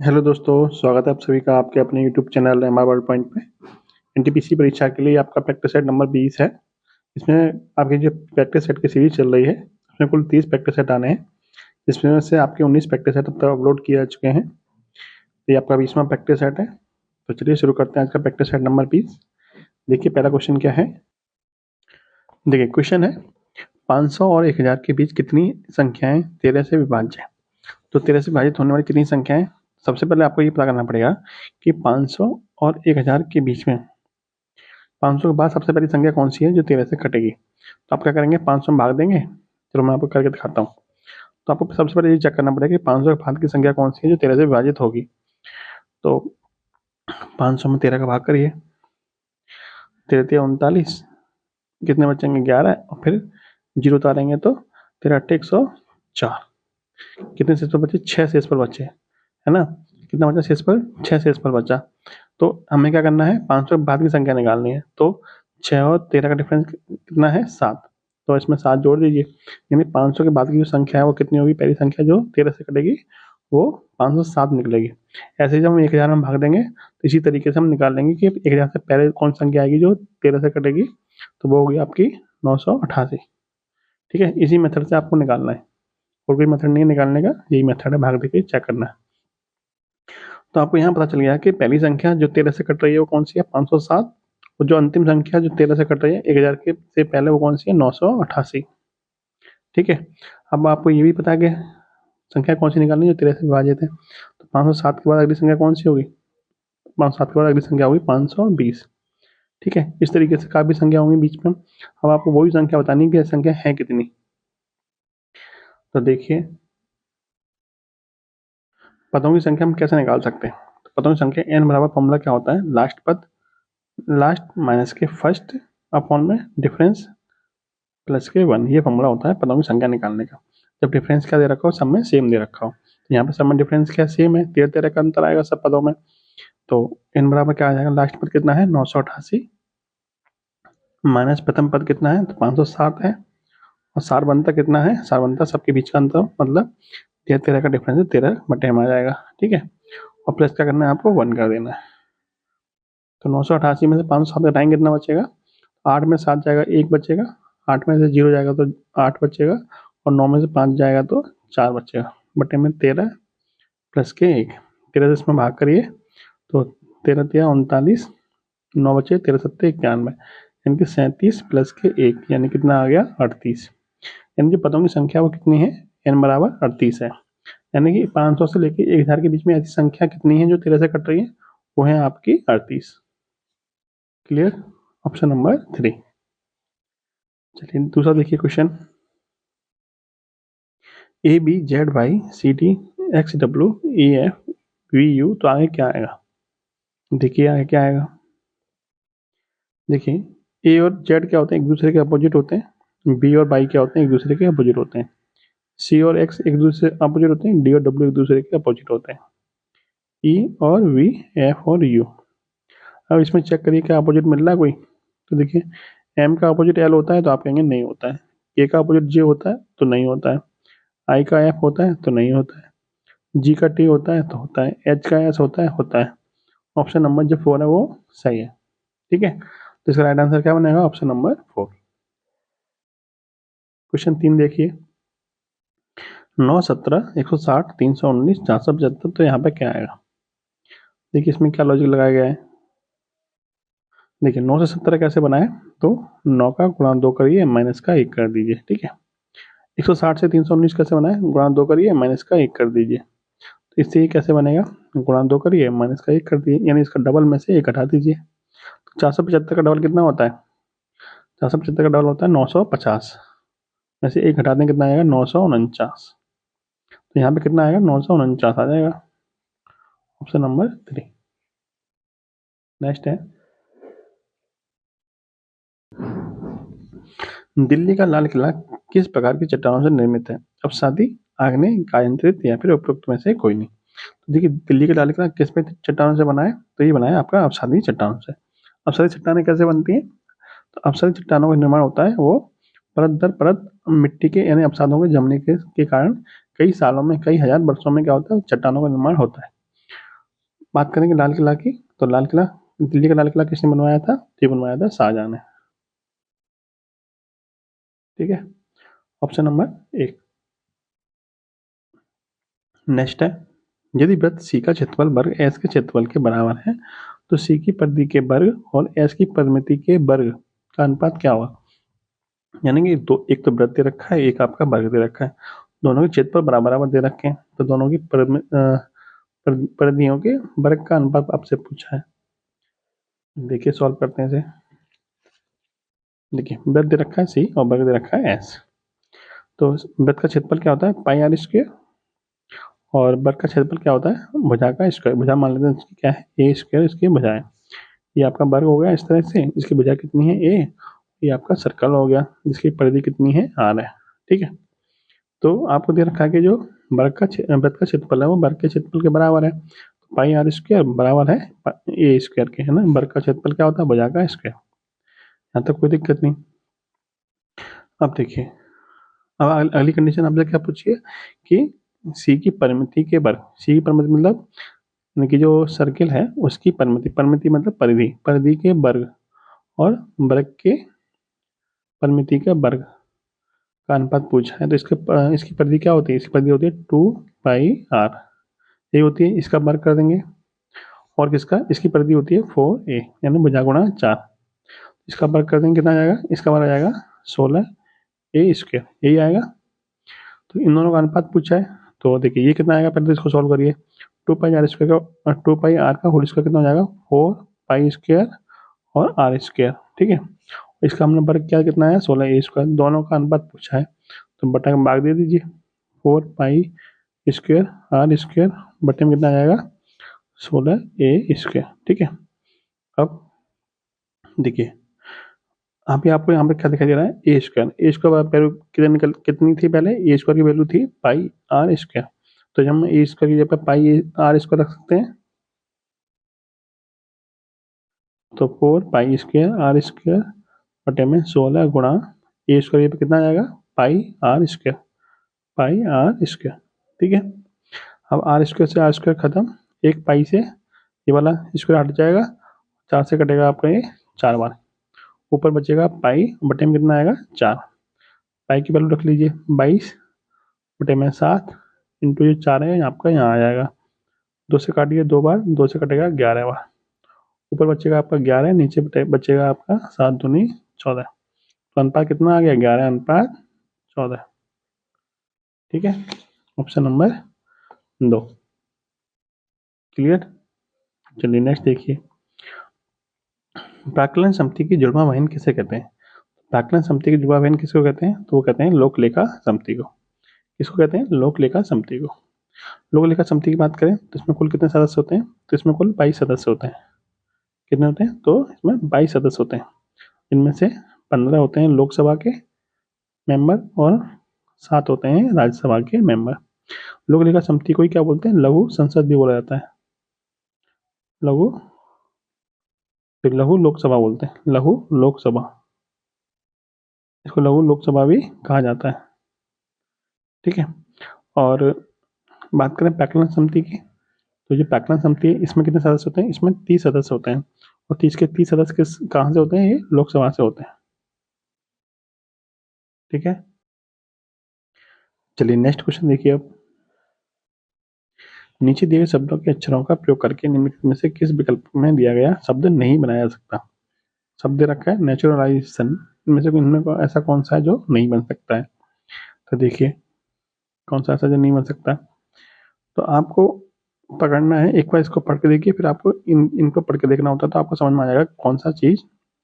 Hello दोस्तों, स्वागत है आप सभी का आपके अपने YouTube channel MR world point पे। एनटीपीसी परीक्षा के लिए आपका प्रैक्टिस सेट नंबर 20 है। इसमें आपकी जो प्रैक्टिस सेट की सीरीज चल रही है, उसमें कुल 30 प्रैक्टिस सेट आने हैं, जिसमें से आपके 19 प्रैक्टिस सेट अब तक अपलोड किए जा चुके हैं। ये आपका 20वां प्रैक्टिस सेट है। तो चलिए शुरू करते हैं आज का प्रैक्टिस सेट नंबर 20। देखिए पहला क्वेश्चन क्या है। देखिए क्वेश्चन है 500 और 1000 के बीच कितनी संख्याएं 13 से विभाज्य है। तो 13 से विभाजित होने वाली कितनी संख्याएं। सबसे पहले आपको ये पता करना पड़ेगा कि 500 और 1000 के बीच में 500 के बाद सबसे पहली संख्या कौन सी है जो 13 से कटेगी। तो आप क्या करेंगे, 500 में भाग देंगे। चलो मैं आपको करके दिखाता हूँ। तो आपको सबसे पहले ये चेक करना पड़ेगा कि 500 के बाद की संख्या कौन सी है जो 13 से विभाजित होगी। तो 500 में 13 का भाग करिए, 13 39, कितने बचेंगे 11, और फिर जीरो उतारेंगे तो 13 8 104। कितने शेष पर बचे, 6 शेष पर बचे, है ना। कितना बचा शेष पर, 6 शेष पर बचा। तो हमें क्या करना है, 500 के बाद की संख्या निकालनी है। तो 6 और 13 का डिफरेंस कितना है, 7। तो इसमें 7 जोड़ दीजिए, यानी 500 के बाद की जो संख्या है वो कितनी होगी, पहली संख्या जो 13 से कटेगी वो 507 निकलेगी। ऐसे ही जब हम 1000 में भाग देंगे तो इसी तरीके से हम निकाल लेंगे कि 1000 से पहले कौन सी संख्या आएगी जो 13 से कटेगी। तो वो होगी आपकी 988। ठीक है, इसी मेथड से आपको निकालना है, और कोई मेथड नहीं है निकालने का, यही मेथड है भाग देके चेक करना है। तो आपको यहाँ पता चल गया कि पहली संख्या जो 13 से कट रही है वो कौन सी है, 507। और जो अंतिम संख्या जो 13 से कट रही है 1000 के से पहले वो कौन सी है, 988। ठीक है, अब आपको ये भी पता है कि संख्या कौन सी निकालनी है जो 13 से विभाजित है। तो 507 के बाद अगली संख्या कौन सी होगी, 507 के बाद अगली संख्या होगी 520। ठीक है, इस तरीके से काफी संख्या होंगी बीच में। अब आपको वही संख्या बतानी है कि संख्या है कितनी। तो देखिए पदों की संख्या हम कैसे निकाल सकते हैं। तो पदों की संख्या n बराबर फॉर्मूला क्या होता है, लास्ट पद लास्ट माइनस के फर्स्ट अपॉन में डिफरेंस प्लस के 1। ये फॉर्मूला होता है पदों की संख्या निकालने का, जब डिफरेंस क्या दे रखा हो, सब में सेम दे रखा हो। तो यहाँ पे सब में डिफरेंस क्या सेम है, 13 13 का अंतर आएगा सब पदों में। तो n बराबर क्या आ जाएगा, लास्ट पद कितना है 988 माइनस प्रथम पद कितना है तो 507 है, और सार बनता कितना है, सार बनता सबके बीच का अंतर, मतलब 13 13 का डिफरेंस है 13 बटे में आ जाएगा। ठीक है, और प्लस क्या करना है आपको 1 कर देना है। तो 988 में से 507 घटाएंगे कितना बचेगा, 8 में 7 जाएगा 1 बचेगा, 8 में से 0 जाएगा तो 8 बचेगा, और 9 में से 5 जाएगा तो 4 बचेगा, बटे में 13 प्लस के 1। 13 से इसमें भाग करिए तो 13 13 39, 9 बचे 13 7 91, यानी कि 37 प्लस के 1, यानी कितना आ गया 38। यानी जो पदों की संख्या वो कितनी है, n बराबर 38 है। यानी कि 500 से लेकर 1000 के बीच में ऐसी संख्या कितनी है जो 13 से कट रही है, वो है आपकी 38। Clear, option number 3। चलिए दूसरा देखिए question, A B Z Y C D X W E F V U, तो आगे क्या आएगा। देखिए आगे क्या आएगा। देखिए ए और जेड क्या होते हैं, एक दूसरे के अपोजिट होते हैं। बी और वाई क्या होते हैं, एक दूसरे के अपोजिट होते हैं। सी और एक्स एक दूसरे अपोजिट होते हैं। डी और डब्ल्यू एक दूसरे के अपोजिट होते हैं। ई और वी, एफ और यू। अब इसमें चेक करिए क्या अपोजिट मिल रहा है कोई। तो देखिए एम का अपोजिट एल होता है तो आप कहेंगे नहीं होता है। ए का अपोजिट जे होता है तो नहीं होता है। आई का एफ होता है तो नहीं होता है। जी का टी होता है तो होता है। एच का एस होता है, होता है। ऑप्शन नंबर जो 4 है वो सही है। ठीक है, तो इसका राइट आंसर क्या बनेगा, ऑप्शन नंबर 4। क्वेश्चन 3 देखिए, 9 17 160 319 475, तो यहाँ पे क्या आएगा। देखिए इसमें क्या लॉजिक लगाया गया है। देखिए 9 से 17 कैसे बनाए, तो 9 का गुणा 2 करिए माइनस का 1 कर दीजिए। ठीक है, 160 से 319 कैसे बनाए, गुणा 2 करिए माइनस का 1 कर दीजिए। तो इससे ये कैसे बनेगा, गुणा 2 करिए माइनस का 1 कर दीजिए, यानी इसका डबल में से 1 हटा दीजिए। 475 का डबल कितना होता है, 475 का डबल होता है 950 में से 1 हटा दें कितना आएगा 949। तो यहाँ पे कितना आएगा 949 आ जाएगा, ऑप्शन नंबर 3। नेक्स्ट है, दिल्ली का लाल किला किस प्रकार की चट्टानों से निर्मित है। अपसादी, आग्नेय, कायांतरित या फिर उपरोक्त में से कोई नहीं। तो देखिए दिल्ली का लाल किला किस पे चट्टानों से बना है, तो ये बना है आपका अपसादी चट्टानों से। अपसादी चट्टानें कैसे बनती हैं, तो अपसादी चट्टानों का निर्माण होता है वो परत दर परत मिट्टी के यानी अपसादों के जमने के कारण कई सालों में, कई हजार वर्षों में क्या होता है चट्टानों का निर्माण होता है। बात करेंगे लाल किला की, तो लाल किला, दिल्ली का लाल किला किसने बनवाया था? ये बनवाया था शाहजहां ने। ठीक है, ऑप्शन नंबर 1। नेक्स्ट है, यदि वृत्त सी का क्षेत्रफल वर्ग एस के क्षेत्रफल के बराबर है तो सी की परिधि के वर्ग और एस की परिमिति के वर्ग का अनुपात क्या होगा? यानी कि दो, एक तो वृत्त दे रखा है, एक आपका वर्ग दे रखा है, दोनों के क्षेत्रफल बराबर बराबर दे रखे हैं, तो दोनों की परिधियों के वर्ग का अनुपात आपसे पूछा है। देखिए सॉल्व करते हैं इसे। देखिए वृत्त दे रखा है सी और वर्ग दे रखा है एस, तो वृत्त का क्षेत्रफल क्या होता है? पाई आर स्क्वायर, और वर्ग का क्षेत्रफल क्या होता है? भुजा का स्क्वायर। भुजा मान लेते हैं इसकी क्या है? ए स्क्वायर, इसकी भुजा है। ये आपका वर्ग हो गया इस तरह से, इसकी भुजा कितनी है? ए। ये आपका सर्कल हो गया जिसकी परिधि कितनी है? आर है। ठीक है, तो आपको दे रखा है कि जो वृत्त का क्षेत्रफल है वो वर्ग के क्षेत्रफल के बराबर है, तो पाई आर स्क्वायर बराबर है ए स्क्वायर के, है ना। वर्ग का क्षेत्रफल क्या होता है? भुजा का स्क्वायर। यहाँ तक कोई दिक्कत नहीं। अब देखिए, अब अगली कंडीशन आपसे क्या पूछिए कि सी की परिमिति के वर्ग, सी की परिमिति मतलब यानी कि जो सर्किल है उसकी परिमिति, परिमिति मतलब परिधि, परिधि के वर्ग और वर्ग के परिमिति के वर्ग का अनुपात पूछा है। तो इसकी परिधि क्या होती है? इसकी परिधि होती है 2 पाई आर, ये होती है। इसका वर्ग कर देंगे, और किसका? इसकी परिधि होती है 4a, यानी भुजा गुणा 4। इसका वर्ग कर देंगे, कितना आ जाएगा? इसका वर्ग आ जाएगा 16a स्क्वायर, यही आएगा। तो इन दोनों का अनुपात पूछा है, तो देखिए ये कितना आएगा, पहले तो इसको सॉल्व करिए। 2 पाई आर का होल स्क्वायर कितना हो जाएगा? 4 पाई स्क्वायर और आर स्क्वायर। ठीक है, इसका हमने वर्ग किया, कितना है? 16a square. दोनों का अनुपात पूछा है तो बटा में भाग दे दीजिए। 4 पाई स्क्वायर आर स्क्वायर बटे में कितना आ जाएगा? 16a square. ठीक है, अब देखिए अभी आपको यहाँ पे क्या दिखाई दे रहा है? ए स्क्वायर। ए स्क्वायर वैल्यू कितनी थी पहले? ए स्क्वायर की वैल्यू थी पाई आर स्क्वायर, तो जब हम ए स्क्वायर की जगह पाई आर स्क्वायर रख सकते हैं, तो 4 पाई स्क्वायर आर स्क्वायर बटे में 16 गुणा ए स्क्वायर पे कितना आ जाएगा? Pi R square, pi R square. ठीक है, अब आर स्क्वायर से आर स्क्वायर खत्म, एक पाई से ये वाला स्क्वायर हट जाएगा, 4 से कटेगा आपका ये 4 बार, ऊपर बचेगा पाई बटे में कितना आएगा? 4। पाई की वैल्यू रख लीजिए 22 बटे में 7 इंटू ये 4 है आपका यहाँ आ जाएगा। 2 से काटिए 2 बार, 2 से कटेगा 11 बार, ऊपर बचेगा आपका 11, नीचे बचेगा आपका 7 दूनी 14। तो अनुपात कितना आ गया? 11:14। ठीक है, ऑप्शन नंबर 2 क्लियर। चलिए नेक्स्ट देखिए, प्राक्कलन समिति की जुड़वा बहन किसे कहते हैं? प्राक्कलन समिति की जुड़वा बहन किसको कहते हैं? तो वो कहते हैं लोकलेखा समिति को। किसको कहते हैं? लोकलेखा समिति को। लोकलेखा समिति की बात करें तो इसमें कुल कितने सदस्य होते हैं? तो इसमें कुल 22 सदस्य होते हैं। कितने होते हैं? तो इसमें 22 सदस्य होते हैं। इनमें से 15 होते हैं लोकसभा के मेंबर और 7 होते हैं राज्यसभा के मेंबर। लोकलेखा समिति को ही क्या बोलते हैं? लघु संसद भी बोला जाता है। लघु, फिर लघु लोकसभा बोलते हैं, लघु लोकसभा, इसको लघु लोकसभा भी कहा जाता है। ठीक है, और बात करें प्राक्कलन समिति की, तो जो प्राक्कलन समिति है इसमें कितने सदस्य होते हैं? इसमें 30 सदस्य होते हैं, और 30 के 30 सदस्य कहाँ से होते हैं? ये लोकसभा से होते हैं। ठीक है, चलिए नेक्स्ट क्वेश्चन देखिए। अब नीचे दिए गए शब्दों के अक्षरों का प्रयोग करके निम्नलिखित में से किस विकल्प में दिया गया शब्द नहीं बनाया जा सकता? शब्द रखा है नेचुरलाइजेशन, इनमें से इनमें ऐसा कौन सा है जो नहीं बन सकता है? तो देखिए कौन सा ऐसा जो नहीं बन सकता, तो आपको पकड़ना है, एक बार इसको पढ़ के देखिए, फिर आपको इनको पढ़ के देखना होता है, तो आपको समझ में आ जाएगा कौन सा चीज़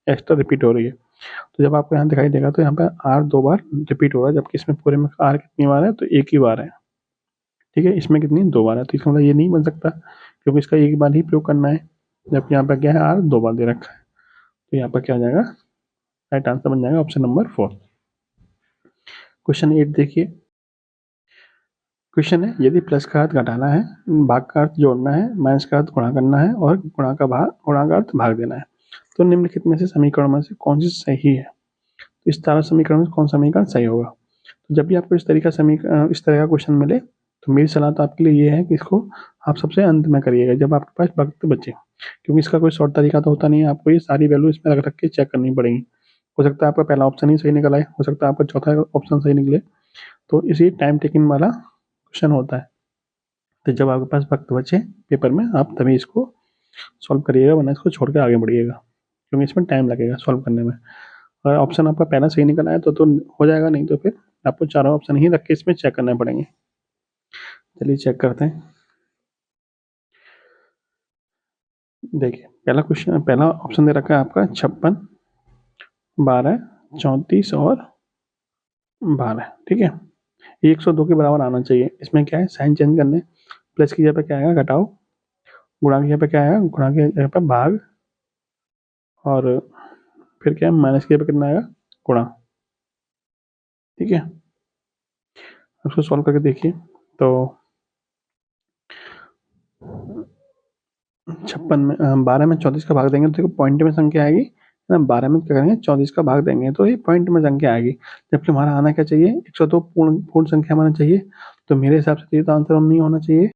एक्स्ट्रा रिपीट हो रही है। तो जब आपको यहाँ दिखाई देगा तो यहाँ पर आर 2 बार रिपीट हो रहा है, जबकि इसमें पूरे में आर कितनी बार है? तो एक ही बार है। ठीक है, इसमें कितनी? 2 बार है, तो इसका मतलब ये नहीं बन सकता क्योंकि इसका एक बार ही प्रयोग करना है, जबकि यहाँ पर क्या है? आर 2 बार दे रखा है। तो यहाँ पर क्या हो जाएगा? राइट आंसर बन जाएगा ऑप्शन नंबर 4। क्वेश्चन 8 देखिए, क्वेश्चन है यदि प्लस का अर्थ घटाना है, भाग का अर्थ जोड़ना है, माइनस का अर्थ गुणा करना है और गुणा का अर्थ भाग देना है, तो निम्नलिखित में से समीकरण में से कौन सी सही है? तो इस 4 समीकरण में कौन सा समीकरण सही होगा? तो जब भी आपको इस तरह का क्वेश्चन मिले तो मेरी सलाह तो आपके लिए ये है कि इसको आप सबसे अंत में करिएगा जब आपके पास वक्त बचे, क्योंकि इसका कोई शॉर्ट तरीका तो होता नहीं है। आपको ये सारी वैल्यू इसमें रख रख के चेक करनी पड़ेगी। हो सकता है आपका पहला ऑप्शन ही सही निकल आए, हो सकता है आपका चौथा ऑप्शन सही निकले। तो इसी टाइम टेकिंग वाला क्वेश्चन होता है। तो जब आपके पास वक्त बचे पेपर में, आप तभी इसको सॉल्व करिएगा, वरना इसको छोड़ के आगे बढ़िएगा, क्योंकि इसमें टाइम लगेगा सॉल्व करने में। अगर ऑप्शन आपका पहला सही निकल आया तो हो जाएगा, नहीं तो फिर आपको चारों ऑप्शन ही रख के इसमें चेक करने पड़ेंगे। चलिए चेक करते हैं। देखिए पहला क्वेश्चन, पहला ऑप्शन दे रखा है आपका 56, 12, 34 और 12। ठीक है, ये 102 के बराबर आना चाहिए। इसमें क्या है, साइन चेंज करने, प्लस की जगह पे क्या आएगा घटाओ, गुणा की जगह पे क्या आएगा गुणा की जगह पे भाग, और फिर क्या है माइनस की जगह पे कितना आएगा गुणा। ठीक है, उसको सॉल्व करके देखिए। तो 56 में 12 में 34 का भाग देंगे तो देखो पॉइंट में संख्या आएगी ना। 12 में क्या करेंगे 34 का भाग देंगे तो ये पॉइंट में संख्या आएगी, जबकि हमारा आना क्या चाहिए 102 पूर्ण पूर्ण संख्या आना चाहिए। तो मेरे हिसाब से ये तो आंसर नहीं होना चाहिए।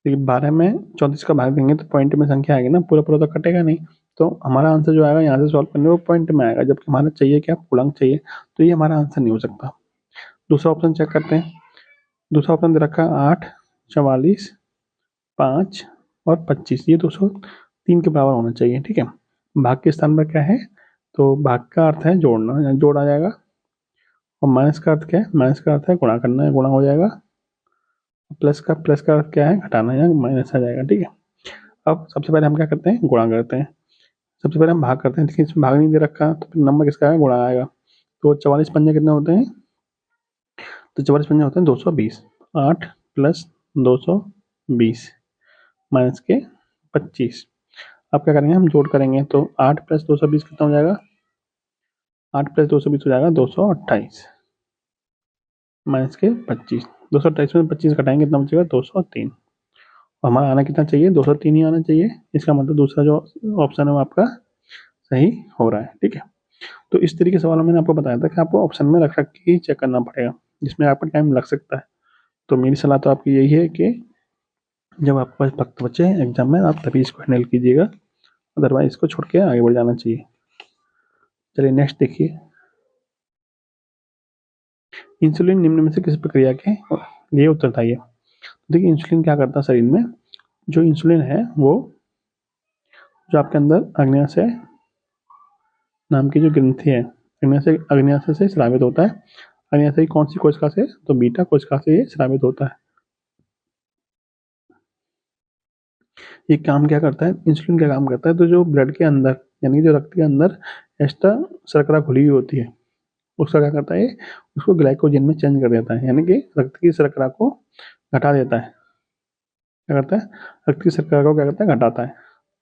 देखिए 12 में 34 का भाग देंगे तो पॉइंट में संख्या आएगी ना, पूरा पूरा तो कटेगा नहीं। तो हमारा आंसर जो आएगा यहाँ से सॉल्व करने वो पॉइंट में आएगा, जबकि हमारा चाहिए क्या पूर्णांक चाहिए। तो ये हमारा आंसर नहीं हो सकता। दूसरा ऑप्शन चेक करते हैं। दूसरा ऑप्शन दे रखा है 8, 44, 5 और 25। ये 203 के बराबर होना चाहिए। ठीक है, भाग के स्थान पर क्या है, तो भाग का अर्थ है जोड़ना, यहाँ जोड़ आ जाएगा। और माइनस का अर्थ क्या है, माइनस का अर्थ है गुणा करना है, गुणा हो जाएगा। प्लस का अर्थ क्या है घटाना, यहाँ माइनस आ जाएगा। ठीक है, अब सबसे पहले हम क्या करते हैं गुणा करते हैं। सबसे पहले हम भाग करते हैं, देखिए इसमें भाग नहीं दे रखा तो फिर नंबर किसका है गुणा आएगा। तो 44 पंजे कितने होते हैं, तो 44 पंजे होते हैं 220। 8 प्लस 220 माइनस के 25। अब क्या करेंगे हम जोड़ करेंगे, तो 8 प्लस 220 कितना हो जाएगा, 8 प्लस 220 हो जाएगा 228 माइनस के 25। 228 में 25 घटाएंगे कितना बचेगा 203। और हमारा आना कितना चाहिए 203 ही आना चाहिए। इसका मतलब दूसरा जो ऑप्शन है वो आपका सही हो रहा है। ठीक है, तो इस तरीके के सवालों में मैंने आपको बताया था कि आपको ऑप्शन में रख रख के ही चेक करना पड़ेगा, जिसमें आपका टाइम लग सकता है। तो मेरी सलाह तो आपकी यही है कि जब आपके पास वक्त बचे एग्जाम में आप तभी इसको हैंडल कीजिएगा, अदरवाइज इसको छोड़ के आगे बढ़ जाना चाहिए। चलिए नेक्स्ट देखिए। इंसुलिन निम्न में से किस प्रक्रिया के लिए उत्तरदायी है। देखिए इंसुलिन क्या करता है शरीर में, जो इंसुलिन है वो जो आपके अंदर अग्न्याशय नाम की जो ग्रंथि है, अग्न्याशय से स्रावित होता है। अग्न्याशय कौन सी कोशिका से, तो बीटा कोशिका से ये स्रावित होता है। ये काम क्या करता है, इंसुलिन क्या काम करता है, तो जो ब्लड के अंदर यानी जो रक्त के अंदर एक्स्ट्रा शर्करा खुली हुई होती है उसका क्या करता है, उसको ग्लाइकोजन में चेंज कर देता है, यानी कि रक्त की शर्करा को घटा देता है। क्या करता है, रक्त की शर्करा को क्या करता है घटाता है,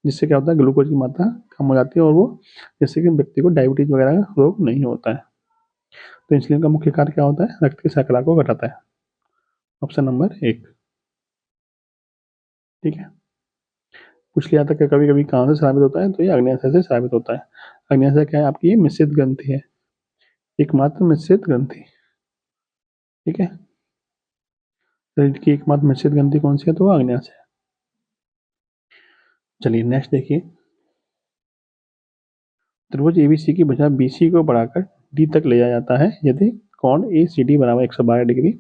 जिससे क्या होता है ग्लूकोज की मात्रा कम हो जाती है, और वो जिससे कि व्यक्ति को डायबिटीज वगैरह का रोग नहीं होता है। तो इंसुलिन का मुख्य कार्य क्या होता है, रक्त की शर्करा को घटाता है। Option number 1। ठीक है, पूछ लिया था कि कभी कभी कहाँ से स्रावित होता है, तो ये अग्न्याशय से स्रावित होता है। अग्न्याशय क्या है आपकी, ये मिश्रित ग्रंथि है, एकमात्र मिश्रित ग्रंथि। ठीक है, शरीर की एकमात्र मिश्रित ग्रंथि कौन सी है, तो वो अग्न्याशय है। चलिए नेक्स्ट देखिए। त्रिभुज एबीसी की भुजा बीसी को बढ़ाकर डी तक ले जाया जाता है यदि कोण ए सी डी बराबर 112 डिग्री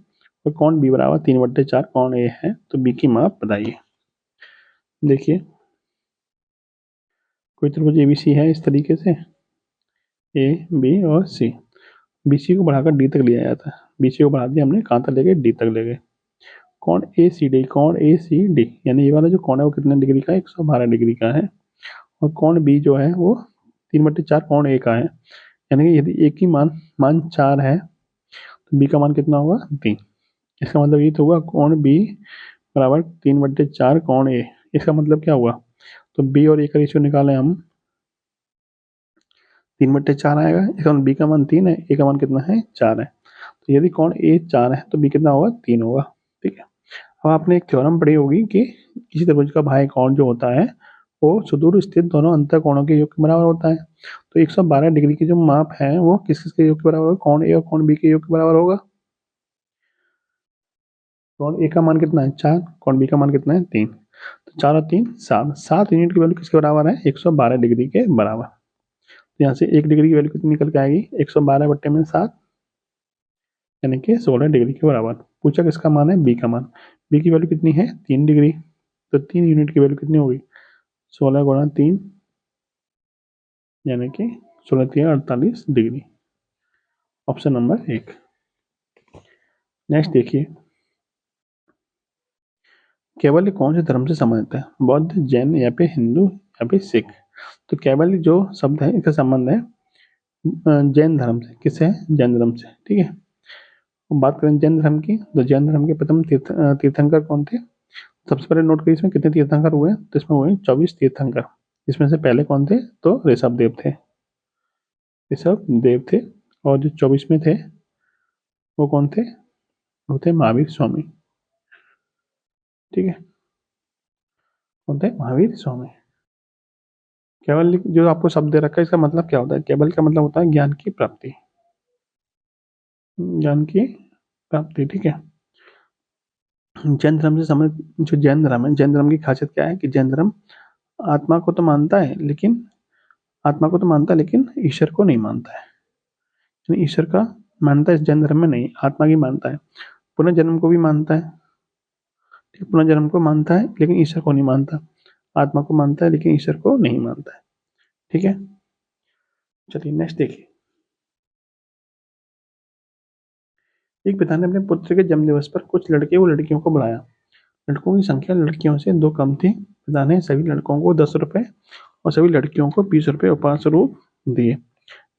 और कोण बी बराबर 3/4 कोण ए है, तो बी की माप बताइए। देखिए कोई त्रिभुज एबीसी है इस तरीके से, ए बी और सी। बीसी को बढ़ाकर डी तक लिया जाता है, बीसी को बढ़ा दिया हमने, कहाँ तक ले गए, डी तक ले गए। कोण ए सी डी, कोण ए सी डी यानी ये वाला जो कोण है वो कितने डिग्री का है, 112 डिग्री का है। और कोण बी जो है वो 3/4 कोण ए का है, यानी कि यदि ए की मान मान 4 है तो बी का मान कितना होगा 3। इसका मतलब ये तो हुआ कोण बी बराबर 3/4 कोण ए। इसका मतलब क्या हुआ, तो बी और ए का रेशियो निकालें हम, 3/4 आएगा। इसका मतलब बी का मान 3 है, ए का मान कितना है 4 है। तो यदि कोण ए 4 है तो बी कितना होगा 3 होगा। ठीक है, अब आपने एक थ्योरम पढ़ी होगी कि किसी त्रिभुज का बाह्य कोण जो होता है वो सुदूर स्थित दोनों अंतर कोणों के योग के बराबर होता है। तो 112 डिग्री की जो माप है वो किस किस के योग के बराबर होगा, कोण ए और कोण बी के योग के बराबर होगा। कोण ए का मान कितना है 4, कोण बी का मान कितना है 3, तो 4 और 3 7, 7 यूनिट की वैल्यू किसके बराबर है 112 डिग्री के बराबर। तो यहाँ से 1 डिग्री की वैल्यू कितनी निकल के आएगी 112 बट्टे में 7 यानी कि 16 डिग्री के बराबर। पूछा किसका मान है बी का मान, बी की वैल्यू कितनी है 3 डिग्री, तो 3 यूनिट की वैल्यू कितनी होगी 16 गुणा 3 यानी कि 16 3 48 डिग्री, ऑप्शन नंबर 1। नेक्स्ट देखिए, कैवल्य कौन से धर्म से संबंधित है, बौद्ध, जैन या फिर हिंदू या फिर सिख। तो कैवल्य जो शब्द है इसका संबंध है जैन धर्म से, किससे है जैन धर्म से, ठीक है। बात करें जैन धर्म की, तो जैन धर्म के प्रथम तीर्थंकर कौन थे, सबसे पहले नोट करिए इसमें कितने तीर्थंकर हुए, तो इसमें हुए 24 तीर्थंकर। इसमें से पहले कौन थे, तो ऋषभ देव थे, ऋषभ देव थे। और जो 24 में थे वो कौन थे, वो थे महावीर स्वामी, ठीक है, कौन थे महावीर स्वामी। केवल जो आपको शब्द दे रखा है इसका मतलब क्या होता है, केवल का मतलब होता है ज्ञान की प्राप्ति, ज्ञान की प्राप्ति, ठीक है। जैन धर्म से समझ, जो जैन धर्म है, जैन धर्म की खासियत क्या है कि जैन धर्म आत्मा को तो मानता है लेकिन, आत्मा को तो मानता है लेकिन ईश्वर को नहीं मानता है, यानी ईश्वर का मानता है इस जैन धर्म में नहीं, आत्मा की मानता है। पुनर्जन्म को भी मानता है, पुनर्जन्म को मानता है लेकिन ईश्वर को नहीं मानता, आत्मा को मानता है लेकिन ईश्वर को नहीं मानता है, ठीक है। चलिए नेक्स्ट देखिए, एक पिता ने अपने पुत्र के जन्म दिवस पर कुछ लड़के व लड़कियों को बुलाया, लड़कों की संख्या लड़कियों से 2 कम थी। पिता ने सभी लड़कों को 10 रुपए और सभी लड़कियों को 20 रुपए उपहार स्वरूप दिए।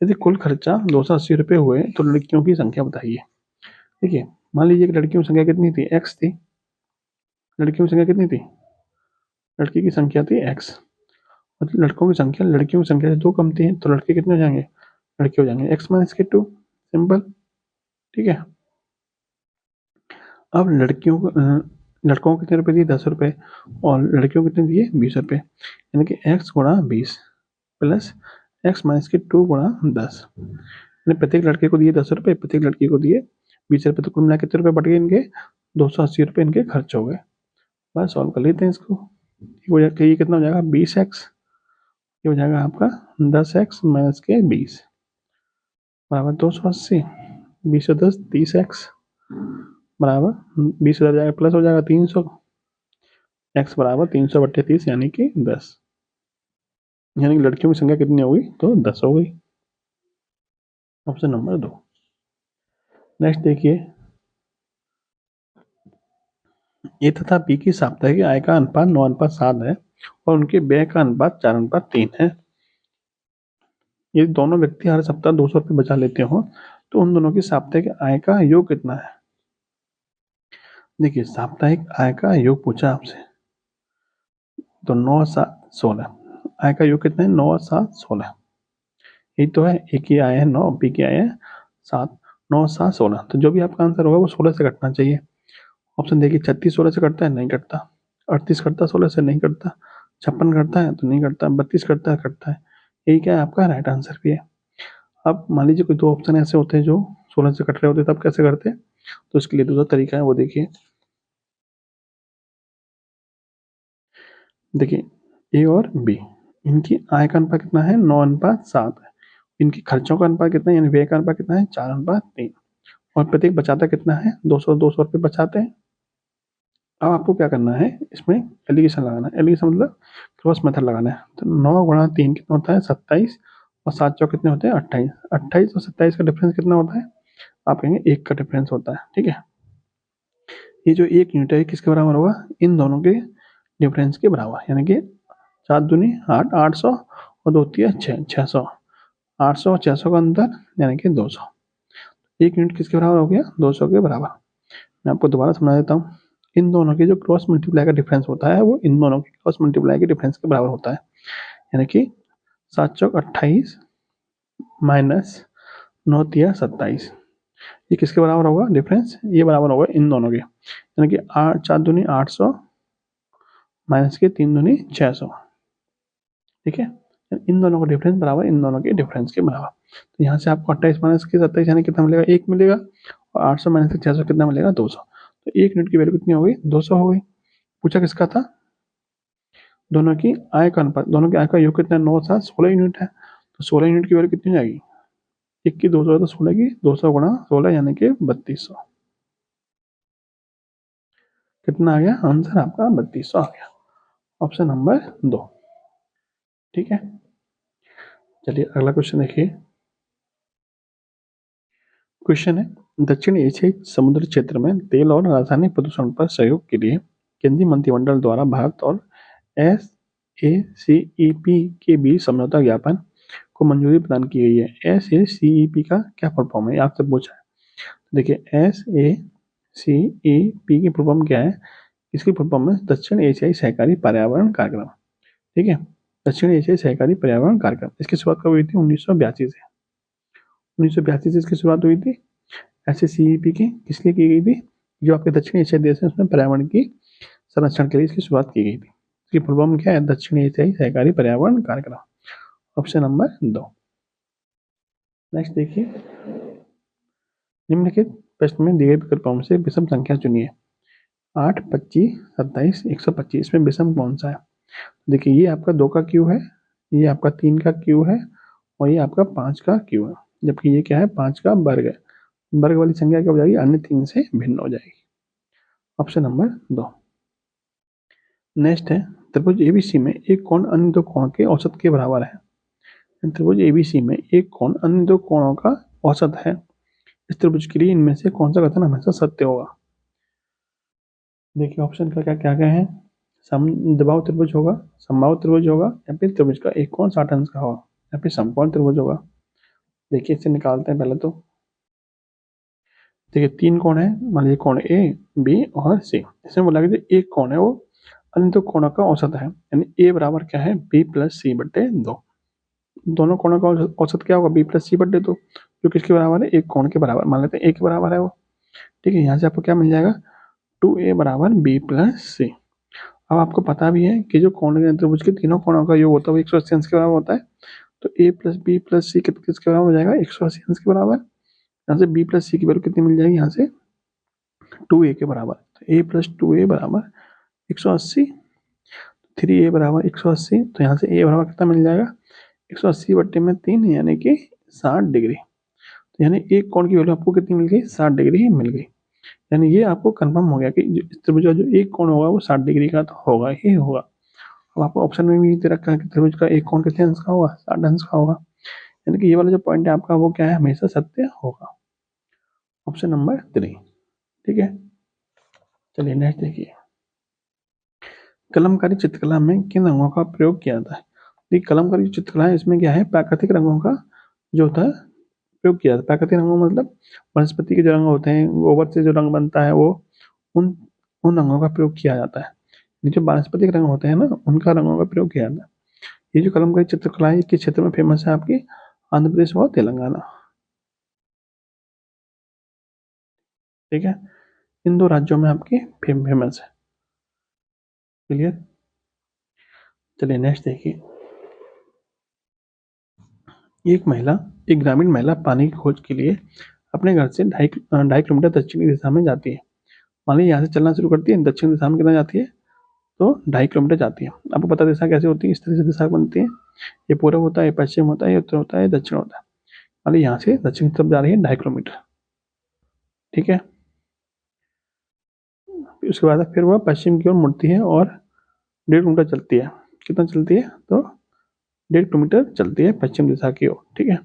यदि कुल खर्चा 280 रुपए हुए तो लड़कियों की संख्या बताइए। देखिए, मान लीजिए कि लड़कियों की संख्या कितनी थी, x थी, लड़कियों की संख्या कितनी थी, लड़की की संख्या थी x, और लड़कों की संख्या लड़कियों की संख्या से 2 कम थी, तो लड़के कितने हो जाएंगे, लड़के हो जाएंगे x माइनस के 2, सिंपल, ठीक है। अब लड़कियों को लड़कों को कितने रुपए दिए 10 रुपए और लड़कियों को कितने दिए 20 रुपए, यानी कि x गुणा 20 प्लस x माइनस के 2 गुणा 10, यानी प्रत्येक लड़के को दिए 10 रुपए, प्रत्येक लड़की को दिए 20 रुपए, तो कुल मिला कितने रुपए बढ़ गए इनके 280 रुपए इनके खर्च हो गए। बस सॉल्व कर लेते हैं इसको, ये कितना हो जाएगा 20x, ये हो जाएगा आपका 10x माइनस के 20 बराबर 280, 20 और 10 30x बराबर 20 हो जाएगा प्लस हो जाएगा 300, x बराबर 300 बट्टे 30 यानी कि 10, यानी कि लड़कियों की संख्या कितनी होगी, तो 10 हो गई, ऑप्शन नंबर 2। नेक्स्ट देखिए, ए तथा बी की साप्ताहिक आय का अनुपात 9:7 है और उनके व्यय का अनुपात 4:3 है। यदि दोनों व्यक्ति हर सप्ताह 200 रुपये बचा लेते हो तो उन दोनों की साप्ताहिक आय का योग कितना है। देखिए, साप्ताहिक आय का योग पूछा आपसे, तो 9 7 16, आय का योग कितना है 9 7 16, यही तो है, ए की आय है 9, बी की आय है 7, 9 7 16, तो जो भी आपका आंसर होगा वो 16 से कटना चाहिए। ऑप्शन देखिए, 36 16 से कटता है, नहीं कटता, 38 कटता 16 से, नहीं कटता, 56 कटता है तो नहीं कटता, 32 कटता है, कटता है, यही क्या है आपका राइट आंसर भी है। अब मान लीजिए कोई 2 ऑप्शन ऐसे होते हैं जो 16 से कट रहे होते हैं, तब कैसे करते हैं, तो इसके लिए दूसरा तरीका है, वो देखिए। देखिए, ए और बी, इनकी आय का अनुपात कितना है 9:7 है, इनकी खर्चों का अनुपात कितना है, यानी व्यय का अनुपात कितना है 4:3, और प्रत्येक बचाता कितना है 200 रुपये बचाते हैं। अब आपको क्या करना है, इसमें एलिगेशन लगाना है, एलिगेशन मतलब क्रॉस मेथड लगाना है। तो 9 गुणा 3 कितना होता है 27, और 7 चौक कितने होते हैं 28, 28 और 27 का डिफरेंस कितना होता है, आप कहेंगे 1 का डिफरेंस होता है, ठीक है। ये जो 1 यूनिट है किसके बराबर होगा, इन दोनों के डिफरेंस के बराबर, यानी कि 4 दूनी 8, 800 और 2 तिया 6, 600, 800 और 600 का अंतर यानी कि 200, 1 यूनिट किसके बराबर हो गया 200 के बराबर। मैं आपको दोबारा समझा देता हूँ, इन दोनों के जो क्रॉस मल्टीप्लाई का डिफरेंस होता है वो इन दोनों के क्रॉस मल्टीप्लाई के डिफरेंस के बराबर होता है, यानी कि 7 चौक 28 माइनस 9 तिया 27, ये किसके बराबर होगा डिफरेंस, ये बराबर होगा इन दोनों के, यानी कि 4 दूनी 800 माइनस के 3 दूनी 600, ठीक है, इन दोनों का डिफरेंस बराबर इन दोनों के डिफरेंस के बराबर। तो यहाँ से आपको 28 माइनस के 27 यानी कितना मिलेगा 1 मिलेगा, और 800 माइनस के 600 कितना मिलेगा 200, तो 1 यूनिट की वैल्यू कितनी हो गई, 200 हो गई। पूछा किसका था, दोनों की आय का अनुपात, दोनों की आय का योग कितना, 9 7 16 यूनिट है, तो 16 यूनिट की वैल्यू कितनी हो जाएगी, 1 की 200 है तो 16 की 200 गुणा 16 यानी कि 3200। कितना आ गया आंसर आपका, 3200 आ गया, ऑप्शन नंबर 2। ठीक है, चलिए अगला क्वेश्चन देखिए। क्वेश्चन है, दक्षिण एशियाई समुद्री क्षेत्र में तेल और रासायनिक प्रदूषण पर सहयोग के लिए केंद्रीय मंत्रिमंडल द्वारा भारत और SACEP के बीच समझौता ज्ञापन को मंजूरी प्रदान की गई है। SACEP का क्या फुल फॉर्म है, आपसे पूछा है। देखिए SACEP की फुल फॉर्म क्या है, इसकी फुल फॉर्म है दक्षिण एशियाई सहकारी पर्यावरण कार्यक्रम। ठीक है, दक्षिण एशियाई सहकारी पर्यावरण कार्यक्रम, इसकी शुरुआत कब हुई थी, 1982 से। 1982 से इसकी शुरुआत हुई थी। SACEP की किस लिए की गई थी, जो आपके दक्षिण एशियाई देश है उसमें पर्यावरण की संरक्षण के लिए इसकी शुरुआत की गई थी। इसकी फुल फॉर्म क्या है, दक्षिण एशियाई सहकारी पर्यावरण कार्यक्रम, ऑप्शन नंबर 2। नेक्स्ट देखिए, निम्नलिखित प्रश्न में दिए गए विकल्पों से विषम संख्या चुनिए। 8 25 27 125 में विषम कौन सा है। देखिए ये आपका 2 का क्यू है, ये आपका 3 का क्यू है और ये आपका 5 का क्यू है, जबकि ये क्या है, 5 का वर्ग है। वर्ग वाली संख्या क्या हो जाएगी, अन्य 3 से भिन्न हो जाएगी, ऑप्शन नंबर 2। नेक्स्ट है, त्रिभुज एबीसी में एक कोण अन्य दो कोण के औसत के बराबर है। त्रिभुज एबीसी में एक कोण अन्य दो कोणों का औसत है, इस त्रिभुज के लिए इनमें से कौन सा कथन हमेशा सत्य होगा। देखिए ऑप्शन का क्या क्या क्या है, समद्विबाहु त्रिभुज होगा, समबाहु त्रिभुज होगा, या फिर त्रिभुज का एक कोण 60 अंश का होगा, या फिर समकोण त्रिभुज होगा। देखिए इसे निकालते हैं पहले तो। देखिए 3 कोण है, मान लीजिए कोण ए बी और सी, इसमें बोला कि एक कोण है वो अन्य दो कोणों का औसत है, यानी ए बराबर क्या है, बी प्लस सी बटे 2। दोनों कोणों का औसत क्या होगा, बी प्लस सी बटे 2, जो किसके बराबर है, एक कोण के बराबर, मान लेते हैं ए के बराबर है वो। ठीक है, यहाँ से आपको क्या मिल जाएगा, 2a बराबर बी प्लस सी। अब आपको पता भी है कि जो कोण के त्रिभुज के तीनों कोणों का योग होता है वो 180 अंश के बराबर होता है, तो a प्लस बी प्लस सी किसके बराबर हो जाएगा, 180 अंश के बराबर। यहाँ से b प्लस सी की वैल्यू कितनी मिल जाएगी, यहाँ से 2a के बराबर, तो a प्लस 2a बराबर 180, 3a बराबर 180, तो यहाँ से a बराबर कितना मिल जाएगा, 180 बट्टे में 3 यानी कि 60 डिग्री। तो यानी एक कोण की वैल्यू आपको कितनी मिल गई, 60 डिग्री ही मिल गई। यानी ये आपको कंफर्म हो गया कि इस त्रिभुज का जो एक कोण होगा वो 60 डिग्री का तो होगा ही होगा। अब आपको ऑप्शन में भी दे रखा है कि त्रिभुज का एक कोण कितने अंश का होगा, 60 अंश का होगा, यानी कि ये वाला जो पॉइंट है आपका वो क्या है, हमेशा सत्य होगा, ऑप्शन नंबर 3। ठीक है, चलिए नेक्स्ट देखिए, कलमकारी चित्रकला में किन रंगों का प्रयोग किया जाता है। देखिए कलमकारी चित्रकला है, इसमें क्या है, प्राकृतिक रंगों का जो होता है प्रयोग किया जाता है। प्राकृतिक रंगों मतलब वनस्पति के जो रंग होते हैं, गोबर से जो रंग बनता है वो, उन उन रंगों का प्रयोग किया जाता है। ये जो वानस्पतिक रंग होते हैं ना, उनका रंगों का प्रयोग किया जाता है। ये जो कलमकारी चित्रकला है किस क्षेत्र में फेमस है, आपकी आंध्र प्रदेश और तेलंगाना। ठीक है, इन दो राज्यों में आपकी फेमस है। क्लियर, चलिए नेक्स्ट देखिए, एक ग्रामीण महिला पानी की खोज के लिए अपने घर से 2.5 किलोमीटर दक्षिणी दिशा में जाती है। मान लीजिए यहाँ से चलना शुरू करती है, दक्षिण दिशा में कितना जाती है, तो 2.5 किलोमीटर जाती है। आपको पता दिशा कैसे होती है, इस तरह से दिशा बनती है, ये पूर्व होता है, ये पश्चिम होता है, ये उत्तर होता है, दक्षिण होता है। मान लीजिए यहाँ से दक्षिण की तरफ जा रही है 2.5 किलोमीटर। ठीक है, उसके बाद फिर वह पश्चिम की ओर मुड़ती है और 1.5 किलोमीटर चलती है। कितना चलती है, तो 1.5 किलोमीटर चलती है पश्चिम दिशा की ओर। ठीक है,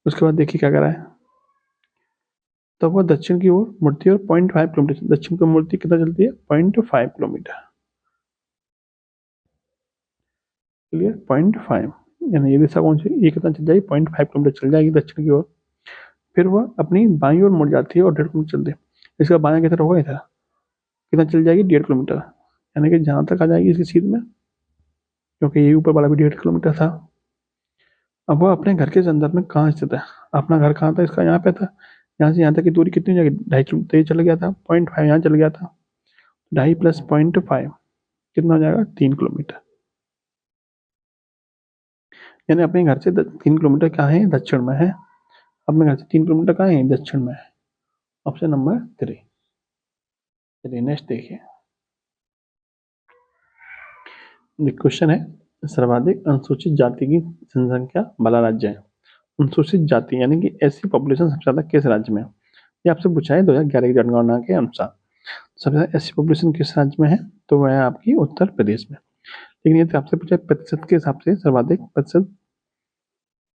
उसके बाद देखिए क्या करा है, तो वह दक्षिण की ओर मुड़ती है और 0.5 किलोमीटर दक्षिण की ओर मुड़ती, कितना चलती है, 0.5 किलोमीटर। क्लियर, 0.5, यानी ये दिशा कौन सी, ये कितना चल जाएगी, 0.5 किलोमीटर चल जाएगी दक्षिण की ओर। फिर वह अपनी बाईं ओर मुड़ जाती है और 1.5 किलोमीटर चलती है। इसका बायां कितना होगा, इधर कितना चल जाएगी, 1.5 किलोमीटर, यानी कि जहाँ तक आ जाएगी इसकी सीध में, क्योंकि ये ऊपर वाला भी 1.5 किलोमीटर था। अब वो अपने घर के संदर्भ में कहाँ स्थित है, अपना घर कहाँ था, इसका यहाँ पे था, यहाँ से यहाँ तक की दूरी कितनी जाएगी, 2.5 किलोमीटर, ये चल गया था, 0.5 यहाँ चल गया था, 2.5 प्लस 0.5 कितना हो जाएगा, 3 किलोमीटर। यानी अपने घर से 3 किलोमीटर कहाँ है, दक्षिण में है, अपने घर से 3 किलोमीटर कहाँ है, दक्षिण में है, ऑप्शन नंबर 3। चलिए नेक्स्ट देखिए, क्वेश्चन है सर्वाधिक अनुसूचित जाति की जनसंख्या वाला राज्य है। अनुसूचित जाति यानी कि ऐसी पॉपुलेशन सबसे ज्यादा किस राज्य में है, ये आपसे पूछा है 2011 की जनगणना के अनुसार। सबसे ज्यादा ऐसी पॉपुलेशन किस राज्य में है, तो वह है आपकी उत्तर प्रदेश में। लेकिन ये आपसे पूछा है प्रतिशत के हिसाब से, सर्वाधिक प्रतिशत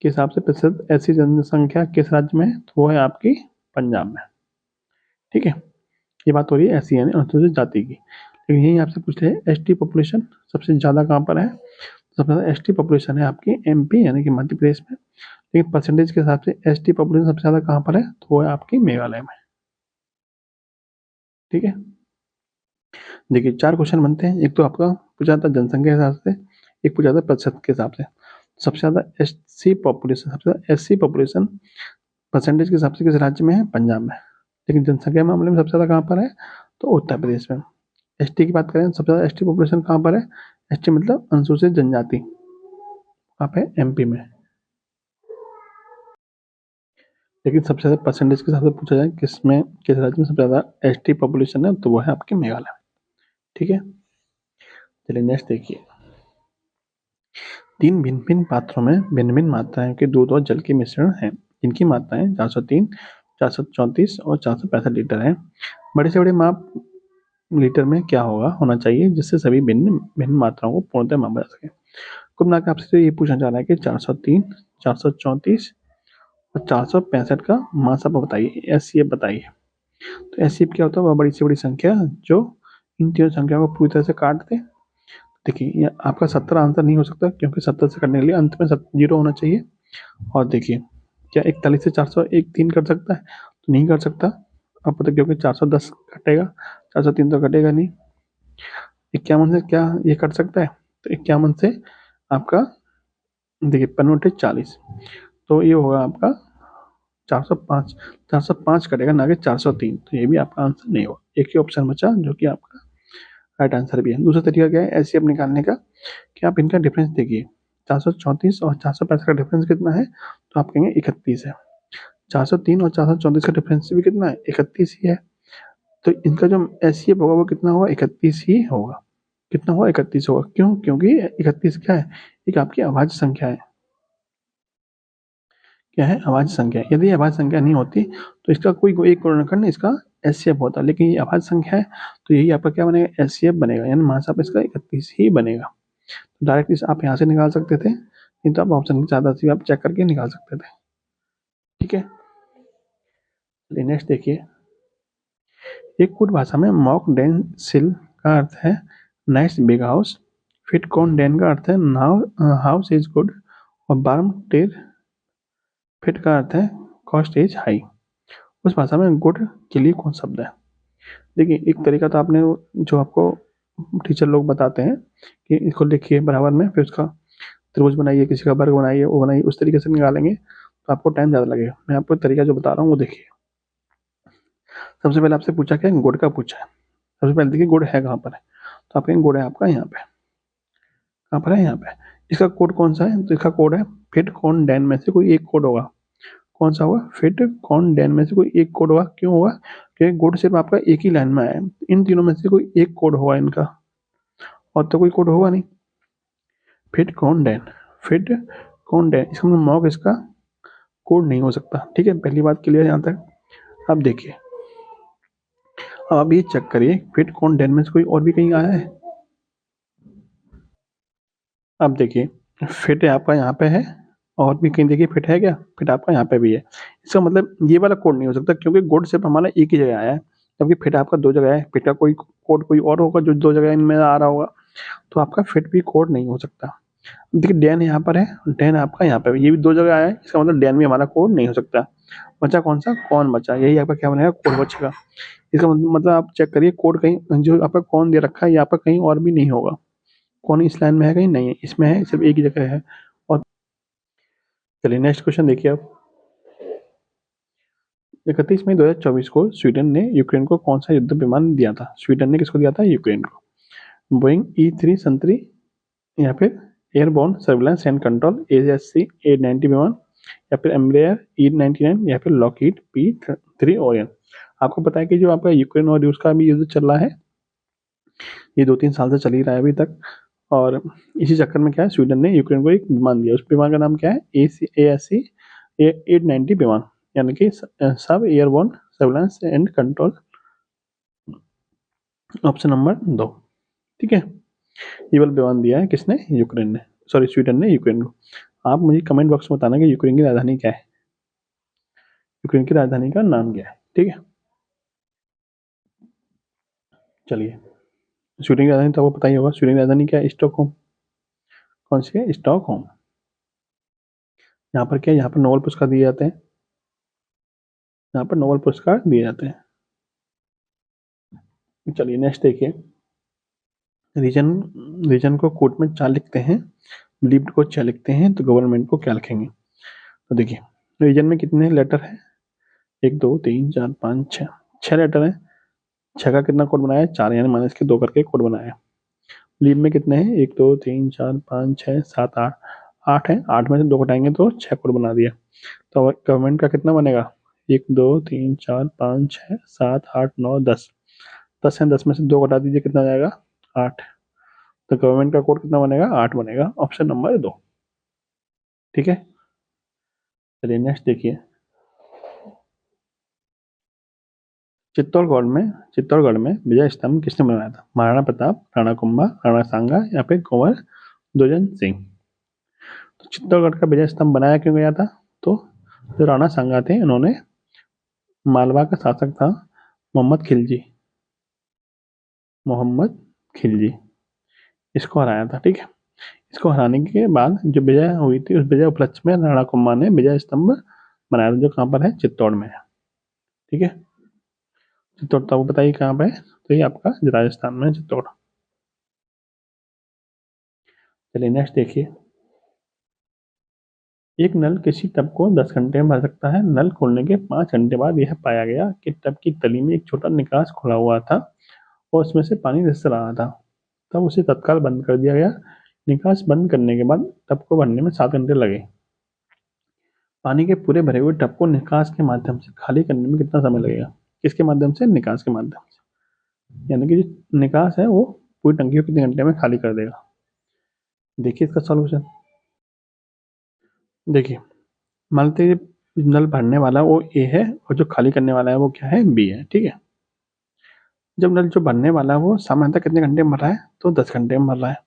के हिसाब से प्रतिशत ऐसी जनसंख्या किस राज्य में है, तो वो है आपकी पंजाब में। ठीक है, ये बात हो रही है ऐसी यानी अनुसूचित जाति की। लेकिन यही आपसे पूछ रहे हैं एसटी पॉपुलेशन सबसे ज्यादा कहाँ पर है, सबसे ज्यादा एसटी पॉपुलेशन है आपकी एमपी यानी कि मध्य प्रदेश में। लेकिन परसेंटेज के हिसाब से एसटी पॉपुलेशन सबसे ज्यादा कहाँ पर है, तो वो है आपकी मेघालय में। ठीक है, देखिए 4 क्वेश्चन बनते हैं। एक तो आपका पूछा था जनसंख्या के हिसाब से, एक पूछा था प्रतिशत के हिसाब से। सबसे ज्यादा एससी पॉपुलेशन, सबसे ज्यादा एससी पॉपुलेशन परसेंटेज के हिसाब से किस राज्य में है, पंजाब में। लेकिन जनसंख्या के मामले में सबसे ज्यादा कहाँ पर है, तो उत्तर प्रदेश में। एसटी की बात करें, सबसे ज्यादा एसटी पॉपुलेशन कहाँ पर है, एसटी मतलब अनुसूचित जनजाति, कहाँ पे, एमपी में। लेकिन सबसे ज्यादा परसेंटेज के हिसाब से पूछा जाए किसमें, किस राज्य में सबसे ज्यादा एसटी पॉपुलेशन है, तो वो है आपके मेघालय। ठीक है, चलिए नेक्स्ट देखिए, 3 भिन्न भिन्न पात्रों में भिन्न भिन्न मात्राएं के दूध और जल के मिश्रण है, जिनकी मात्राएं 403, 434 और 465 लीटर है। बड़े से बड़े माप लीटर में क्या होना चाहिए जिससे सभी भिन्न भिन्न मात्राओं को पूर्णतः मापा जा सके। कुल मिलाकर आपसे तो ये पूछना चाह रहा है कि 403, 434 और 465 का मास आप बताइए, एससीएफ बताइए। तो एससीएफ क्या होता है, वह बड़ी से बड़ी संख्या जो इन तीनों संख्याओं को पूरी तरह से काट दे। देखिए ये आपका 70 आंसर नहीं हो सकता, क्योंकि 70 से करने के लिए अंत में 0 होना चाहिए। और देखिए क्या 41 से 401 3 कर सकता है, तो नहीं कर सकता। अब पता, क्योंकि 410 कटेगा, 403 तो कटेगा नहीं। 51 से क्या ये कट सकता है, तो 51 से आपका देखिए 55 तो ये होगा आपका 405, 405 कटेगा ना कि 403, तो ये भी आपका आंसर नहीं होगा। एक ही ऑप्शन बचा जो कि आपका राइट आंसर भी है। दूसरा तरीका क्या है एससीएफ निकालने का, कि आप इनका डिफरेंस देखिए, 434 और 465 का डिफरेंस कितना है, तो आप कहेंगे 31 है। 403 और 434 का डिफरेंस भी कितना है, 31 ही है। तो इनका जो एससीएफ होगा वो कितना होगा, 31 ही होगा। कितना होगा, 31 होगा। क्यों, क्योंकि 31 क्या है, एक आपकी अभाज्य संख्या है। क्या है, अभाज्य संख्या। यदि अभाज्य संख्या नहीं होती तो इसका कोई एक गुणनखंड इसका एससीएफ होता, लेकिन ये अभाज्य संख्या है तो यही आपका क्या बनेगा, एससीएफ बनेगा, यानी मास आप इसका 31 ही बनेगा। डायरेक्ट इस आप यहाँ से निकाल सकते थे, नहीं तो आप ऑप्शन की ज्यादा से आप चेक करके निकाल सकते थे। ठीक है, नेक्स्ट देखिए, एक कुट भाषा में मॉक डेन सिल का अर्थ है नाइस बिग हाउस, फिट कॉन डेन का अर्थ है नाउ हाउस इज गुड, और बार्म टेर फिट का अर्थ है कॉस्ट इज हाई। उस भाषा में गुड के लिए कौन शब्द है। देखिए एक तरीका तो आपने जो आपको टीचर लोग बताते हैं कि इसको लिखिए बराबर में, फिर उसका त्रिभुज बनाइए, किसी का वर्ग बनाइए, वो बनाइए, उस तरीके से निकालेंगे तो आपको टाइम ज़्यादा लगेगा। मैं आपको तरीका जो बता रहा हूँ वो देखिए। सबसे पहले आपसे पूछा क्या, गुड़ का पूछा है। सबसे पहले देखिए गुड़ है कहाँ पर है, तो आप कहेंगे गुड़ है आपका यहाँ पे, कहाँ पर है, यहाँ पे। इसका कोड कौन सा है, तो इसका कोड है फिट कॉन डैन में से कोई एक कोड होगा। कौन सा होगा, फिट कॉन डैन में से कोई एक कोड होगा। क्यों होगा, क्योंकि कोड सिर्फ आपका एक ही लाइन में आया है, इन तीनों में से कोई एक कोड होगा इनका, और तो कोई कोड होगा नहीं। फिट कॉन डैन, फिट कॉन डैन, इसका मतलब मॉक इसका कोड नहीं हो सकता। ठीक है, पहली बात क्लियर यहाँ तक। अब देखिए, अब ये चेक करिए फिट कॉन डैन में से कोई और भी कहीं आया है। अब देखिए फिट आपका यहाँ पे है, और भी कहीं देखिए फिट है क्या, फिट आपका यहाँ पे भी है। इसका मतलब ये वाला कोड नहीं हो सकता, क्योंकि कोड सिर्फ हमारा एक ही जगह आया है, जबकि फिट आपका 2 जगह है। फिट का कोई कोड कोई और होगा जो 2 जगह इनमें आ रहा होगा, तो आपका फिट भी कोड नहीं हो सकता। देखिए डैन यहाँ पर है, डैन आपका यहाँ पे, ये भी 2 जगह आया है, इसका मतलब डैन भी हमारा कोड नहीं हो सकता। बचा कौन सा, कौन बचा, यही आपका क्या बनेगा, कोड बचेगा। इसका मतलब आप चेक करिए कोड कहीं जो आपका कौन दे रखा है, यहाँ पर कहीं और भी नहीं होगा। कौन इस लाइन में है, कहीं नहीं है, इसमें है, सिर्फ एक ही जगह है। और चलिए नेक्स्ट क्वेश्चन देखिए आप, 31 मई 2024 को स्वीडन ने यूक्रेन को कौन सा युद्ध विमान दिया था। स्वीडन ने किसको दिया था, यूक्रेन को। बोइंग E3 या फिर airborne surveillance and control ASC A90 विमान, या फिर एम्ब्रेयर E99, या फिर लॉकहीड P3 ओरियन। आपको पता है कि जो आपका यूक्रेन और रूस का भी युद्ध चल रहा है, ये 2-3 साल से चल ही रहा है अभी तक। और इसी चक्कर में क्या है, स्वीडन ने यूक्रेन को एक विमान दिया। उस विमान का नाम क्या है, ASC 890 विमान, यानी कि सब airborne surveillance and control, option number 2। ठीक है, ये वाला विमान दिया है किसने, यूक्रेन ने, सॉरी स्वीडन ने यूक्रेन को। आप मुझे कमेंट बॉक्स में बताना कि यूक्रेन की राजधानी क्या है, यूक्रेन की राजधानी का नाम क्या है। ठीक है, चलिए, स्वीडन की राजधानी तो आपको पता ही होगा। स्वीडन की राजधानी क्या है, स्टॉकहोम। कौन सी है, स्टॉकहोम। यहाँ पर क्या है, यहाँ पर नोबेल पुरस्कार दिए जाते हैं, यहाँ पर नोबेल पुरस्कार दिए जाते हैं। चलिए नेक्स्ट देखिए, रीजन रीजन को कोर्ट में 4 लिखते हैं, बिलीव्ड को 6 लिखते हैं, तो गवर्नमेंट को क्या लिखेंगे। तो देखिए, रीजन में कितने लेटर हैं, 1 2 3 4 5 6, 6 लेटर हैं। 6 का कितना कोड बनाया है, 4, यानी माइनस के 2 करके कोड बनाया है। लीड में कितने हैं, 1 2 3 4 5 6 7 8, 8 है। 8 में से 2 घटाएंगे तो 6 कोड बना दिया। तो गवर्नमेंट का कितना बनेगा, 1 2 3 4 5 6 7 8 9 10, 10 है, 10 में से 2 घटा दीजिए, कितना जाएगा, 8। तो गवर्नमेंट का कोड कितना बनेगा, 8 बनेगा, ऑप्शन नंबर 2। ठीक है, चलिए नेक्स्ट देखिए, चित्तौड़गढ़ में विजय स्तंभ किसने बनाया था, महाराणा प्रताप, राणा कुंभा, राणा सांगा या फिर कुंवर ध्वजन सिंह। तो चित्तौड़गढ़ का विजय स्तंभ बनाया क्यों गया था, तो जो राणा सांगा थे, उन्होंने मालवा का शासक था मोहम्मद खिलजी, इसको हराया था। ठीक है, इसको हराने के बाद जो विजय हुई थी, उस विजय उपलक्ष्य में राणा कुंभा ने विजय स्तंभ बनाया था, जो कहाँ पर है, चित्तौड़ में है। ठीक है, चित्तौड़ तो आपको बताइए कहाँ पे है, तो ये आपका राजस्थान में चित्तौड़। चलिए नेक्स्ट देखिए, एक नल किसी टब को 10 घंटे में भर सकता है। नल खोलने के 5 घंटे बाद यह पाया गया कि टब की तली में एक छोटा निकास खुला हुआ था और उसमें से पानी रिस रहा था। तब उसे तत्काल बंद कर दिया गया। निकास बंद करने के बाद टब को भरने में 7 घंटे लगे। पानी के पूरे भरे हुए टब को निकास के माध्यम से खाली करने में कितना समय लगेगा, किसके माध्यम से, निकास के माध्यम से, यानी कि जो निकास है वो पूरी टंकी को कितने घंटे में खाली कर देगा। देखिए इसका सॉल्यूशन, देखिए मान लेते हैं नल भरने वाला वो ए है और जो खाली करने वाला है वो क्या है, बी है। ठीक है, जब नल जो भरने वाला है वो सामान्यतः कितने घंटे में भर रहा है, तो 10 घंटे में भर रहा है।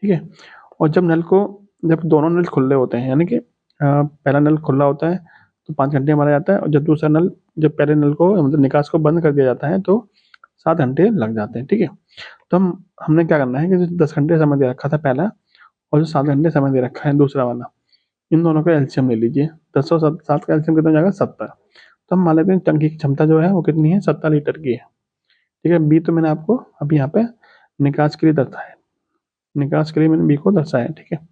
ठीक है, और जब दोनों नल खुले होते हैं, यानी कि पहला नल खुला होता है तो 5 घंटे में भरा जाता है, और जब दूसरा नल, जब पहले नल को मतलब निकास को बंद कर दिया जाता है तो 7 घंटे लग जाते हैं। ठीक है, तो हमने क्या करना है कि जो 10 घंटे समय दे रखा था पहला, और जो 7 घंटे समय दे रखा है दूसरा वाला, इन दोनों का एलसीएम ले लीजिए। 10 और 7 का एलसीएम कितना हो जाएगा, 70। तो हम मान लेते हैं टंकी की क्षमता जो है वो कितनी है, 70 लीटर की है। ठीक है, बी तो मैंने आपको अभी यहाँ पे निकास के लिए दर्शाया है, निकास के लिए मैंने बी को दर्शाया है। ठीक है,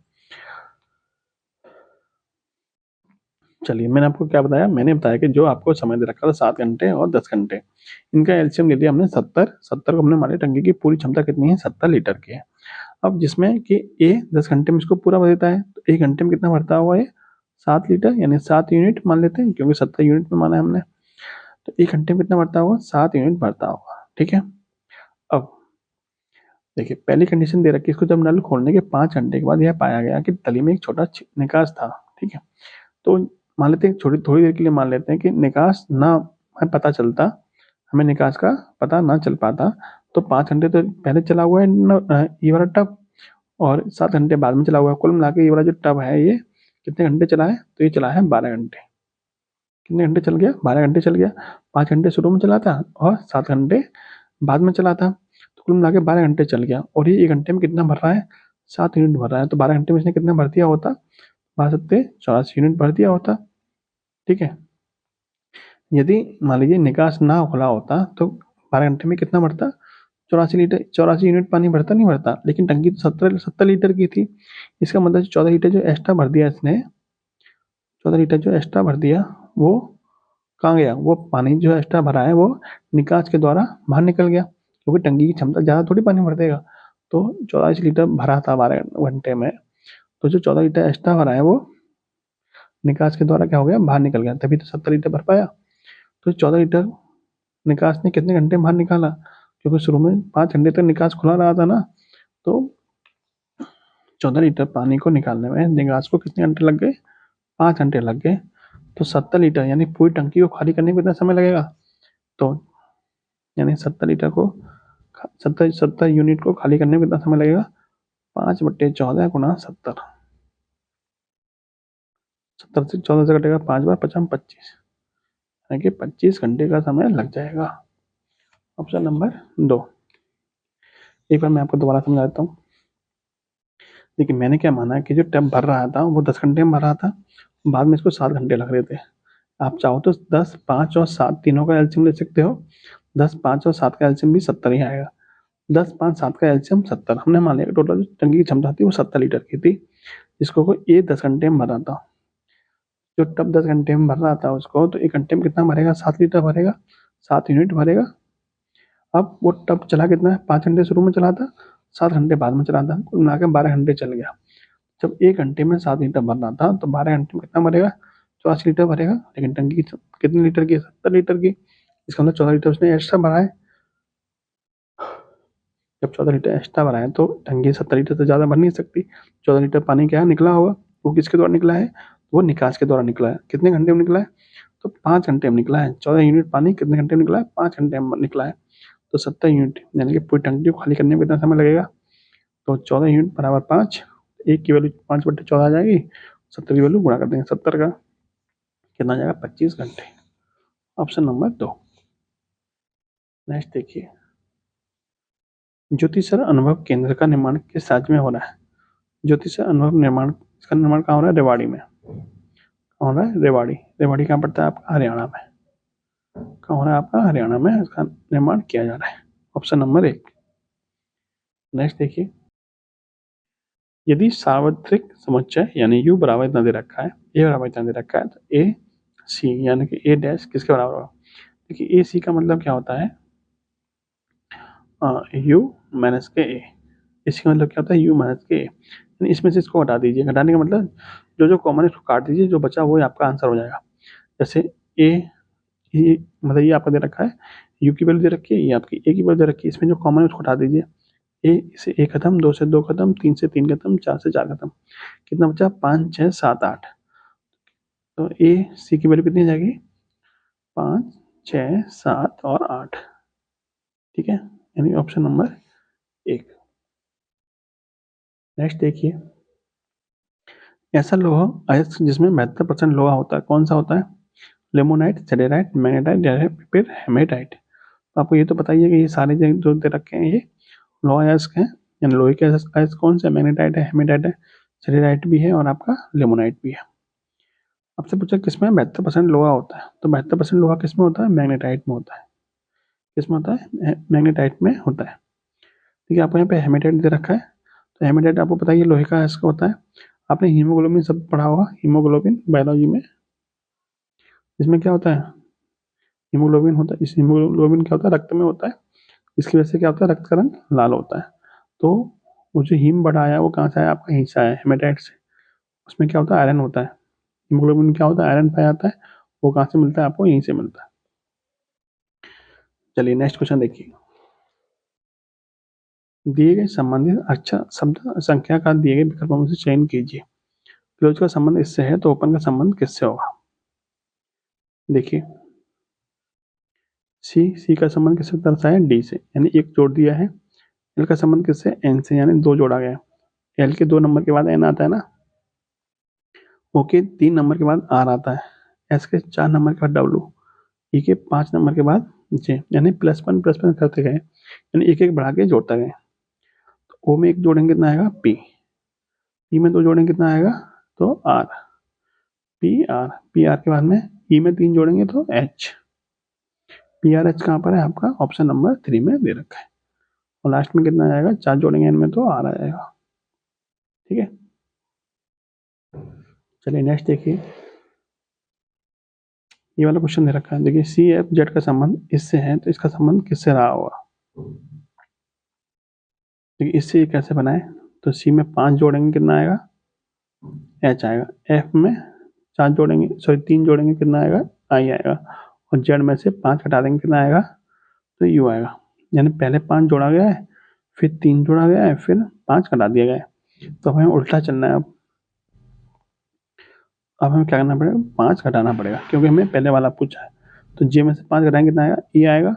चलिए मैंने आपको क्या बताया, मैंने बताया कि जो आपको समय दे रखा था 7 घंटे और 10 घंटे, इनका एलसीएम ले लिया हमने 70। 70 को हमने माने टंकी की पूरी क्षमता कितनी है, 70 लीटर की है। अब जिसमें कि ए 10 घंटे में इसको पूरा भर देता है, तो 1 घंटे में कितना भरता हुआ है, 7 लीटर, यानी 7 यूनिट मान लेते हैं, क्योंकि 70 यूनिट में माना है हमने। तो 1 घंटे में कितना भरता होगा, 7 यूनिट भरता होगा। ठीक है, अब देखिए पहली कंडीशन दे रखी है, इसको जब नल खोलने के 5 घंटे के बाद यह पाया गया कि तली में एक छोटा निकास था। ठीक है, तो मान लेते हैं थोड़ी देर के लिए मान लेते हैं कि निकास ना हमें पता चलता, हमें निकास का पता ना चल पाता, तो 5 घंटे तो पहले चला हुआ है ये वाला टब, और 7 घंटे बाद में चला हुआ है। कुल मिला के ये वाला जो टब है ये कितने घंटे चला है, तो ये चला है 12 घंटे। कितने घंटे चल गया, 12 घंटे चल गया। 5 घंटे शुरू में चला था और 7 घंटे बाद में चला था, तो कुल मिला के 12 घंटे चल गया। और ये 1 घंटे में कितना भर रहा है, 7 यूनिट भर रहा है। तो 12 घंटे में इसने कितना भर दिया होता, 12×7 = 84 यूनिट भर दिया होता। ठीक है, यदि मान लीजिए निकास ना खुला होता तो 12 घंटे में कितना भरता, 84 यूनिट पानी भरता, नहीं भरता। लेकिन टंकी तो 70 लीटर की थी, इसका मतलब 14 लीटर जो एक्स्ट्रा भर दिया इसने, 14 लीटर जो एक्स्ट्रा भर दिया वो कहाँ गया, वो पानी जो एक्स्ट्रा भरा है वो निकास के द्वारा बाहर निकल गया, क्योंकि टंकी की क्षमता ज़्यादा थोड़ी पानी भर देगा। तो 84 लीटर भरा था 12 घंटे में, तो जो 14 लीटर एक्स्ट्रा भरा है वो निकास के द्वारा क्या हो गया, बाहर निकल गया, तभी तो 70 लीटर भर पाया। तो 14 लीटर निकास ने कितने घंटे बाहर निकाला, क्योंकि शुरू में 5 घंटे तक निकास खुला रहा था ना, तो 14 लीटर पानी को निकालने में निकास को कितने घंटे लग गए, 5 घंटे लग गए। तो 70 लीटर यानी पूरी टंकी को खाली करने में कितना समय लगेगा, तो यानी 70 लीटर को 70 यूनिट को खाली करने में कितना समय लगेगा, 5/14 गुणा 70, 70 से 14 से कटेगा 5 बार 50 25, यानी कि 25 घंटे का समय लग जाएगा। Option number 2। एक बार मैं आपको दोबारा समझा देता हूँ। देखिए मैंने क्या माना कि जो टैप भर रहा था वो 10 घंटे में भर रहा था, बाद में इसको 7 घंटे लग रहे थे। आप चाहो तो 10, 5 और 7 तीनों का एलसीएम ले सकते हो। 10, 5 और 7 का एलसीएम भी 70 ही आएगा। 10, 5, 7 का एलसीएम 70। हमने मान लिया टोटल टंकी की क्षमता थी वो 70 लीटर की थी, जिसको ये 10 घंटे में भर रहा था। जो टब 10 घंटे में भर रहा था उसको, तो 1 घंटे में कितना भरेगा, 7 लीटर भरेगा, 7 यूनिट भरेगा। अब वो टब चला कितना है, 5 घंटे शुरू में चला था, 7 घंटे बाद में चला था, कुल मिलाकर 12 घंटे चल गया। जब 1 घंटे में 7 लीटर भरना था तो 12 घंटे में कितना भरेगा, 84 लीटर भरेगा। लेकिन टंकी कितने लीटर की, 70 लीटर की, इसका मतलब 14 लीटर उसने एक्स्ट्रा भरा है। जब 14 लीटर एक्स्ट्रा भरा है तो टंकी 70 लीटर से ज़्यादा भर नहीं सकती। 14 लीटर पानी क्या निकला होगा, वो किसके द्वारा निकला है, वो निकास के द्वारा निकला है। कितने घंटे में निकला है, तो 5 घंटे में निकला है। 14 यूनिट पानी कितने घंटे में निकला है, 5 घंटे में निकला है। तो 70 यूनिट यानी कि पूरी टंकी को खाली करने में कितना समय लगेगा, तो 14 यूनिट बराबर 5, एक की वैल्यू 5/14 आ जाएगी, 70 की वैल्यू गुणा कर देंगे 70 का, कितना आ जाएगा 25 घंटे। Option number 2। नेक्स्ट देखिए, ज्योतिषर अनुभव केंद्र का निर्माण किस राज्य में हो रहा है। ज्योतिषर अनुभव निर्माण, इसका निर्माण कहाँ हो रहा है, रेवाड़ी में। कहाँ हो रहा है, रेवाड़ी। रेवाड़ी कहाँ पड़ता है आपका, हरियाणा में। कहाँ हो रहा है आपका, हरियाणा में इसका निर्माण किया जा रहा है। Option number 1। नेक्स्ट देखिए, यदि सार्वत्रिक समुच्चय यानी यू बराबर इतना दे रखा है, ए बराबर इतना दे रखा है, तो ए सी यानी कि ए डैश किसके बराबर होगा। देखिए ए सी का मतलब क्या होता है, यू माइनस के ए। इसका मतलब क्या होता है, यू माइनस के ए। इसमें से इसको हटा दीजिए, हटाने का मतलब जो जो कॉमन है उसको काट दीजिए, जो बचा वो आपका आंसर हो जाएगा। जैसे ए, ये मतलब ये आपका दे रखा है, यू की वैल्यू दे रखी है, ये आपकी ए की वैल्यू दे रखी है, इसमें जो कॉमन है उसको हटा दीजिए। ए से ए खत्म, 2 से 2 खत्म, 3 से 3 खत्म, 4 से 4 खत्म, कितना बचा 5, 6, 7, 8। तो ए सी की वैल्यू कितनी जाएगी, 5, 6, 7 और 8। ठीक है, यानी ऑप्शन नंबर 1। नेक्स्ट देखिए, ऐसा लोहा अयस्क जिसमें 72% लोहा होता है, कौन सा होता है, लेमोनाइट, सेलेराइट, मैग्नेटाइट या फिर हेमेटाइट। तो आपको ये तो बताइए कि ये सारे जो दे रखे हैं ये लोहा अयस्क हैं, यानी लोहे के अयस्क कौन से, मैग्नेटाइट है, हेमेटाइट है, सेलेराइट भी है और आपका लेमोनाइट भी है। आपसे पूछा किसमें 72% लोहा होता है, तो 72% लोहा किसमें होता है, मैग्नेटाइट में होता है। किसमें होता है, मैग्नेटाइट में होता है। ठीक है, आपको यहाँ पे हेमेटाइट दे रखा है, तो हेमेटाइट आपको पता है लोहे का अयस्क होता है। आपने हीमोग्लोबिन सब पढ़ा होगा, हीमोग्लोबिन बायोलॉजी में। इसमें क्या होता है, हीमोग्लोबिन होता है। इस हीमोग्लोबिन क्या होता है, रक्त में होता है, इसकी वजह से क्या होता है, रक्त का रंग लाल होता है। तो वो जो हीम बड़ा आया वो कहाँ से आया, आपका यहीं से आया, हेमेटाइट से। उसमें क्या होता है, आयरन होता है। हीमोग्लोबिन क्या होता है, आयरन पाया जाता है, वो कहाँ से मिलता है, आपको यहीं से मिलता है। चलिए नेक्स्ट क्वेश्चन देखिए, दिए गए संबंधित अक्षर शब्द संख्या का दिए गए विकल्पों में से चयन कीजिए। क्लोज का संबंध इससे है तो ओपन का संबंध किससे होगा। देखिए सी का संबंध किससे दर्शाया, डी से, यानी एक जोड़ दिया है। एल का संबंध किससे, एन से, यानी 2 जोड़ा गया। एल के 2 नंबर के बाद एन आता है ना, ओ के 3 नंबर के बाद आर आता है, एस के 4 नंबर के बाद डब्ल्यू, ई के 5 नंबर के बाद जे, यानी +1 करते गए, यानी एक एक बढ़ा के जोड़ता गए। तो ओ में 1 जोड़ेंगे कितना आएगा, पी में 2 जोड़ेंगे कितना आएगा, तो आर, पी आर के बाद में ई में 3 जोड़ेंगे तो एच, पी आर एच कहाँ पर है आपका, ऑप्शन नंबर 3 में दे रखा है। और लास्ट में कितना आएगा, 4 जोड़ेंगे इनमें तो आर आ जाएगा। ठीक है, चलिए नेक्स्ट देखिए, ये वाला क्वेश्चन दे रखा है। देखिए सी एफ जेड का संबंध इससे है तो इसका संबंध किससे रहा होगा। देखिए इससे कैसे बनाए, तो सी में 5 जोड़ेंगे कितना आएगा, एच आएगा। एफ में 4 जोड़ेंगे, सॉरी 3 जोड़ेंगे कितना आएगा, आई आएगा। और जेड में से 5 हटा देंगे कितना आएगा, तो यू आएगा। यानी पहले 5 जोड़ा गया है, फिर 3 जोड़ा गया है, फिर 5 घटा दिया गया है। तो हमें उल्टा चलना है। अब हमें क्या करना पड़ेगा, 5 घटाना पड़ेगा, क्योंकि हमें पहले वाला पूछा है। तो जे में से 5 घटाएंगे कितना आएगा, ई आएगा।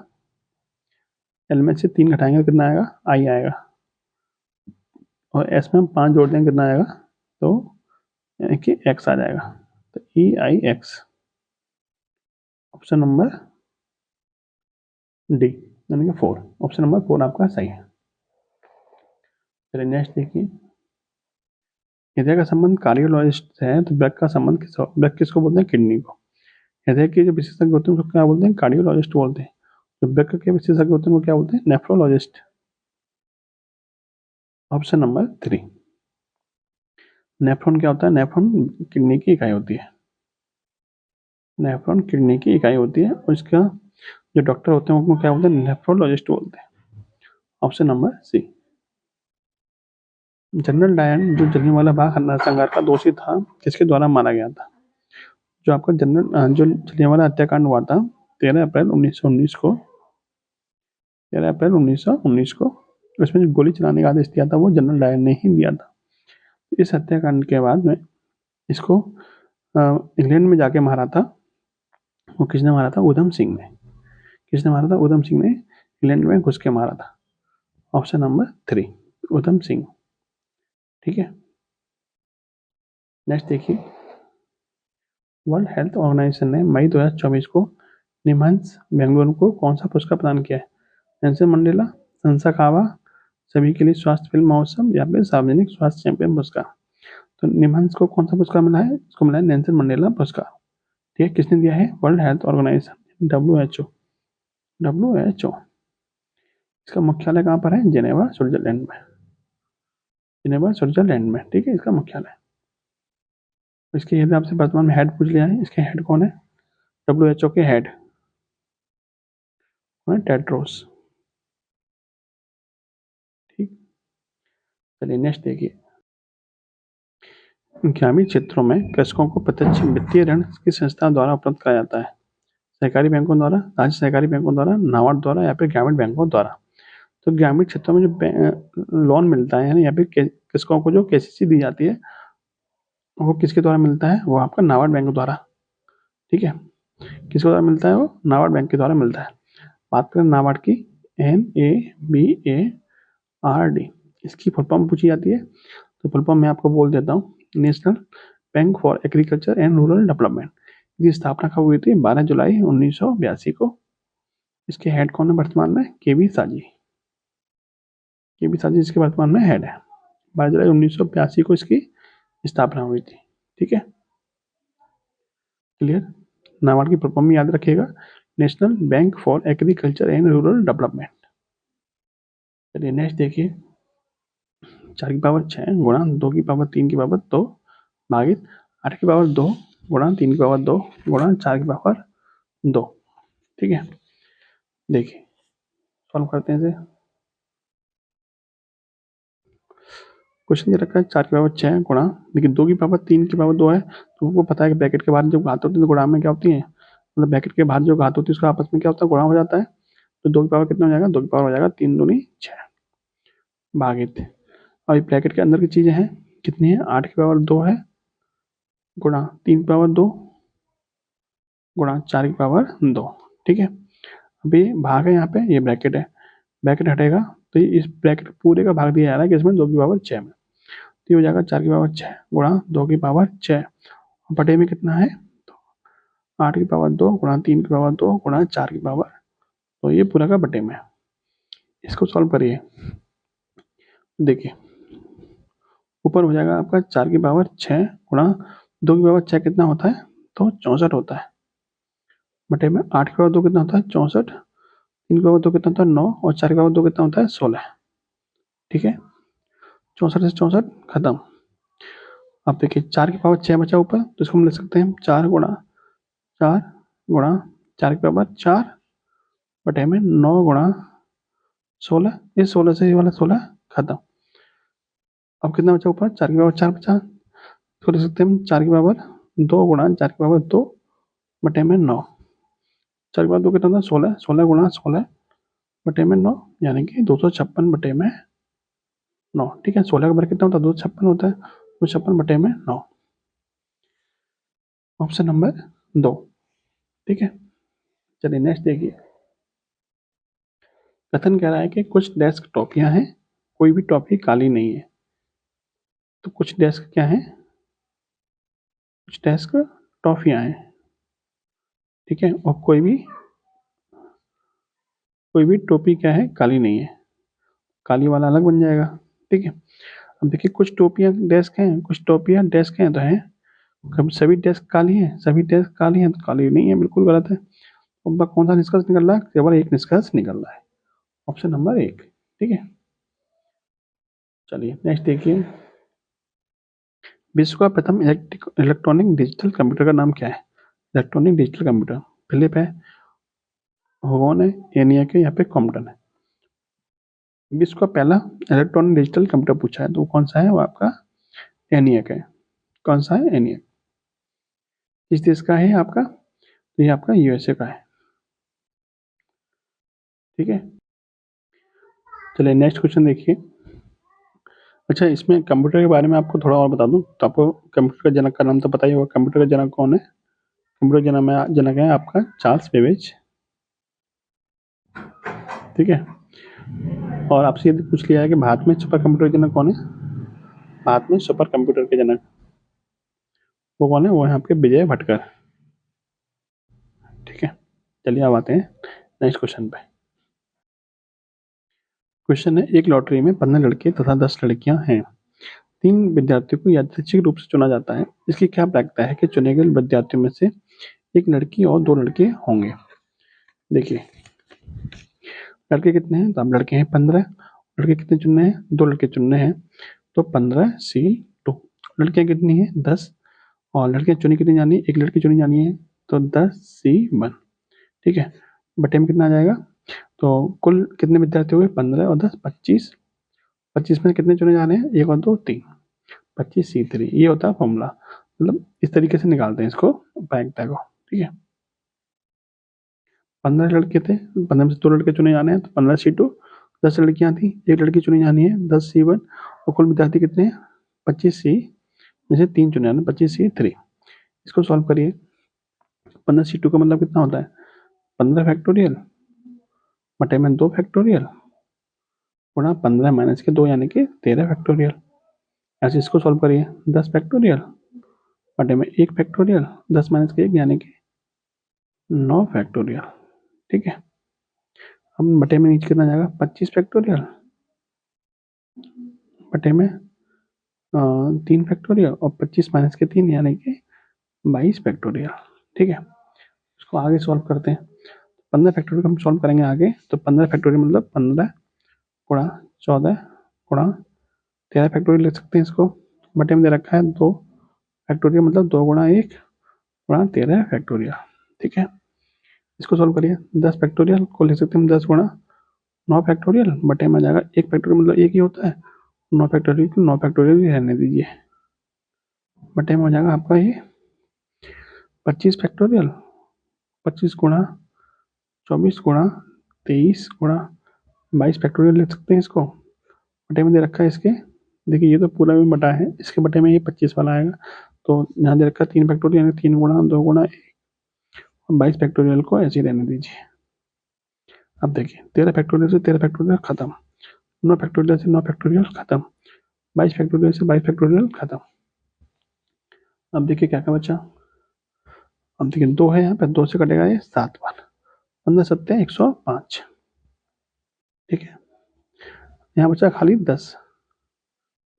एल में से 3 घटाएंगे कितना आएगा, आई आएगा। और एस में हम 5 जोड़ देंगे कितना आएगा, तो यानी कि एक्स आ जाएगा। तो ई आई एक्स, ऑप्शन नंबर डी, यानी कि 4, ऑप्शन नंबर 4 आपका सही है। चलिए नेक्स्ट देखिए, हृदय का संबंध कार्डियोलॉजिस्ट से है, तो ब्लड का संबंध ब्लड किसको बोलते हैं, किडनी को। हृदय के जो विशेषज्ञ होते हैं उसको क्या बोलते हैं, कार्डियोलॉजिस्ट बोलते हैं। जो ब्लड के विशेषज्ञ होते हैं वो क्या बोलते हैं, नेफ्रोलॉजिस्ट, ऑप्शन नंबर 3। नेफ्रॉन क्या होता है, नेफ्रॉन किडनी की इकाई होती है। नेफ्रॉन किडनी की इकाई होती है, और इसका जो डॉक्टर होते हैं उनको क्या बोलते हैं, नेफ्रोलॉजिस्ट बोलते हैं, option number C. General Dyer जो जलियांवाला बाग नरसंहार का दोषी था, किसके द्वारा मारा गया था। जो आपका जो जलियांवाला हत्याकांड हुआ था 13 अप्रैल 1919 को, 13 अप्रैल 1919 को, उसमें जो गोली चलाने का आदेश दिया था वो जनरल डायर ने ही दिया था। इस हत्याकांड के बाद में इसको इंग्लैंड में जाके मारा था। वो किसने मारा था, उधम सिंह ने। किसने मारा था, उधम सिंह ने इंग्लैंड में घुस के मारा था, ऑप्शन नंबर 3, उधम सिंह। ठीक है, नेक्स्ट देखिए, वर्ल्ड हेल्थ ऑर्गेनाइजेशन ने मई 2024 को निमहंस बेंगलुरु को कौन सा पुरस्कार प्रदान किया है, नेल्सन मंडेला, संसाकावा, सभी के लिए स्वास्थ्य फिल्म महोत्सव, या फिर सार्वजनिक स्वास्थ्य चैंपियन पुरस्कार। तो निमहंस को कौन सा पुरस्कार मिला है, इसको मिला है नेल्सन मंडेला पुरस्कार। ठीक है, किसने दिया है, वर्ल्ड हेल्थ ऑर्गेनाइजेशन, WHO। इसका मुख्यालय कहाँ पर है, जेनेवा स्विट्जरलैंड में, जेनेवा स्विट्जरलैंड में। ठीक है, इसका मुख्यालय। इसके हिसाब से वर्तमान में हेड पूछ लिया है, इसके हेड कौन है, WHO के हेड टेड्रोस। ठीक, चलिए नेक्स्ट देखिए, ग्रामीण क्षेत्रों में कृषकों को प्रत्यक्ष वित्तीय ऋण किस संस्था द्वारा उपलब्ध कराया जाता है, सहकारी बैंकों द्वारा, राज्य सहकारी बैंकों द्वारा, नाबार्ड द्वारा, या फिर ग्रामीण बैंकों द्वारा। तो ग्रामीण क्षेत्रों में जो लोन मिलता है या फिर कृषकों को जो KCC दी जाती है वो किसके द्वारा मिलता है, वो आपका नाबार्ड बैंक द्वारा। ठीक है, किसके द्वारा मिलता है, वो नाबार्ड बैंक के द्वारा मिलता है। बात करें नाबार्ड की, NABARD, इसकी फुल फॉर्म पूछी जाती है, तो फुल फॉर्म मैं आपको बोल देता हूँ, national bank for agriculture and rural development. इसकी स्थापना कब हुई थी, 12 जुलाई 1982 को। इसके हेड कौन है वर्तमान में, KV साजी। KV साजी इसके वर्तमान में हेड है। 12 जुलाई 1982 को इसकी स्थापना हुई थी। ठीक है, क्लियर। नाबार्ड की फुल फॉर्म याद रखिएगा, national bank for agriculture and rural development. चलिए नेक्स्ट देखिए, 4 की पावर 6 गुणा 2 की पावर 3 की पावर 2 भागित 8 की पावर 2 गुणा 3 की पावर 2 गुणा 4 की पावर 2। ठीक है, देखिए सॉल्व करते हैं इसे। क्वेश्चन ये रखा है 4 की पावर 6 गुणा, देखिए 2 की पावर 3 की पावर 2 है, तो आपको पता है कि ब्रैकेट के बाहर जो घात होती है तो गुणा में क्या होती है, मतलब ब्रैकेट के बाहर जो घात होती है उसका आपस में क्या होता है, गुणा हो जाता है। तो 2 की पावर कितना हो जाएगा, 2 की पावर हो जाएगा 3 दूनी 6 भागित, और ब्रैकेट के अंदर की चीजें हैं कितनी है, 8 की पावर 2 है गुणा 3 की पावर 2 गुणा 4 की पावर 2। ठीक है, अभी भाग है यहाँ पे, ये ब्रैकेट है, ब्रैकेट हटेगा तो इस ब्रैकेट पूरे का भाग दिया जा रहा है किसमें, 2 की पावर 6 में। तो ये हो जाएगा 4 की पावर 6 गुणा 2 की पावर 6, बटे में कितना है, तो 8 की पावर 2 गुणा 3 की पावर 2 गुणा 4 की पावर, तो ये पूरा का बटे में। इसको सॉल्व करिए, देखिए ऊपर हो जाएगा आपका 4 की पावर 6 गुणा 2 की पावर 6 कितना होता है, तो 64 होता है, बटे में 8 की पावर 2 कितना होता है, 64, 3 की पावर 2 कितना होता है, 9, और 4 की पावर 2 कितना होता है, 16। ठीक है, 64 से 64 खत्म। अब देखिए 4 की पावर 6 बचा ऊपर, तो इसको हम लिख सकते हैं 4 गुणा 4 की पावर 4 बटे में 9 गुणा 16, इस 16 से ये वाला 16 खत्म। अब कितना बचा ऊपर, 4 की पावर 4 बचा, इसको लिख सकते हैं 4 की पावर 2 गुणा 4 की पावर 2 बटे में 9, 4 के बाद 2 कितना था 16, 16 गुणा 16 बटे में 9 यानी कि 256 बटे में 9। ठीक है, 16 का बार कितना होता है 256 होता है, 256 बटे में 9, ऑप्शन नंबर 2। ठीक है, चलिए नेक्स्ट देखिए। कथन कह रहा है कि कुछ डेस्क टॉफियां हैं, कोई भी टॉफी काली नहीं है। तो कुछ डेस्क क्या है, कुछ डेस्क टॉफियां हैं। ठीक है, और कोई भी टोपी क्या है काली नहीं है, काली वाला अलग बन जाएगा। ठीक है, अब देखिए कुछ टोपियां डेस्क हैं, कुछ टोपियां डेस्क हैं तो हैं, कभी सभी डेस्क काली हैं, सभी डेस्क काली हैं तो काली नहीं है, बिल्कुल गलत है। अब कौन सा निष्कर्ष निकल रहा है, केवल एक निष्कर्ष निकल रहा है, ऑप्शन नंबर 1। ठीक है, चलिए नेक्स्ट देखिए। विश्व का प्रथम इलेक्ट्रॉनिक डिजिटल कंप्यूटर का नाम क्या है। इलेक्ट्रॉनिक डिजिटल कंप्यूटर, फिलिप है, होगोन है, एनियक है, यहाँ पे कॉम्पटन है। विश्व का पहला इलेक्ट्रॉनिक डिजिटल कंप्यूटर पूछा है तो कौन सा है, वो आपका एनियक है। कौन सा है, एनियक। किस देश का है आपका, तो ये आपका यूएसए का है। ठीक है, चलिए नेक्स्ट क्वेश्चन देखिए। अच्छा, इसमें कंप्यूटर के बारे में आपको थोड़ा और बता दूं तो आपको कंप्यूटर का जनक का नाम तो पता ही होगा। कंप्यूटर का जनक कौन है, कंप्यूटर जनक है आपका चार्ल्स बेबेज। ठीक है, और आपसे यदि पूछ लिया है कि भारत में सुपर कंप्यूटर के जनक कौन है, भारत में सुपर कंप्यूटर के जनक वो कौन है, वो है आपके विजय भटकर। ठीक है, चलिए अब आते हैं नेक्स्ट क्वेश्चन पे। क्वेश्चन है, एक लॉटरी में 15 लड़के तथा 10 लड़कियां हैं। 3 विद्यार्थियों को यादृच्छिक रूप से चुना जाता है। इसकी क्या प्रायिकता है कि चुने गए विद्यार्थियों में से एक लड़की और 2 लड़के होंगे। देखिए लड़के कितने हैं, तो अब लड़के हैं 15, लड़के कितने चुनने हैं, 2 लड़के चुनने हैं, तो 15C2। लड़कियां कितनी है 10, और लड़कियां चुनी कितनी जानी है, एक लड़की चुनी जानी है, तो 10C1। ठीक है, बटे में कितना आ जाएगा, तो कुल कितने विद्यार्थी हो गए 15 और 10 25, 25 में कितने चुने जाने हैं, 1 और 2 3, 25C3। ये होता है फॉर्मूला, मतलब इस तरीके से निकालते हैं इसको प्रायिकता को। ठीक है, 15 लड़के थे, 15 में से 2 लड़के चुने जाने हैं, तो 15C2। 10 लड़कियां थी, एक लड़की चुनी जानी है, 10C1, और कुल विद्यार्थी कितने हैं 25C में से 3 चुने जाने, 25C3। इसको सॉल्व करिए। 15C2 का मतलब कितना होता है 15 फैक्टोरियल बटे में 2 फैक्टोरियल गुणा 15 माइनस के 2 यानी कि 13 फैक्टोरियल। ऐसे इसको सॉल्व करिए, 10 फैक्टोरियल बटे में 1 फैक्टोरियल, 10 माइनस के 1 यानी कि 9 फैक्टोरियल। ठीक है, अब बटे में नीचे कितना जाएगा 25 फैक्टोरियल बटे में 3 फैक्टोरियल, और 25 माइनस के 3 यानी कि 22 फैक्टोरियल। ठीक है, इसको आगे सॉल्व करते हैं। 15 फैक्टोरियल हम सॉल्व करेंगे आगे, तो 15 फैक्टोरियल मतलब 15 गुणा 14 गुणा 13 फैक्टोरियल लिख सकते हैं इसको। बटे में दे रखा है 2 फैक्टोरियल मतलब 2 गुणा 1 गुणा 13 फैक्टोरियल। ठीक है, इसको सॉल्व करिए। 10 फैक्टोरियल को लिख सकते हैं 10 गुणा 9 फैक्टोरियल बटे में आ जाएगा 1 फैक्टोरियल मतलब 1 ही होता है, 9 फैक्टोरियल को 9 फैक्टोरियल ही रहने दीजिए, बटे में हो जाएगा आपका ये 25 फैक्टोरियल, 25 गुणा 24 गुणा 23 गुणा 22 फैक्टोरियल लिख सकते हैं इसको। बटे में दे रखा है इसके, देखिए ये तो पूरा में बटा है, इसके बटे में ये 25 वाला आएगा, तो यहाँ दे रखा है 3 फैक्टोरियल यानी 3 गुणा 2 गुणा 1, और 22 फैक्टोरियल को ऐसे ही रहने दीजिए। अब देखिए 13 फैक्टोरियल से 13 फैक्टोरियल खत्म, 9 फैक्टोरियल से 9 फैक्टोरियल खत्म, 22 फैक्टोरियल से 22 फैक्टोरियल खत्म। अब देखिए क्या क्या बचा, अब देखिए 2 है यहाँ पे, 2 से कटेगा ये 7 बार, 15 सत्ते 105। ठीक है, यहाँ बचा खाली 10।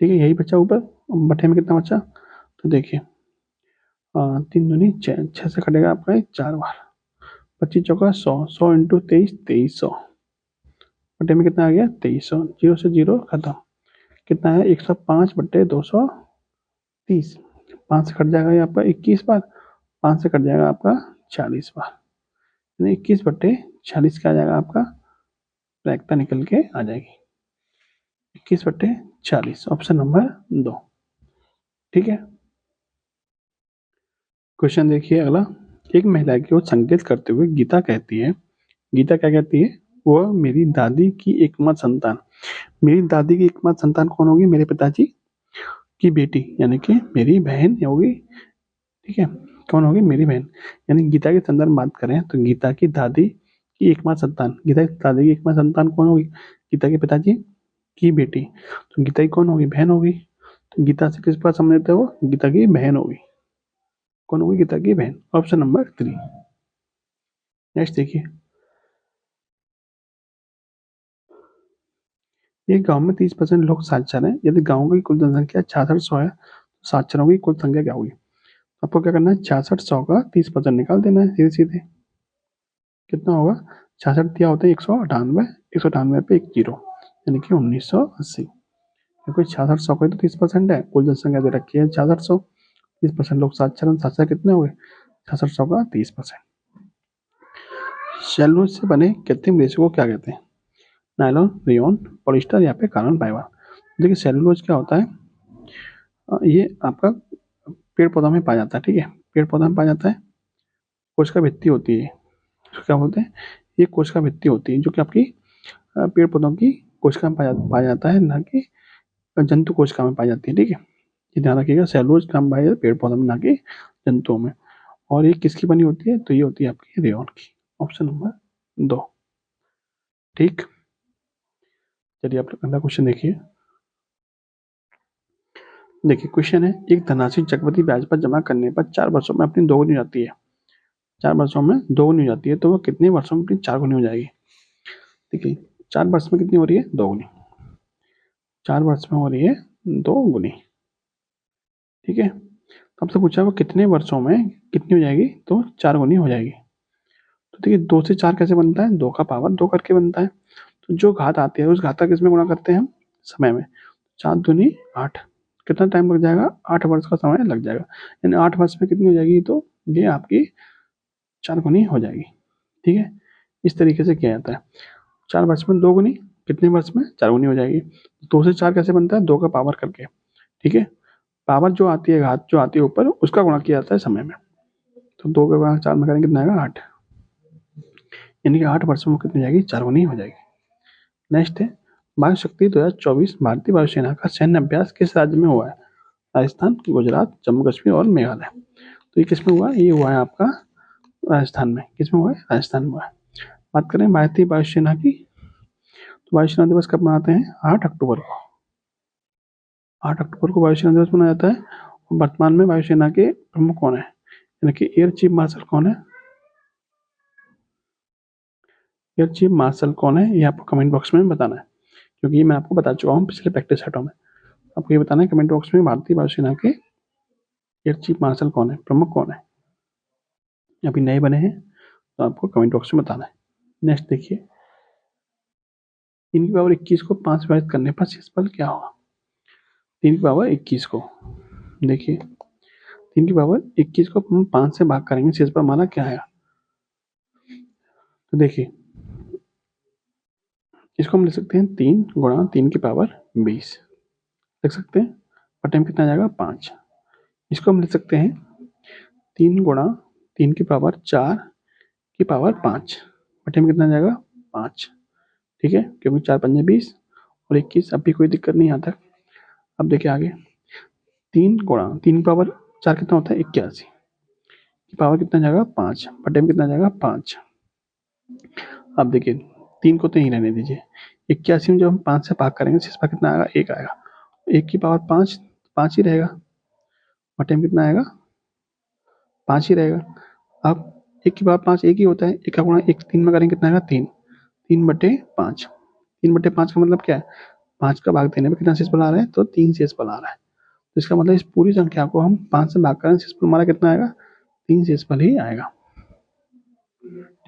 ठीक है, यही बचा ऊपर, बटे में कितना बचा, तो देखिए 3 दूनी 6, 6 से कटेगा आपका ये 4 बार, 25 चौका 100, 100 इंटू 23 2300, बटे में कितना आ गया 2300, 0 से 0 खत्म, कितना है 105 बटे 230, 5 से कट जाएगा ये आपका 21 बार, 5 से कट जाएगा आपका 40 बार, यानी 21 बटे 40 का आ जाएगा आपका प्रायिकता निकल के आ जाएगी 21 बटे 40, ऑप्शन नंबर 2। ठीक है, क्वेश्चन देखिए अगला। एक महिला की ओर संकेत करते हुए गीता कहती है, गीता क्या कहती है? वह मेरी दादी की एकमात्र संतान। मेरी दादी की एकमात्र संतान कौन होगी? मेरे पिताजी की बेटी, यानी कि मेरी बहन होगी। ठीक है, कौन होगी? मेरी बहन। यानी गीता के संदर्भ में बात करें तो गीता की दादी की एकमात्र संतान, गीता की दादी की एकमात्र संतान कौन होगी? गीता के पिताजी की बेटी। तो गीता की कौन होगी? बहन होगी। तो गीता से किस पर संबंधित है? वो गीता की बहन होगी। कौन होगी? गीता की बहन। Option number 3। नेक्स्ट देखिए, एक गांव में 30% लोग साक्षर हैं। यदि गांव की कुल जनसंख्या 6600 है तो साक्षरों की कुल संख्या क्या होगी? आपको क्या करना है? 6600 का 30% निकाल देना है सीधे सीधे। कितना होगा? 66 क्या होता है? 198। 198 पे एक जीरो, यानी कि 1980। देखो 6600 का तो 30% है, कुल जनसंख्या दे रखी है 6600। 30% लोग साक्षर हैं, साक्षर कितने हो गए? 6600 का 30%। सेलुलोज से बने कृत्रिम रेशे को क्या कहते हैं? नायलॉन, रेयॉन, पॉलिस्टर या फिर कार्बन फाइबर। देखिए सेलुलोज क्या होता है? ये आपका पेड़ पौधों में पाया जाता है। ठीक है, पेड़ पौधों में पाया जाता है। कोशिका भित्ति होती है, इसको क्या बोलते हैं? ये कोशिका भित्ति होती है जो कि आपकी पेड़ पौधों की कोशिका में पाया जाता है, ना कि जंतु कोशिका में पाई जाती है। ठीक है, ये ध्यान रखिएगा, सेलुलोज कहाँ पाया जाता है? पेड़ पौधों में, ना कि जंतुओं में। और ये किसकी बनी होती है? तो ये होती है आपकी रेयॉन की। Option number 2। ठीक, चलिए आप अगला क्वेश्चन देखिए। देखिए क्वेश्चन है, एक धनराशि चक्रवृद्धि ब्याज पर जमा करने पर 4 वर्षों में अपनी दोगुनी हो जाती है। 4 वर्षों में दोगुनी हो जाती है, तो वह कितने वर्षों में अपनी 4 गुनी हो जाएगी? देखिए 4 वर्ष में कितनी हो रही है? 2 गुनी। 4 वर्ष में हो रही है 2 गुनी। ठीक है, तो आपसे पूछा वो कितने वर्षों में कितनी हो जाएगी? तो 4 गुनी हो जाएगी। तो देखिए 2 से 4 कैसे बनता है? 2 का पावर 2 करके बनता है। तो जो घात आती है उस घात का किसमें गुणा करते हैं हम? समय में। 4 दूनी 8। कितना टाइम लग जाएगा? 8 वर्ष का समय लग जाएगा। यानी 8 वर्ष में कितनी हो जाएगी? तो ये आपकी 4 गुनी हो जाएगी। ठीक है, इस तरीके से किया जाता है। 4 वर्ष में 2 गुनी, कितने वर्ष में? 4 गुनी हो जाएगी। 2 से 4 कैसे बनता है? 2 का पावर करके। ठीक है, पावर जो आती है, घात जो आती है ऊपर, उसका गुणा किया जाता है समय में। तो 2 के गुणा 4 में करेंगे कितना आएगा? 8। यानी कि 8 वर्षों में कितनी हो जाएगी? 4 गुनी हो जाएगी। नेक्स्ट है, वायु शक्ति 2024 भारतीय वायुसेना का सैन्य अभ्यास किस राज्य में हुआ है? राजस्थान, गुजरात, जम्मू कश्मीर और मेघालय। तो ये किसमें हुआ? ये हुआ है आपका राजस्थान में। किसमें हुआ है? राजस्थान में हुआ है। बात करें भारतीय वायुसेना की, तो वायुसेना दिवस कब मनाते हैं? 8 अक्टूबर को। 8 अक्टूबर को वायुसेना दिवस मनाया जाता है। और वर्तमान में वायुसेना के प्रमुख कौन है? यानी कि एयर चीफ मार्शल कौन है? एयर चीफ मार्शल कौन है? ये आपको कमेंट बॉक्स में बताना है, क्योंकि ये मैं आपको बता चुका हूँ पिछले प्रैक्टिस सेटों में। आपको ये बताना है कमेंट बॉक्स में, भारतीय वायुसेना के एयर चीफ मार्शल कौन है, प्रमुख कौन है। अभी नए बने हैं तो आपको कमेंट बॉक्स में बताना है। नेक्स्ट देखिए, 3 की पावर 21 को 5 से विभाजित करने पर शेषफल क्या होगा? 3 की पावर 21 को, देखिए 3 की पावर 21 को हम 5 से भाग करेंगे, शेषफल हमारा क्या आएगा? तो देखिए इसको हम लिख सकते हैं 3 गुणा 3 की पावर 20 लिख सकते हैं, और टाइम कितना आ जाएगा? 5। इसको हम लिख सकते हैं 3 गुणा 3 की पावर 4 की पावर 5, और टाइम कितना आ जाएगा? 5। ठीक है, क्योंकि 4 पंजे 20 और 21, अब भी कोई दिक्कत नहीं आता। अब देखिए आगे, 3 गुणा 3 की पावर 4 कितना होता है? 81 की पावर कितना जाएगा? 5, बटे में कितना जाएगा? 5। अब देखिए 3 को तो यहीं रहने दीजिए, 81 में जब हम 5 से भाग करेंगे शेषफल कितना आएगा? 1 आएगा। 1 की पावर 5, 5 ही रहेगा, बटे में कितना आएगा? 5 ही रहेगा। अब 1 की पावर 5 1 ही होता है, 1 का गुणा 1 3 में करेंगे कितना आएगा? 3। 3 बटे 5, 3 बटे 5 का मतलब क्या है? 5 का भाग देने में कितना शेषफल आ रहा है? तो 3 शेषफल आ रहा है। तो इसका मतलब इस पूरी संख्या को हम 5 से भाग करें, शेषफल हमारा कितना आएगा? 3 शेषफल ही आएगा।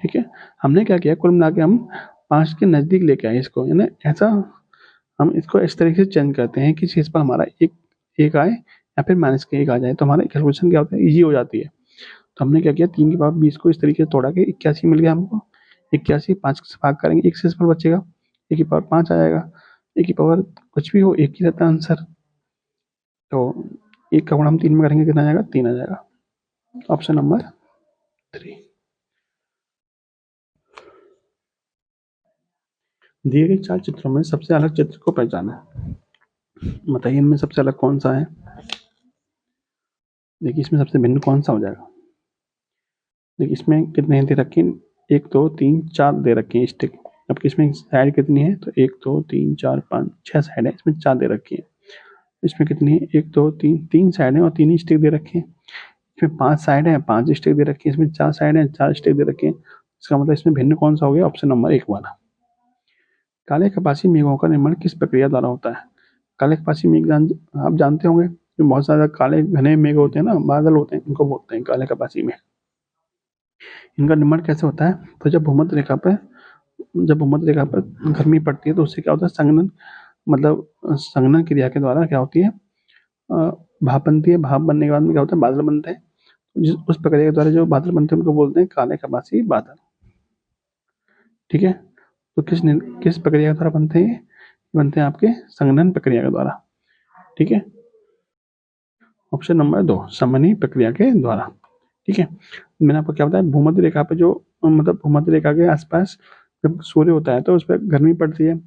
ठीक है, हमने क्या किया, कुल मिला के हम 5 के नजदीक लेके आए इसको, यानी ऐसा हम इसको इस तरीके से चेंज करते हैं कि शेषफल हमारा एक आए या फिर माइनस के 1 आ जाए, तो हमारा कैलकुलेशन क्या होता है? ईजी हो जाती है। तो हमने क्या किया, 3 की पावर 20 को इस तरीके से तोड़ा के 81 मिल गया हमको। 81 5 से भाग करेंगे, एक शेषफल बचेगा, 1 की पावर 5 आ जाएगा। 1 की पावर कुछ भी हो, 1 ही रहता है आंसर। तो 1 का गुणा हम 3 में करेंगे, कितना आ जाएगा? 3 आ जाएगा। Option number 3। दिए गए 4 चित्रों में सबसे अलग चित्र को पहचाना। बताइए इनमें सबसे अलग कौन सा है। देखिए इसमें सबसे भिन्न कौन सा हो जाएगा। देखिए इसमें कितने दे रखे हैं, 1 2 3 4 दे रखे हैं स्टिक। अब इसमें साइड कितनी है, तो 1 2 3 4 5 6 साइड है, इसमें 4 दे रखी है। इसमें कितनी है, 1 2 3 3 साइड है और 3 ही स्टिक दे रखे हैं। इसमें 5 साइड है, 5 स्टिक दे रखी है। इसमें 4 साइड है, 4 स्टिक दे रखे हैं। इसका मतलब इसमें भिन्न कौन सा हो गया, ऑप्शन नंबर 1 वाला। काले कपासी मेघों का निर्माण किस प्रक्रिया द्वारा होता है। काले कपासी मेघ आप जानते होंगे, जो बहुत सारे काले घने मेघ होते हैं ना, बादल होते हैं, इनको बोलते हैं काले कपासी मेघ। इनका निर्माण कैसे होता है, तो जब भूमध्य रेखा पर गर्मी पड़ती है तो उससे क्या होता है, संघनन, मतलब संघनन क्रिया के द्वारा क्या होती है, भाप बनती है। भाप बनने के बाद में क्या होता है, बादल बनते हैं। उस प्रक्रिया के द्वारा जो बादल बनते हैं उनको बोलते हैं काले कपासी बादल। ठीक है, तो किस प्रक्रिया के द्वारा बनते हैं, बनते हैं आपके संघनन प्रक्रिया के द्वारा। ठीक है, ऑप्शन नंबर 2 समन्वय प्रक्रिया के द्वारा। ठीक है, मैंने आपको क्या बताया, भूमध्य रेखा पे जो, मतलब भूमध्य रेखा के आसपास जब सूर्य होता है तो उस पर गर्मी पड़ती है,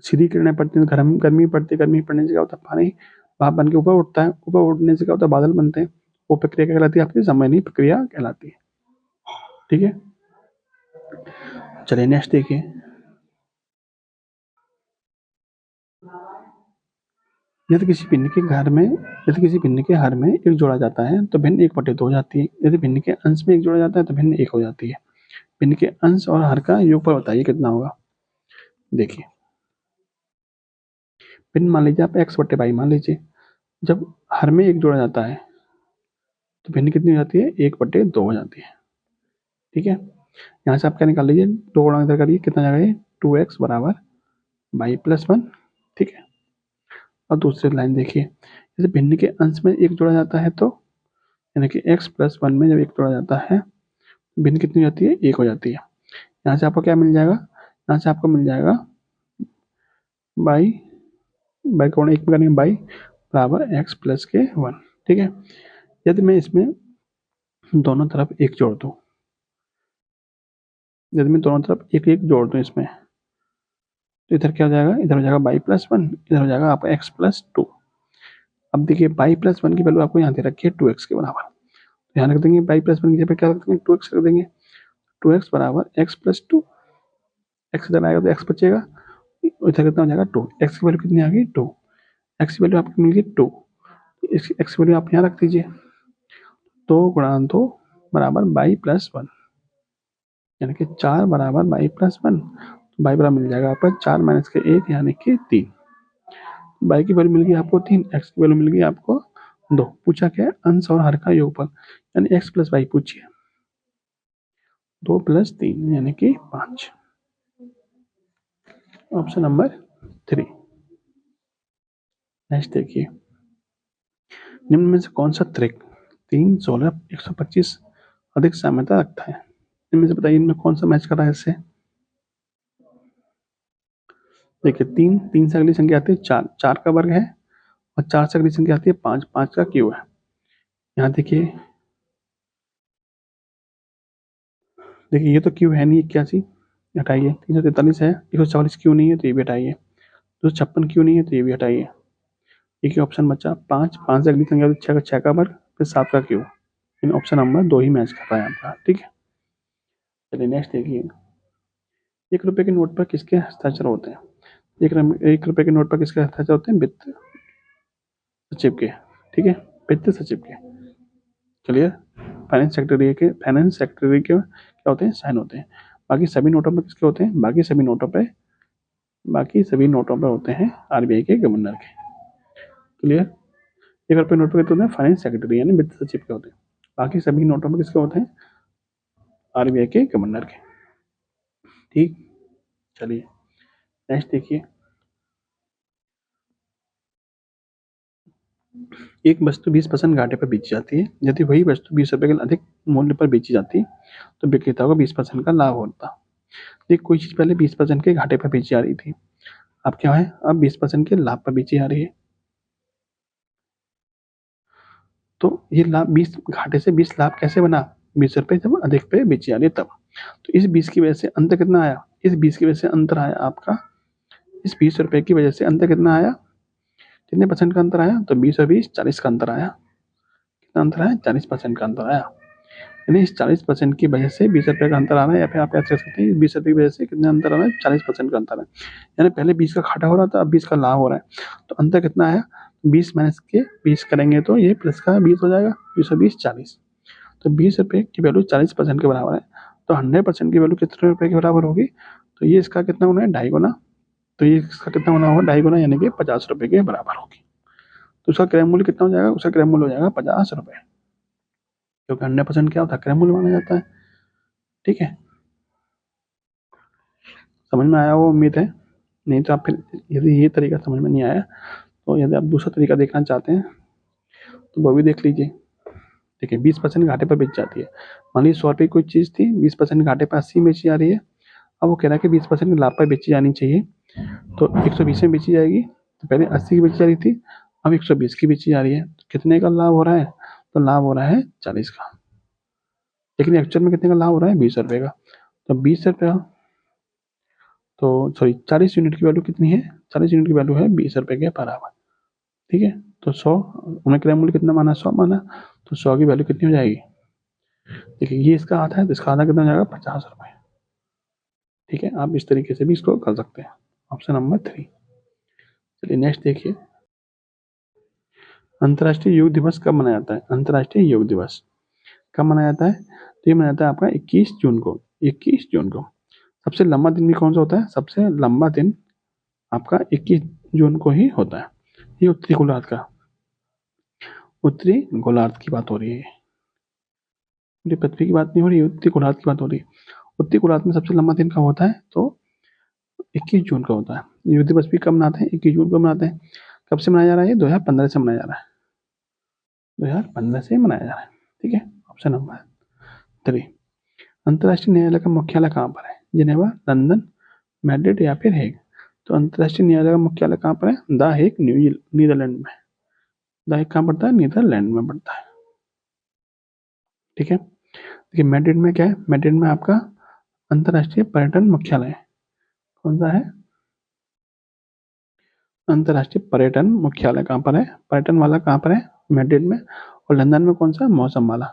सीधी किरणें पड़ती हैं, गर्मी पड़ती है। गर्मी पड़ने से क्या होता है, पानी भाप बन के ऊपर उठता है। ऊपर उठने से क्या होता है, बादल बनते हैं। वो प्रक्रिया क्या कहलाती है, आपकी समन्वय प्रक्रिया कहलाती है। ठीक है, चलिए नेक्स्ट देखिए। यदि किसी भिन्न के हर में एक जोड़ा जाता है तो भिन्न 1/2 हो जाती है। यदि भिन्न के अंश में एक जोड़ा जाता है तो भिन्न 1 हो जाती है। भिन्न के अंश और हर का योगफल बताइए कितना होगा। देखिए भिन्न मान लीजिए आप x/y मान लीजिए। जब हर में एक जोड़ा जाता है तो भिन्न कितनी हो जाती है, 1/2 हो जाती है। ठीक है, यहाँ से आप क्या निकाल लीजिए, 2 गुणा इधर करिए, कितना जाएगा ये, 2x बराबर y+1। ठीक है, और दूसरी लाइन देखिए, जैसे भिन्न के अंश में एक जोड़ा जाता है तो, यानी कि x+1 में जब एक जोड़ा जाता है भिन्न कितनी हो जाती है, 1 हो जाती है। यहाँ से आपको क्या मिल जाएगा, यहाँ से आपको मिल जाएगा बाई कोण 1 में करेंगे बाई बराबर x+1। ठीक है, यदि मैं इसमें दोनों तरफ 1 जोड़ दूँ, यदि मैं दोनों तरफ 1 1 जोड़ दूँ इसमें, तो इधर क्या हो जाएगा, इधर हो जाएगा y+1, इधर हो जाएगा आपका x+2। अब देखिए y+1 की वैल्यू आपको यहाँ दे रखी है 2x के बराबर। ध्यान रख देंगे y+1 की जगह क्या रख देंगे, 2x रख देंगे। 2x बराबर x+2। x इधर आएगा तो x बचेगा, इधर कितना हो जाएगा 2। x की वैल्यू कितनी आ गई, 2। x की वैल्यू आपको मिल गई 2। x की वैल्यू आप यहाँ रख दीजिए, 2 गुणा 2 बराबर y+1, यानी कि 4 बराबर y+1। तो y बराबर मिल जाएगा आपका 4 - 1 यानी कि 3। y की वैल्यू मिल गई आपको 3, x की वैल्यू मिल गई आपको 2। पूछा क्या है, अंश और हर का योगफल, यानी x + y पूछिए। 2 + 3 यानी कि 5, ऑप्शन नंबर 3। नेक्स्ट देखिए, निम्न में से कौन सा त्रिक 3 16 125 अधिक साम्यता रखता है। इनमें से बताइए, इनमें कौन सा मैच कर रहा है इससे। देखिए 3 से अगली संख्या आती है 4, 4 का वर्ग है, और 4 से अगली संख्या आती है 5, 5 का क्यूब है। यहाँ देखिए ये तो क्यूब है नहीं, 81 हटाइए। 343 है, 144 क्यों नहीं है तो ये भी हटाइए। 256 क्यों नहीं है तो ये भी हटाइए। एक ही ऑप्शन बचा 5, 5 से अगली संख्या 6 का 6 का वर्ग फिर 7 का क्यूब। इन ऑप्शन नंबर 2 ही मैच कर रहा है आपका। ठीक है, चलिए नेक्स्ट देखिए, 1 रुपए के नोट पर किसके हस्ताक्षर होते हैं। 1 रुपए के नोट पर किसके हस्ताक्षर होते हैं, वित्त सचिव के। ठीक है, वित्त सचिव के। क्लियर, फाइनेंस सेक्रेटरी के क्या होते हैं, साइन होते हैं। बाकी सभी नोटों पर किसके होते हैं, बाकी सभी नोटों पर होते हैं आरबीआई के गवर्नर के। क्लियर, 1 रुपए नोट पर कितने होते हैं, फाइनेंस सेक्रेटरी यानी वित्त सचिव के होते हैं। बाकी सभी नोटों पर किसके होते हैं, आरबीआई के गवर्नर के। ठीक, चलिए नेक्स्ट देखिए, एक वस्तु 20% घाटे पर बेची जाती है। यदि वही वस्तु 20 रुपए के अधिक मूल्य पर बेची जाती तो विक्रेता को 20% का लाभ होता। ये कोई चीज पहले 20% के घाटे पर बेची जा रही थी, अब क्या है, अब 20% के लाभ पर बेची जा रही है। तो ये लाभ 20 घाटे से 20 लाभ कैसे बना, 20 रुपये जब अधिक पे बेची जा रही है तब। तो इस 20 की वजह से अंतर कितना आया, इस 20 की वजह से अंतर आया आपका, इस 20 रुपये की वजह से अंतर कितना आया, कितने परसेंट का अंतर आया, तो 20 और 20 40 का अंतर आया। कितना अंतर आया, 40% का अंतर आया। यानी इस 40% की वजह से 20 रुपये का अंतर आ रहा है, या फिर आप क्या कह सकते हैं 20 रुपये की वजह से कितना अंतर आ रहा है, 40% का अंतर है। यानी पहले 20 का घाटा हो रहा था, अब 20 का लाभ हो रहा है। तो अंतर कितना आया, 20 माइनस के 20 करेंगे तो ये प्लस का 20 हो जाएगा, 20 और 20 40। तो 20 रुपये की वैल्यू 40% के बराबर है। तो 100% की वैल्यू कितने रुपये के बराबर होगी, तो ये इसका कितना होना है, 2.5 गुना। तो ये इसका कितना होना होगा, 2.5 गुना, यानी कि 50 रुपये के बराबर होगी। तो उसका क्रय मूल्य कितना हो जाएगा, उसका क्रय मूल्य हो जाएगा 50 रुपये, क्योंकि 100% क्या होता है, क्रय मूल्य माना जाता है। ठीक है, समझ में आया वो उम्मीद है। नहीं तो आप फिर यदि ये तरीका समझ में नहीं आया तो यदि आप दूसरा तरीका देखना चाहते हैं तो वो भी देख लीजिए। देखिए 20% घाटे पर बेच जाती है। मान लीजिए 100 रुपये की कोई चीज़ थी, 20% घाटे पर 80 बेची जा रही है। अब वो कह रहा है कि 20% लाभ पर बेची जानी चाहिए, तो 120 में बेची जाएगी। तो पहले 80 की बेची जा रही थी, अब 120 की बेची जा रही है। तो कितने का लाभ हो रहा है, तो लाभ हो रहा है 40 का। लेकिन एक्चुअल में कितने का लाभ हो रहा है, 20 रुपये का। तो 20 रुपये का, तो सॉरी 40 यूनिट की वैल्यू कितनी है, 40 यूनिट की वैल्यू है 20 रुपये के बराबर। ठीक है, तो 100 उन्हें क्रय मूल्य कितना माना, 100 माना, तो 100 की वैल्यू कितनी हो जाएगी, देखिए ये इसका आधा है, तो इसका आधा कितना हो जाएगा, 50 रुपये। ठीक है, आप इस तरीके से भी इसको कर सकते हैं। Option number 3। चलिए नेक्स्ट देखिए, अंतर्राष्ट्रीय योग दिवस कब मनाया जाता है, अंतर्राष्ट्रीय योग दिवस कब मनाया जाता है, तो ये मनाया जाता है आपका 21 जून को। 21 जून को। सबसे लंबा दिन भी कौन सा होता है, सबसे लंबा दिन आपका 21 जून को ही होता है। ये उत्तरी गोलार्ध का, उत्तरी गोलार्ध की बात हो रही है, पूरी पृथ्वी की बात नहीं हो रही है, उत्तरी गोलार्ध की बात हो रही है। उत्तरी गोलार्ध में सबसे लंबा दिन कब होता है, तो 21 जून का होता है। योग दिवस भी कब मनाते हैं, 21 जून को मनाते हैं। कब से मनाया जा रहा है, ये 2015 से मनाया जा रहा है, 2015 से मनाया जा रहा है। ठीक है, ऑप्शन नंबर 3। अंतर्राष्ट्रीय न्यायालय का मुख्यालय कहाँ पर है, जिनेवा, लंदन, मैड्रिड या फिर हेग। तो अंतर्राष्ट्रीय न्यायालय का मुख्यालय कहाँ पर है, द हेग, नीदरलैंड में। द हेग कहाँ पड़ता है, नीदरलैंड में पड़ता है। ठीक है, देखिए मैड्रिड में क्या है, मैड्रिड में आपका अंतर्राष्ट्रीय पर्यटन मुख्यालय है। कौन सा है, अंतर्राष्ट्रीय पर्यटन मुख्यालय कहाँ पर है, पर्यटन वाला कहाँ पर है, मैड्रिड में। और लंदन में कौन सा, मौसम वाला।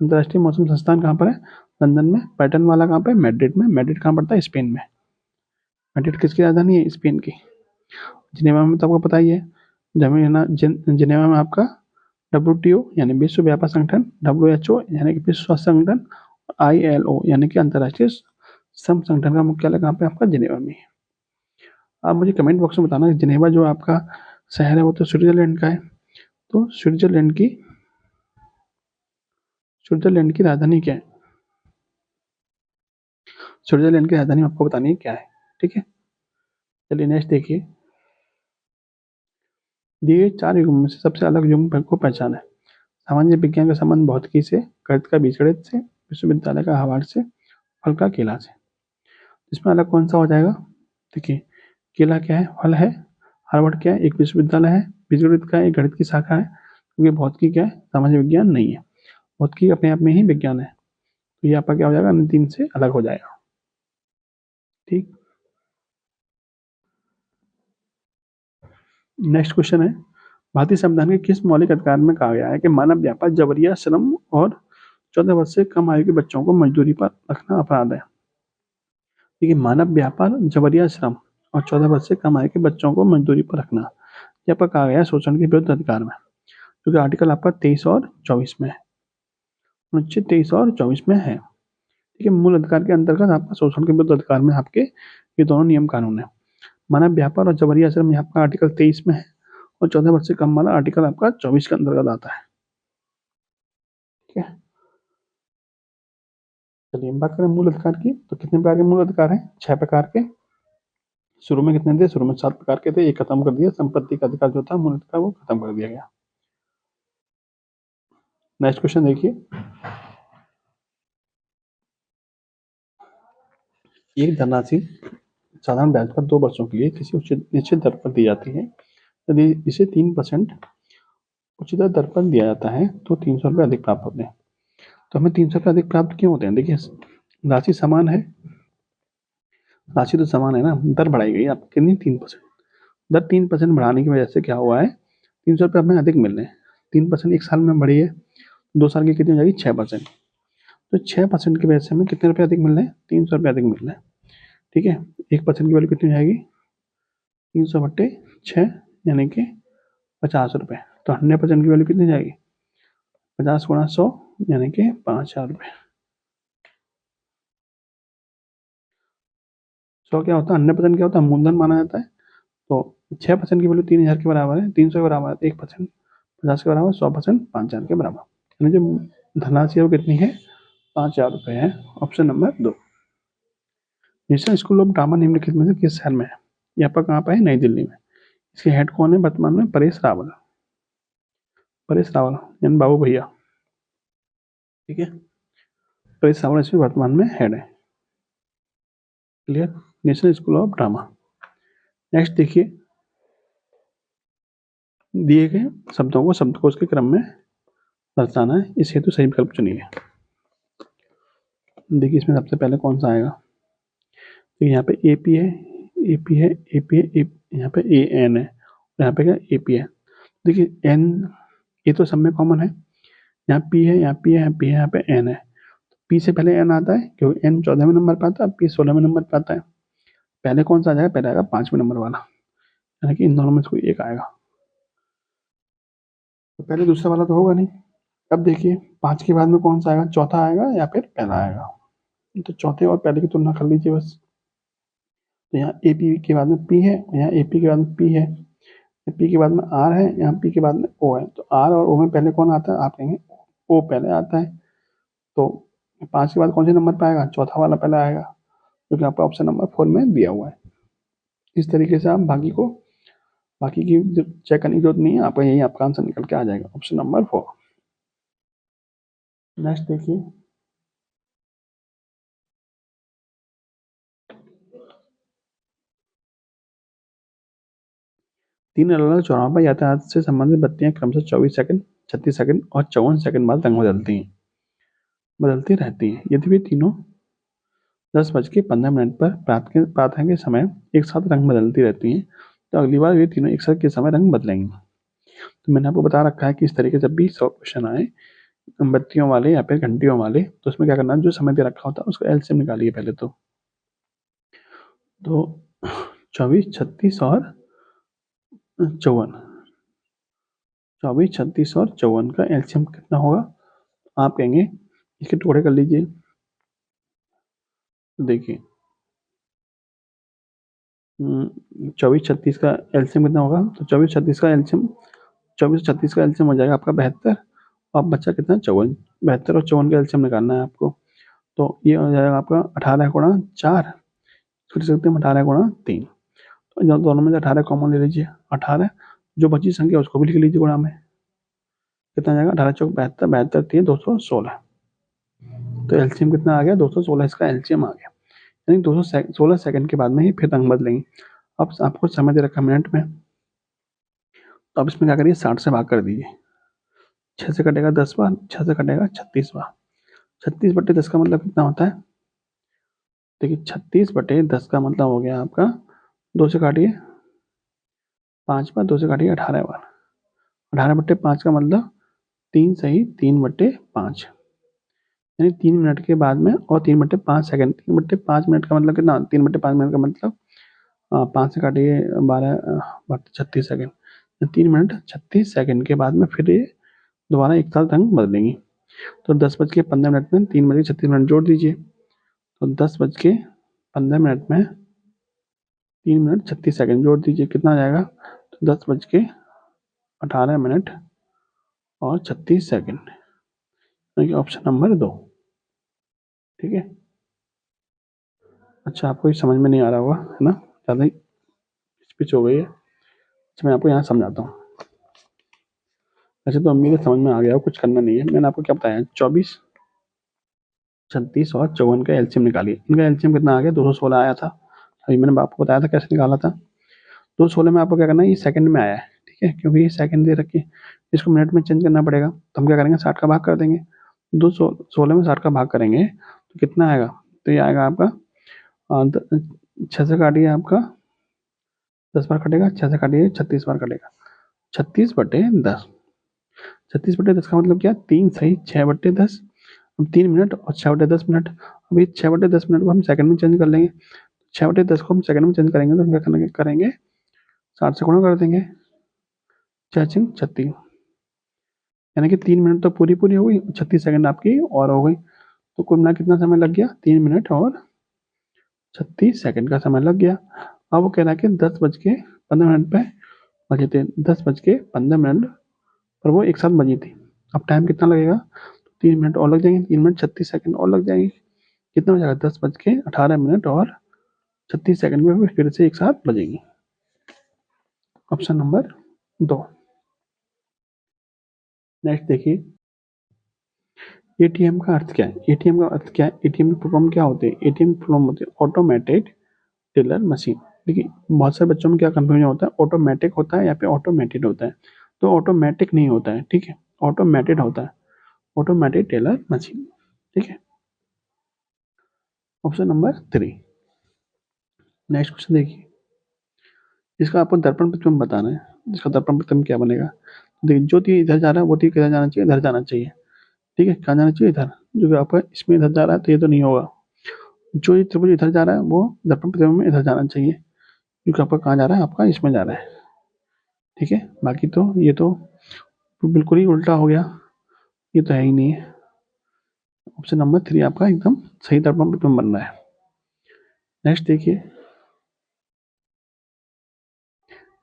अंतर्राष्ट्रीय मौसम संस्थान कहाँ पर है, लंदन में। पर्यटन वाला कहाँ पर है, मैड्रिड में। मैड्रिड कहाँ पड़ता है, स्पेन में। मैड्रिड किसकी राजधानी है, स्पेन की। जिनेवा में तो आपको पता ही है, जिनेवा में आपका WTO यानी विश्व व्यापार संगठन, WHO यानी कि विश्व स्वास्थ्य संगठन, ILO यानी कि अंतर्राष्ट्रीय श्रम संगठन का मुख्यालय कहाँ पे, आपका जिनेवा में है। आप मुझे कमेंट बॉक्स में बताना कि जिनेवा जो आपका शहर है वो तो स्विट्जरलैंड का है, तो स्विट्जरलैंड की राजधानी क्या है, स्विट्जरलैंड की राजधानी आपको बतानी है क्या है। ठीक है, चलिए नेक्स्ट देखिए, दिए 4 युगों में से सबसे अलग युग को पहचान है। सामान्य विज्ञान का संबंध भौतिकी से, गणित का बीजगणित से, विश्वविद्यालय का हार्वर्ड से, फल का केला से। इसमें अलग कौन सा हो जाएगा, देखिए केला क्या है, फल है। हार्वर्ड क्या है, एक विश्वविद्यालय है। बीजगणित का एक गणित की शाखा है, क्योंकि भौतिकी क्या है, सामान्य विज्ञान नहीं है। भौतिकी अपने आप में ही विज्ञान है, तो ये आपका क्या हो जाएगा, इन 3 से अलग हो जाएगा। ठीक, नेक्स्ट क्वेश्चन है, भारतीय संविधान के किस मौलिक अधिकार में कहा गया है कि मानव व्यापार, जबरिया श्रम और 14 वर्ष से कम आयु के बच्चों को मजदूरी पर रखना अपराध है। देखिए मानव व्यापार, जबरिया श्रम और 14 वर्ष से कम आयु के बच्चों को मजदूरी पर रखना, यहाँ पर कहा गया है शोषण के विरुद्ध अधिकार में, क्योंकि आर्टिकल आपका 23 और 24 में है, अनुच्छेद 23 और 24 में है। ठीक है, मूल अधिकार के अंतर्गत आपका शोषण के विरुद्ध अधिकार में आपके ये दोनों नियम कानून है। मानव व्यापार और जबरिया श्रम यहाँ आपका आर्टिकल 23 में है, और 14 वर्ष से कम वाला आर्टिकल आपका 24 के अंतर्गत आता है। ठीक है, चलिए बात करें मूल अधिकार की, तो कितने प्रकार के मूल अधिकार हैं, 6 प्रकार के। शुरू में कितने थे, शुरू में 7 प्रकार के थे, एक खत्म कर दिया। संपत्ति का अधिकार जो था मूल अधिकार, वो खत्म कर दिया गया। नेक्स्ट क्वेश्चन देखिए, एक धनराशि साधारण ब्याज पर 2 वर्षों के लिए किसी निश्चित दर पर दी जाती है। यदि इसे 3% उचित दर पर दिया जाता है तो 300 रुपये अधिक प्राप्त होते हैं। तो हमें 300 अधिक प्राप्त क्यों होते हैं? देखिए राशि समान है, राशि तो समान है ना, दर बढ़ाई गई आप कितनी 3%। दर 3% बढ़ाने की वजह से क्या हुआ है, 300 हमें अधिक मिल रहे हैं। 3% एक साल में बढ़ी है, 2 साल की कितनी हो जाएगी 6%। तो 6% की वजह से हमें कितने रुपये अधिक मिल रहे हैं, 300 अधिक मिल रहे हैं। ठीक है, 1% की वैल्यू कितनी हो जाएगी, 300/6 यानी कि 50 रुपये। तो 100% की वैल्यू कितनी जाएगी, 50 × 100 यानी कि 5,000 रुपये। 100 क्या होता है, 100% क्या होता है, मूलधन माना जाता है। तो 6% की वैल्यू 3,000 के बराबर है, 300 के बराबर है 1%, 50 के बराबर 100%, 5,000 के बराबर। यानी जो धनराशि है वो कितनी है, 5,000 रुपये है। Option number 2। National school of drama निम्नलिखित में से किस शहर में है? यहाँ पर कहाँ पर है, नई दिल्ली में। इसके हेड कौन है वर्तमान में, परेश रावल। परेश रावल यानी बाबू भैया। ठीक है, परेश रावल इसमें वर्तमान में हेड है। Clear, national school of drama. Next देखिए, दिए गए शब्दों को शब्दकोश के क्रम में दर्शाना है, इस हेतु सही विकल्प चुनिए। देखिए इसमें सबसे पहले कौन सा आएगा, तो यहाँ पे एपी है, एपी है, एपी है, यहाँ पे ए एन है, यहाँ पे क्या एपी है। देखिए एन ये तो सब में कॉमन है, यहाँ पी है, यहाँ पी है, यहाँ पी है, यहाँ पे एन है। पी से पहले एन आता है क्योंकि एन 14वें नंबर पर आता है, पी 16वें नंबर पर आता है। पहले कौन सा आ जाएगा, पहले आएगा 5वें नंबर वाला, यानी कि इन दोनों में से कोई एक आएगा। तो पहले दूसरा वाला तो होगा नहीं। अब देखिए 5 के बाद में कौन सा आएगा, चौथा आएगा या फिर पहला आएगा। तो चौथे और पहले की तुलना कर लीजिए बस। तो यहाँ ए पी के बाद में पी है, यहाँ ए पी के बाद में पी है, पी के बाद में आर है, यहाँ पी के बाद में ओ है। तो आर और ओ में पहले कौन आता है, आप कहेंगे ओ पहले आता है। तो 5 के बाद कौन से नंबर पर आएगा, चौथा वाला पहले आएगा, क्योंकि आपका ऑप्शन नंबर 4 में दिया हुआ है। इस तरीके से आप बाकी की चेक करने की जरूरत नहीं है, आपका यही आपका आंसर निकल के आ जाएगा, ऑप्शन नंबर 4। नेक्स्ट देखिए, तीन अलग अलग चौराहों पर यातायात से संबंधित बत्तियां क्रमशः 24 सेकंड, 36 सेकंड और 54 सेकंड बाद रंग बदलती रहती हैं। यदि वे तीनों 10:15 पर प्रातः के समय एक साथ रंग बदलती रहती हैं, तो अगली बार वे तीनों एक साथ के समय रंग बदलेंगी। तो मैंने आपको बता रखा है कि इस तरीके से जब भी 100 क्वेश्चन आए बत्तियों वाले या फिर घंटियों वाले, तो उसमें क्या करना है, जो समय दे रखा होता है उसका एलसीएम निकालिए पहले। तो 24, 36 और 54, 24, 36 और 54 का एलसीएम कितना होगा, आप कहेंगे इसके टुकड़े कर लीजिए। देखिए 24, 36 का एलसीएम कितना होगा, तो 24, 36 का एलसीएम 24, 36 का एलसीएम हो जाएगा आपका 72, और बच्चा कितना 54। 72 और 54 का एलसीएम निकालना है आपको। तो ये हो जाएगा आपका 18 × 4, लिख सकते हैं 18 × 3। तो दोनों में से 18 कॉमन ले लीजिए, 18 जो बची संख्या उसको भी लिख लीजिए गुणा में, कितना जाएगा 18 चौक 72, 72 3 216। तो एलसीएम कितना आ गया, 216 इसका एलसीएम आ गया। यानी 216 सेकंड के बाद में ही फिर रंग बदलेंगे। अब आपको समय दे रखा मिनट में, तो अब इसमें क्या करिए 60 से भाग कर दीजिए, 6 से कटेगा 10 बार, 6 से कटेगा 36 बार। 36/10 का मतलब कितना होता है, देखिए 36/10 का मतलब हो गया आपका, 2 से काटिए 5 बार, 2 से काटिए 18 बार। 18/5 का मतलब 3 सही 3/5, यानी 3 मिनट के बाद में, और 3/5 सेकंड। 3/5 मिनट का मतलब कितना, 3/5 मिनट का मतलब 5 से काटिए 12 36 सेकंड। 3 मिनट 36 सेकंड के बाद में फिर ये दोबारा एक साथ रंग बदलेंगी। तो 10:15 में 3:36 जोड़ दीजिए, तो 10:15 में 3 मिनट 36 सेकंड जोड़ दीजिए, कितना आ जाएगा, तो 10:18 और 36 सेकंड, यानी ऑप्शन नंबर 2। ठीक है, अच्छा आपको ये समझ में नहीं आ रहा होगा है ना, ज़्यादा ही स्पीच हो गई है। अच्छा मैं आपको यहाँ समझाता हूँ। वैसे तो उम्मीद है समझ में आ गया हो, कुछ करना नहीं है। मैंने आपको क्या बताया, 24, 36 और 54 का एलसीएम निकालिए। इनका एलसीएम कितना आ गया, 216 आया था। अभी मैंने आपको बताया था कैसे निकाला था। 216 में आपको क्या करना है, ये सेकंड में आया है, ठीक है, क्योंकि ये सेकंड दे रखी है, इसको मिनट में चेंज करना पड़ेगा। तो हम क्या करेंगे, 60 का भाग कर देंगे, 16 में 60 का भाग करेंगे तो कितना आएगा? तो ये आएगा आपका 6 से काटिए आपका 10 बार कटेगा, 6 से काटिए 36 बार कटेगा, 36/10। 36/10 का मतलब क्या? 3 सही 6/10। अब 3 मिनट और 6/10 मिनट। अभी 6/10 मिनट को हम सेकंड में चेंज कर लेंगे। 6/10 को हम सेकंड में चेंज करेंगे तो हम क्या करेंगे? 60 से गुणा कर देंगे, 6×36, यानी कि 3 मिनट तो पूरी पूरी हो गई, 36 सेकंड आपकी और हो गई। तो कुल मिला कितना समय लग गया? 3 मिनट और 36 सेकंड का समय लग गया। अब वो कह रहा है कि 10:15 पे बजे थे, 10:15 पर वो एक साथ बजी थी। अब टाइम कितना लगेगा? 3 मिनट और लग जाएंगे, 3 मिनट 36 सेकंड और लग जाएंगे। कितना हो जाएगा? 10:18 और 36 सेकंड में फिर से एक साथ बजेंगी। Option number 2। नेक्स्ट देखिए, एटीएम का अर्थ क्या है? एटीएम का अर्थ क्या है? एटीएम की फुल फॉर्म क्या होती है? एटीएम की फुल फॉर्म होती है ऑटोमेटेड टेलर मशीन। देखिए बहुत सारे बच्चों में क्या कंफ्यूजन होता है, ऑटोमेटिक होता है या फिर ऑटोमेटेड होता है। तो ऑटोमेटिक नहीं होता है, ठीक है, ऑटोमेटेड होता है, ऑटोमेटेड टेलर मशीन, ठीक है। Option number 3। नेक्स्ट क्वेश्चन देखिए, इसका आपको दर्पण प्रतिबिंब बताना है। इसका दर्पण प्रतिबिंब क्या बनेगा? देखिए जो तीर इधर जा रहा है वो तीर किधर जाना चाहिए? इधर जाना चाहिए, ठीक है। कहाँ जाना चाहिए? इधर। जो कि आपका इसमें इधर जा रहा है तो ये तो नहीं होगा। जो ये त्रिभुज इधर जा रहा है वो दर्पण प्रतिबिंब में इधर जाना चाहिए, क्योंकि आपका कहाँ जा रहा है? आपका इसमें जा रहा है, ठीक है। बाकी तो ये तो बिल्कुल ही उल्टा हो गया, ये तो है ही नहीं है। ऑप्शन नंबर 3 आपका एकदम सही दर्पण प्रतिबिंब बन रहा है। नेक्स्ट देखिए,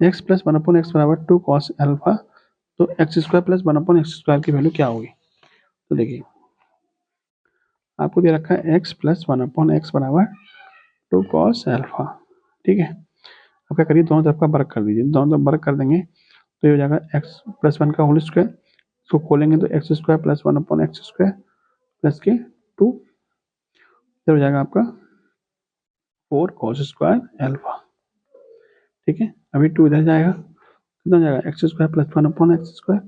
एक्स प्लस 1/x बराबर 2 cos अल्फा, तो x square plus 1/x square की वैल्यू क्या होगी? तो देखिए आपको दे रखा है एक्स प्लस 1/x बराबर 2 cos अल्फा, ठीक है। अब क्या करिए? दोनों तरफ का वर्ग कर दीजिए, दोनों तरफ वर्ग कर देंगे तो ये हो जाएगा एक्स प्लस 1 का होल स्क्वायर। इसको खोलेंगे तो x square plus 1/x square plus के 2, इधर हो जाएगा आपका 4 cos स्क्वायर अल्फा, ठीक है। अभी 2 इधर जाएगा, कितना हो जाएगा? X square plus 1/x square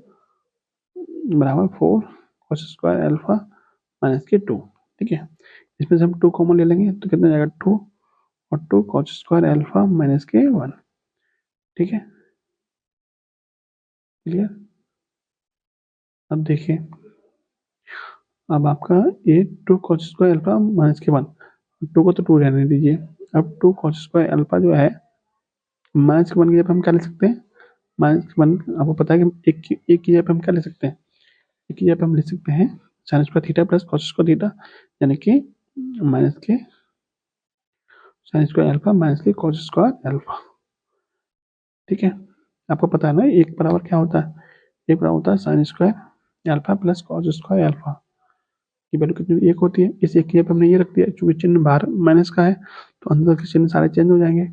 बराबर 4 cos स्क्वायर अल्फा माइनस के 2, ठीक है। इसमें से हम 2 कॉमन ले लेंगे तो कितना जाएगा? 2 और 2 cos स्क्वायर अल्फा माइनस के 1, ठीक है। क्लियर? अब देखिए, अब आपका ये 2 cos स्क्वायर अल्फा माइनस के 1, 2 को तो 2 रहने दीजिए। अब 2 cos स्क्वायर अल्फा जो है माइनस के 1 की जगह हम क्या ले सकते हैं? माइनस के 1 आपको पता है कि एक की जगह हम क्या ले सकते हैं? एक की जगह हम लिख सकते हैं sine square theta plus cos square theta, यानी कि माइनस के साइन स्क्वायर अल्फा माइनस के कॉस स्क्वायर अल्फा, ठीक है। आपको पता है ना एक बराबर क्या होता है? एक बराबर होता है sine square alpha plus cos square alpha की वैल्यू कितनी? एक होती है। इस एक की जगह हमने ये रख दिया, चूंकि चिन्ह बाहर माइनस का है तो अंदर के चिन्ह सारे चेंज हो जाएंगे।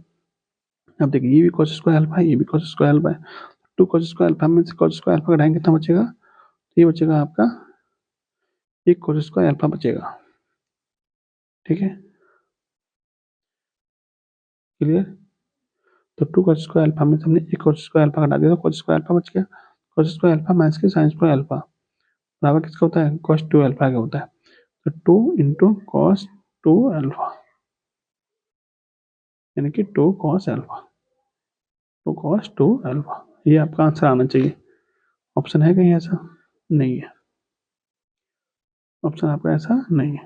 अब देखिए ये भी कॉस स्क्वायर अल्फा है, ये भी कॉस स्क्वायर अल्फा है, 2 cos स्क्वायर अल्फा में से cos स्क्वायर अल्फा घटाएंगे कितना बचेगा? ये बचेगा आपका 1 cos स्क्वायर अल्फा बचेगा, ठीक है। क्लियर? तो 2 cos स्क्वायर अल्फा में से हमने 1 cos स्क्वायर अल्फा घटा दिया तो cos स्क्वायर अल्फा बच गया। cos स्क्वायर अल्फा माइनस के sin स्क्वायर अल्फा बराबर किसका होता है? cos 2 अल्फा का होता है। तो 2 इंटू cos 2 अल्फा, यानी कि 2 cos अल्फा, 2 cos 2 अल्फा, ये आपका आंसर आना चाहिए। ऑप्शन है कहीं ऐसा? नहीं है, ऑप्शन आपका ऐसा नहीं है,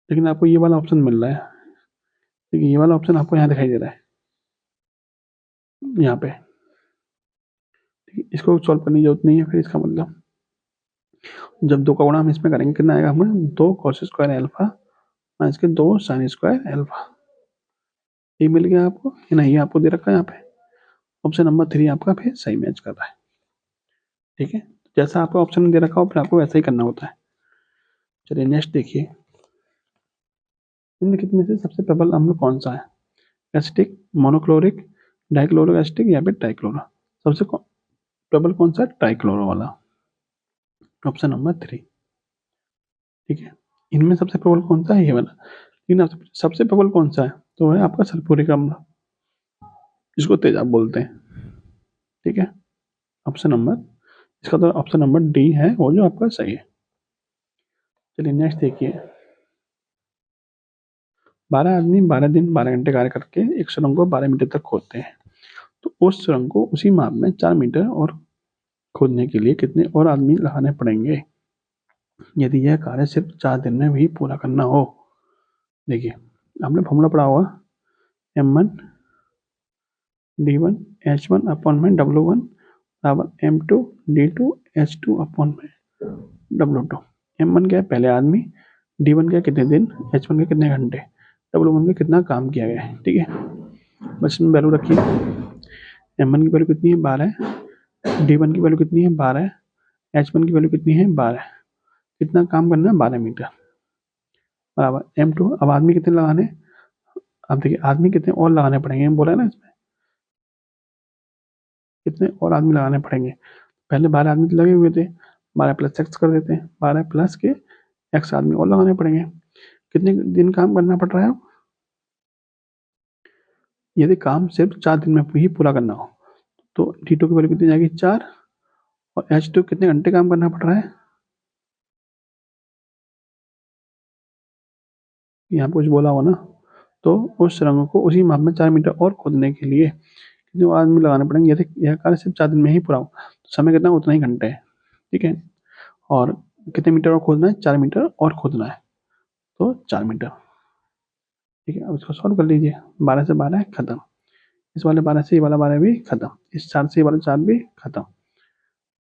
लेकिन आपको ये वाला ऑप्शन मिल रहा है। देखिए ये वाला ऑप्शन आपको यहाँ दिखाई दे रहा है, यहाँ पे, इसको सॉल्व करने की जरूरत नहीं है। फिर इसका मतलब जब 2 का गुणा हम इसमें करेंगे कितना आएगा? हमें 2 cos स्क्वायर अल्फा माइनस के 2 sin स्क्वायर अल्फा, ये मिल गया आपको, है ना? ये आपको दे रखा है यहाँ पे। ऑप्शन नंबर 3 आपका फिर सही मैच कर रहा है, ठीक है। जैसा आपका ऑप्शन में दे रखा हो फिर आपको वैसा ही करना होता है। चलिए नेक्स्ट देखिए, निम्नलिखित में से सबसे प्रबल अम्ल कौन सा है? एसिटिक, मोनोक्लोरिक, डाइक्लोरिक एसिटिक या फिर ट्राइक्लोरो? सबसे प्रबल कौन सा? ट्राइक्लोरो वाला, ऑप्शन नंबर 3, ठीक है। इनमें सबसे प्रबल कौन सा है? ये वाला। लेकिन सबसे प्रबल कौन सा है? तो है आपका सल्फ्यूरिक अम्ल, जिसको तेजाब बोलते हैं, ठीक है। ऑप्शन नंबर, इसका तो ऑप्शन नंबर डी है वो जो आपका सही है। चलिए नेक्स्ट देखिए, 12 आदमी 12 दिन 12 घंटे कार्य करके एक सुरंग को 12 मीटर तक खोदते हैं। तो उस सुरंग को उसी माप में 4 मीटर और खोदने के लिए कितने और आदमी लगाने पड़ेंगे यदि यह कार्य सिर्फ 4 दिन में भी पूरा करना हो। देखिए, आपने फॉर्मूला पढ़ा होगा, M1 D1 H1 अपॉन में W1 बराबर M2 D2 H2 अपॉन में W2। M1 क्या है, पहले आदमी, D1 क्या है, कितने दिन, H1 के कितने घंटे, W1 का कितना काम किया गया है। ठीक है, बस इसमें वैल्यू रखिए। M1 की वैल्यू कितनी है, 12 है। D1 की वैल्यू कितनी है, 12 है। H1 की वैल्यू कितनी है, 12 है। कितना काम करना है, 12 मीटर बराबर M2। अब आदमी कितने लगाने, अब देखिए आदमी कितने और लगाने पड़ेंगे, बोला है ना इसमें कितने और आदमी लगाने पड़ेंगे। पहले 12 आदमी तो लगे हुए थे, 12 प्लस एक्स कर देते हैं, 12 प्लस के एक्स आदमी और लगाने पड़ेंगे। कितने दिन काम करना पड़ रहा है, यदि काम सिर्फ 4 दिन में ही पूरा करना हो तो D2 की वैल्यू कितनी जाएगी, 4, और H2 कितने घंटे काम करना पड़ रहा है, यहाँ कुछ बोला हो ना। तो उस सुरंग को उसी माप में 4 मीटर और खोदने के लिए कितने आदमी लगाने पड़ेंगे यदि यह कार्य सिर्फ 4 दिन में ही पूरा हो। तो समय कितना, उतना ही घंटे है। ठीक है, और कितने मीटर और खोदना है, 4 मीटर और खोदना है, तो 4 मीटर। ठीक है, अब इसको सॉल्व कर लीजिए, 12 से 12 खत्म, इस वाले 12 से ये वाला 12 भी खत्म, इस 4 से ये वाला 4 भी खत्म।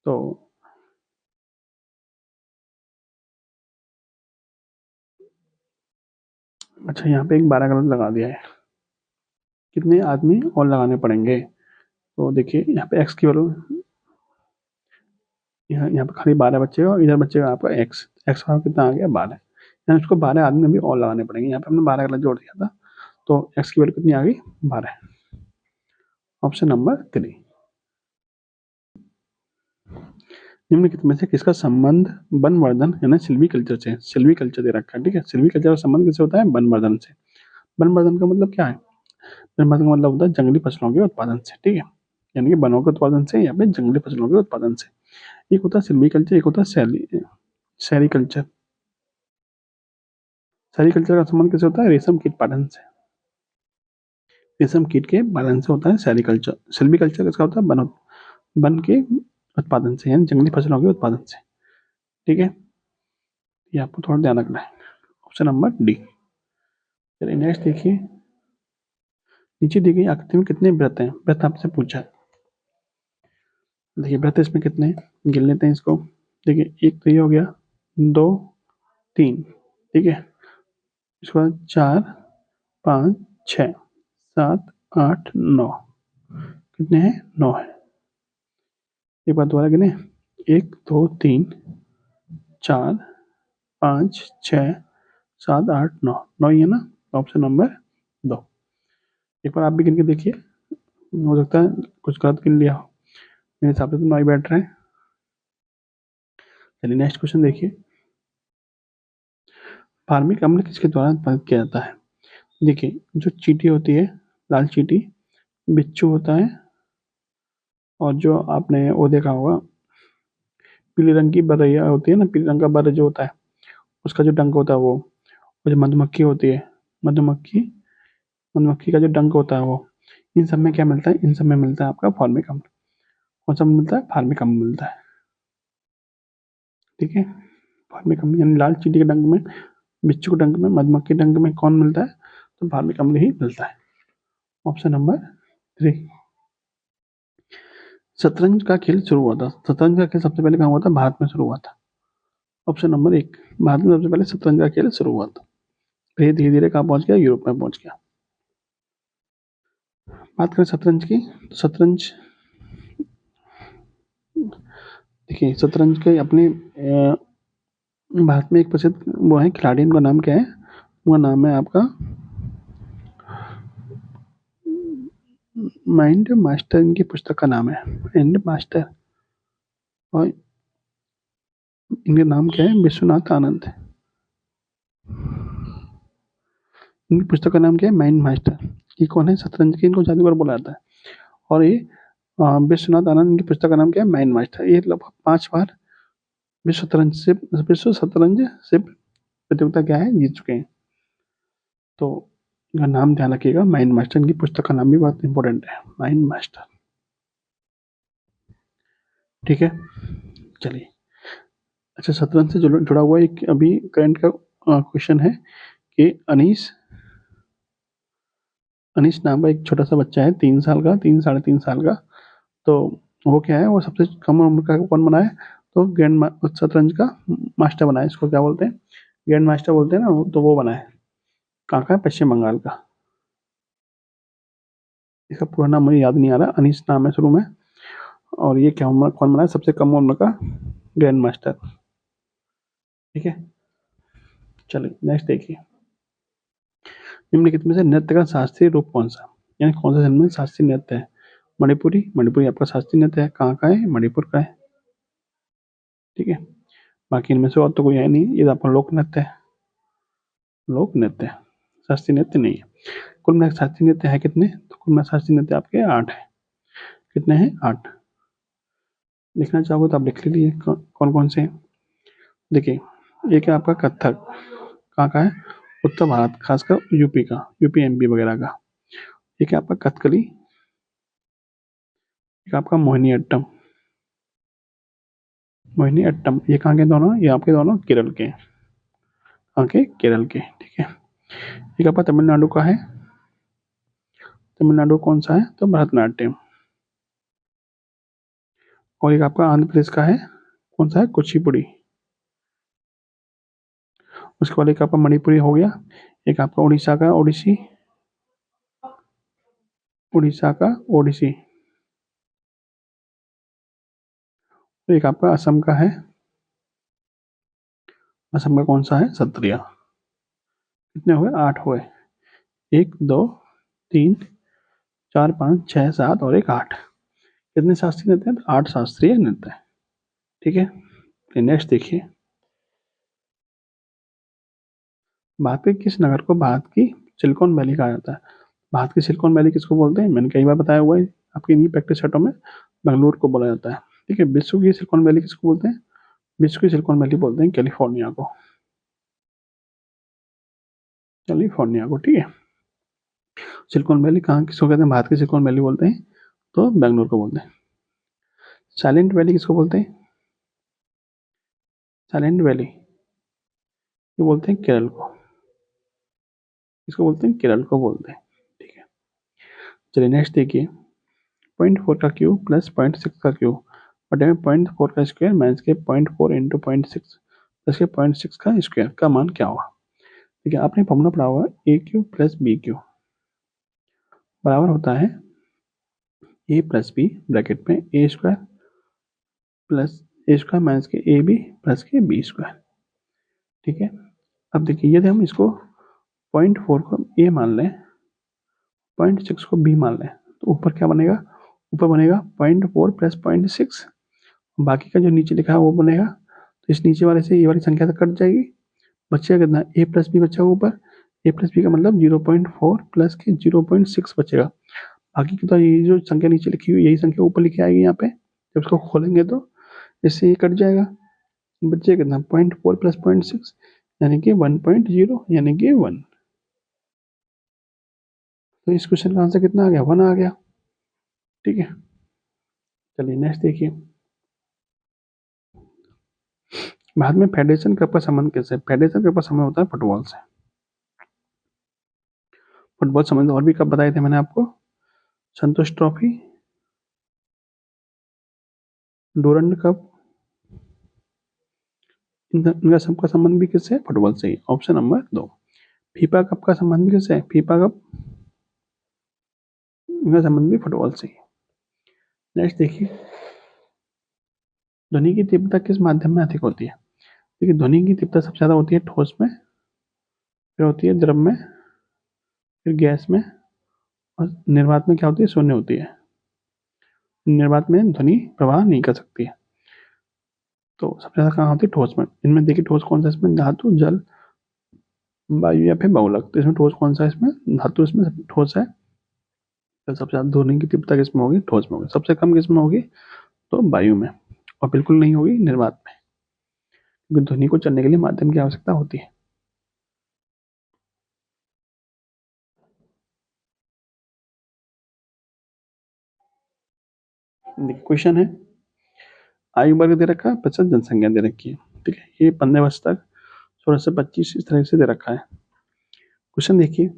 तो अच्छा, यहाँ पे एक 12 गलत लगा दिया है, कितने आदमी और लगाने पड़ेंगे। तो देखिए यहाँ पे एक्स की वैल्यू, यहाँ पे खाली 12 बचेगा और इधर बचेगा आपका एक्स, एक्स का कितना आ गया, 12। यहाँ उसको 12 आदमी अभी और लगाने पड़ेंगे, यहाँ पे हमने 12 गलत जोड़ दिया था, तो एक्स की वैल्यू कितनी आ गई, 12। Option number 3। निम्नलिखित में से किसका संबंध वनवर्धन यानी सिल्वीकल्चर से, सिल्वीकल्चर दे रखा है। ठीक है, सिल्वीकल्चर का संबंध किससे होता है, वनवर्धन से। वनवर्धन का मतलब क्या है, वनवर्धन का मतलब होता है जंगली फसलों के उत्पादन से। ठीक है, यानी कि वनों के उत्पादन से या फिर जंगली फसलों के उत्पादन से। एक होता है सिल्वीकल्चर, एक होता है सेरिकल्चर। सेरिकल्चर का संबंध किससे होता है, रेशम कीट पालन से, रेशम कीट के पालन से होता है सेरिकल्चर। सिल्वीकल्चर किसका होता है, वन के उत्पादन से यानी जंगली फसलों के उत्पादन से। ठीक है, ये आपको थोड़ा ध्यान रखना है। Option number D. चलिए नेक्स्ट देखिए, नीचे दी गई आकृति में कितने वृत्त हैं, वृत्त आपसे पूछा है। देखिए वृत्त इसमें कितने हैं, गिन लेते हैं इसको। देखिए एक तो ये हो गया, 2 3, ठीक है, इसके बाद 4 5 6 7 8 9, कितने हैं, 9 है। एक बार दोबारा गिने, 1 2 3 4 5 6 7 8 9, 9 ही है ना, ऑप्शन नंबर 2। एक बार आप भी गिन के देखिए, हो सकता है कुछ गलत गिन लिया हो, मेरे हिसाब से तो 9 ही बैठ रहे हैं। चलिए नेक्स्ट क्वेश्चन देखिए, फार्मिक अम्ल किसके द्वारा उत्पादित किया जाता है। देखिए जो चींटी होती है, लाल चींटी, बिच्छू होता है, और जो आपने वो देखा होगा पीले रंग की बरैया होती है ना, पीले रंग का बर जो होता है उसका जो डंक होता है वो, जो मधुमक्खी होती है, मधुमक्खी, मधुमक्खी का जो डंक होता है वो, इन सब में क्या मिलता है, इन सब में मिलता है आपका फार्मिक अम्ल। कौन सा मिलता है, फार्मिक अम्ल मिलता है। ठीक है, फार्मिक अम्ल यानी लाल चींटी के डंक में, बिच्छू के डंक में, मधुमक्खी डंक में कौन मिलता है, तो फार्मिक अम्ल ही मिलता है। Option number 3। शतरंज का खेल शुरू हुआ था, शतरंज का खेल सबसे पहले कहाँ हुआ था, भारत में शुरू हुआ था। ऑप्शन नंबर 1, भारत में सबसे पहले शतरंज का खेल शुरू हुआ था, फिर धीरे धीरे कहाँ पहुंच गया, यूरोप में पहुंच गया। बात करें शतरंज की, तो शतरंज देखिए, शतरंज के अपने भारत में एक प्रसिद्ध वो है खिलाड़ी, उनका नाम क्या है, उनका नाम है आपका माइंड मास्टर, इनकी पुस्तक का नाम है माइंड मास्टर, और इनका नाम क्या है, विश्वनाथ आनंद। इनकी पुस्तक का नाम क्या है, माइंड मास्टर। ये कौन है, शतरंज के इनको जादूगर बोला जाता है। और ये विश्वनाथ आनंद, इनकी पुस्तक का नाम क्या है, माइंड मास्टर। ये लगभग 5 बार विश्व शतरंज से प्रतियोगिता क्या है, जीत चुके हैं। तो इनका नाम ध्यान रखिएगा, माइंड मास्टर। इनकी पुस्तक का नाम भी बहुत इंपॉर्टेंट है, माइंड मास्टर। ठीक है, चलिए। अच्छा, शतरंज से जुड़ा हुआ एक अभी करंट का क्वेश्चन है कि अनीस अनीस नाम का एक छोटा सा बच्चा है, 3 साल का, 3 साढ़े 3 साल का। तो वो क्या है, वो सबसे कम उम्र का कौन बना है, तो शतरंज का मास्टर बना है। इसको क्या बोलते हैं, ग्रैंड मास्टर बोलते हैं ना। तो वो बना है, कहाँ का है, पश्चिम बंगाल का। इसका पूरा नाम मुझे याद नहीं आ रहा, अनीस नाम है शुरू में। और ये क्या उम्र, कौन बना है, सबसे कम उम्र का ग्रैंड मास्टर। ठीक है, चलिए नेक्स्ट देखिए। निम्नलिखित में से नृत्य का शास्त्रीय रूप कौन सा, यानी कौन सा जन्म शास्त्रीय नृत्य है। मणिपुरी, मणिपुरी आपका शास्त्रीय नृत्य है, कहाँ का है, मणिपुर का है। ठीक है, बाकी इनमें से और तो कोई है नहीं, ये आपका लोक नृत्य है, लोक नृत्य, शास्त्रीय नृत्य नहीं है। कुल मिलाकर शास्त्रीय नृत्य है कितने, तो कुल मिलाकर शास्त्रीय नृत्य आपके 8 है। कितने हैं, 8। लिखना चाहोगे तो आप लिख लीजिए कौन कौन से हैं। देखिए, एक है आपका कथक, कहाँ का है, उत्तर भारत, खासकर यूपी का, यूपी एमपी वगैरह का। एक है आपका कथकली, एक आपका मोहिनी अट्टम। मोहिनी अट्टम ये कहाँ के दोनों, ये आपके दोनों केरल के, कहाँ के, केरल के। ठीक है, एक आपका तमिलनाडु का है, तमिलनाडु कौन सा है, तो भरतनाट्यम। और एक आपका आंध्र प्रदेश का है, कौन सा है, कुचिपुड़ी। उसके बाद एक आपका मणिपुरी हो गया, एक आपका उड़ीसा का ओडिसी, उड़ीसा का ओडिसी। एक आपका असम का है, असम का कौन सा है, सत्रिया। कितने हुए, 8 हुए। 1 2 3 4 5 6 7 और एक 8। कितने शास्त्रीय नृत्य हैं, 8 शास्त्रीय नृत्य है। ठीक है, नेक्स्ट देखिए। भारत के किस नगर को भारत की सिलिकॉन वैली कहा जाता है। भारत की सिलिकॉन वैली किसको बोलते हैं, मैंने कई बार बताया हुआ है आपकी इन्हीं प्रैक्टिस सेटों में, बेंगलुरु को बोला जाता है। ठीक है, विश्व की सिलिकॉन वैली किसको बोलते हैं, विश्व की सिलिकॉन वैली बोलते हैं कैलिफोर्निया को, कैलिफोर्निया को। ठीक है, सिलिकॉन वैली कहाँ किसको कहते हैं, भारत की सिलिकॉन वैली बोलते हैं, तो बेंगलुरु को बोलते हैं। साइलेंट वैली किसको बोलते हैं, साइलेंट वैली ये बोलते हैं केरल को, इसको बोलते हैं, केरल को बोलते हैं। ठीक है, चलिए नेक्स्ट देखिए। 0.4 का क्यूब प्लस 0.6 का क्यूब बटे में 0.4 का स्क्वायर माइनस के 0.4 इंटू 0.6 प्लस के 0.6 का स्क्वायर का मान क्या होगा। ठीक है, आपने फॉर्मूला पढ़ा हुआ है, ए क्यूब प्लस बी क्यूब बराबर होता है ए प्लस बी ब्रैकेट में ए स्क्वायर प्लस ए स्क्वायर माइनस के ए बी प्लस के बी स्क्वायर। ठीक है, अब देखिए यदि हम इसको 0.4 को ए मान लें, 0.6 को बी मान लें, तो ऊपर क्या बनेगा, ऊपर बनेगा 0.4 प्लस 0.6, बाकी का जो नीचे लिखा है वो बनेगा। तो इस नीचे वाले से ये वाली संख्या तो कट जाएगी, बचेगा कितना, ए प्लस बी बचा ऊपर, ए प्लस बी का मतलब 0.4 प्लस के 0.6 बचेगा। बाकी की तो ये जो संख्या नीचे लिखी हुई यही संख्या ऊपर लिखी आएगी यहाँ पे, जब उसको खोलेंगे तो इससे ये कट जाएगा, बचेगा कितना, 0.4 प्लस 0.6 यानी कि 1.0 यानी कि 1। तो इस क्वेश्चन का आंसर कितना आ गया, 1 आ गया। ठीक है, चलिए नेक्स्ट देखिए। भारत में फेडरेशन कप का संबंध किससे, फेडरेशन कप का संबंध होता है फुटबॉल से। फुटबॉल संबंध और भी कप बताए थे मैंने आपको, संतोष ट्रॉफी, डूरंड कप, इनका सबका संबंध भी किससे है, फुटबॉल से ही। Option number 2। फीफा कप का संबंध भी किससे है, फीफा कप, इनका संबंध भी फुटबॉल से ही। नेक्स्ट देखिए, ध्वनि की तीव्रता किस माध्यम में अधिक होती है। देखिए, ध्वनि की तीव्रता सबसे ज्यादा होती है ठोस में, फिर होती है द्रव में, फिर गैस में, और निर्वात में क्या होती है, शून्य होती है। निर्वात में ध्वनि प्रवाह नहीं कर सकती है। तो सबसे ज्यादा कहाँ होती है, ठोस में। इनमें देखिए ठोस कौन सा, इसमें धातु, जल, वायु या फिर बहुलक। तो इसमें ठोस कौन सा है, इसमें धातु, इसमें ठोस है। तो सबसे ज्यादा ध्वनि की तीव्रता किसमें होगी, ठोस में होगी। सबसे कम किसमें होगी, तो वायु में, और बिल्कुल नहीं होगी निर्वात में, क्योंकि ध्वनि को चलने के लिए माध्यम की आवश्यकता होती है। देखिए क्वेश्चन है, आयु वर्ग दे रखा है, प्रतिशत जनसंख्या दे रखी है। ठीक है, ये 15 वर्ष तक, 16 से 25 इस तरह से दे रखा है। क्वेश्चन देखिए,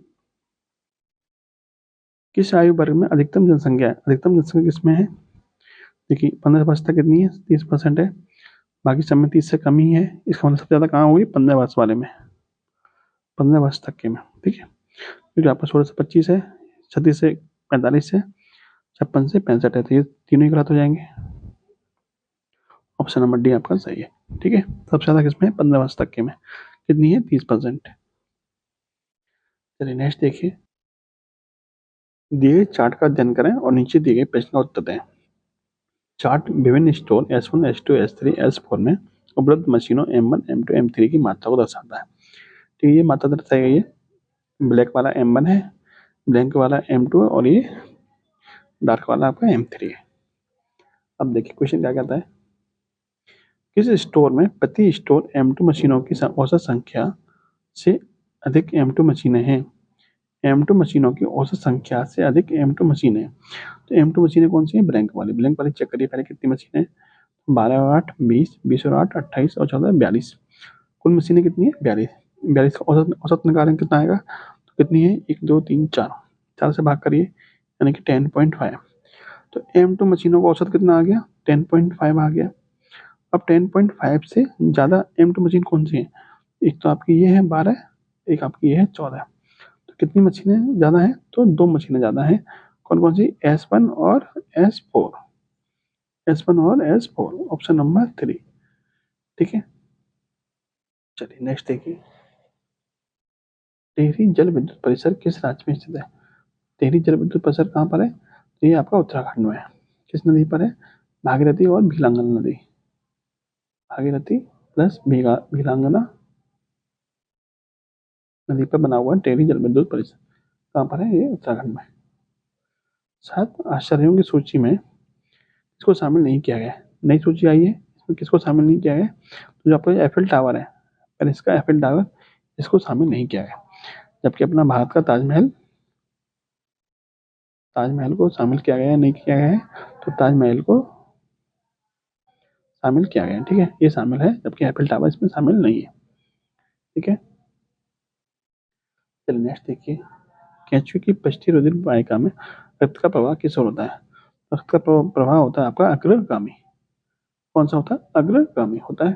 किस आयु वर्ग में अधिकतम जनसंख्या है? अधिकतम जनसंख्या किसमें है? देखिए 15 वर्ष तक कितनी है? 30% है। बाकी सब में 30 से कम ही है। इसका मतलब सबसे ज्यादा कहाँ होगी? 15 वर्ष वाले में, 15 वर्ष तक के में। ठीक है, क्योंकि आपका 16 से 25 है, 36 से 45 है, 56 से 65 है, तो ये तीनों ही गलत हो जाएंगे। ऑप्शन नंबर डी आपका सही है। ठीक है, सबसे ज्यादा किसमें है? 15 वर्ष तक के में। कितनी है? 30%। चलिए नेक्स्ट देखिए, दिए गए चार्ट का अध्ययन करें और नीचे दिए गए प्रश्न का उत्तर दें। चार्ट विभिन्न store S1, S2, S3, S4 में उपलब्ध मशीनों M1, M2, M3 की मात्रा को दर्शाता है। ठीक है, ये मात्रा दर्शाई गई है। ब्लैक वाला M1 है, ब्लैक वाला M2 है और ये डार्क वाला आपका M3 है। अब देखिए क्वेश्चन क्या कहता है, किस स्टोर में प्रति स्टोर M2 मशीनों की औसत संख्या से अधिक M2 मशीनें हैं? M2 मशीनों की औसत संख्या से अधिक M2 मशीनें, तो M2 मशीनें कौन सी है? ब्लैंक वाली चेक करिए पहले कितनी मशीनें हैं। 12 और 8 20, 20 और 8 28 और 14 42। कुल मशीनें कितनी है? 42। 42 का औसत औसत निकालें कितना आएगा? तो कितनी है? 1 2 3 4, 4 से भाग करिए यानी कि 10.5। तो M2 मशीनों का औसत कितना आ गया? 10.5 आ गया। अब 10.5 से ज़्यादा M2 मशीन कौन सी है? एक तो आपकी ये है 12, एक आपकी ये है 14। तो कितनी मशीनें ज़्यादा हैं? तो 2 मशीनें ज़्यादा हैं। कौन कौन सी? S1 और S4। S1 और S4, ऑप्शन नंबर 3। ठीक है, चलिए नेक्स्ट देखिए, टिहरी जल विद्युत परिसर किस राज्य में स्थित है? टिहरी जल विद्युत परिसर कहाँ पर है? तो ये आपका उत्तराखंड में है। किस नदी पर है? भागीरथी और भीलांगना नदी। भागीरथी प्लस भीलांगना नदी पर बना हुआ टिहरी जल विद्युत परिसर कहाँ पर है? ये उत्तराखंड में। 7 आश्चर्यों की सूची में इसको शामिल नहीं किया गया है। नई सूची आई है, इसमें किसको शामिल नहीं किया गया? तो जो आपका एफिल टावर है, पर इसका एफिल टावर इसको शामिल नहीं किया गया। जबकि अपना भारत का ताजमहल, ताजमहल को शामिल किया गया है, नहीं किया गया है? तो ताजमहल को शामिल किया गया है। ठीक है, ये शामिल है, जबकि एफिल टावर इसमें शामिल नहीं है। ठीक है, चलिए नेक्स्ट देखिए, केंचुए की पृष्ठीय रुधिर वाहिका में रक्त का प्रवाह किस ओर होता है? रक्त का प्रवाह होता है आपका अग्रगामी। कौन सा होता है? अग्रगामी होता है।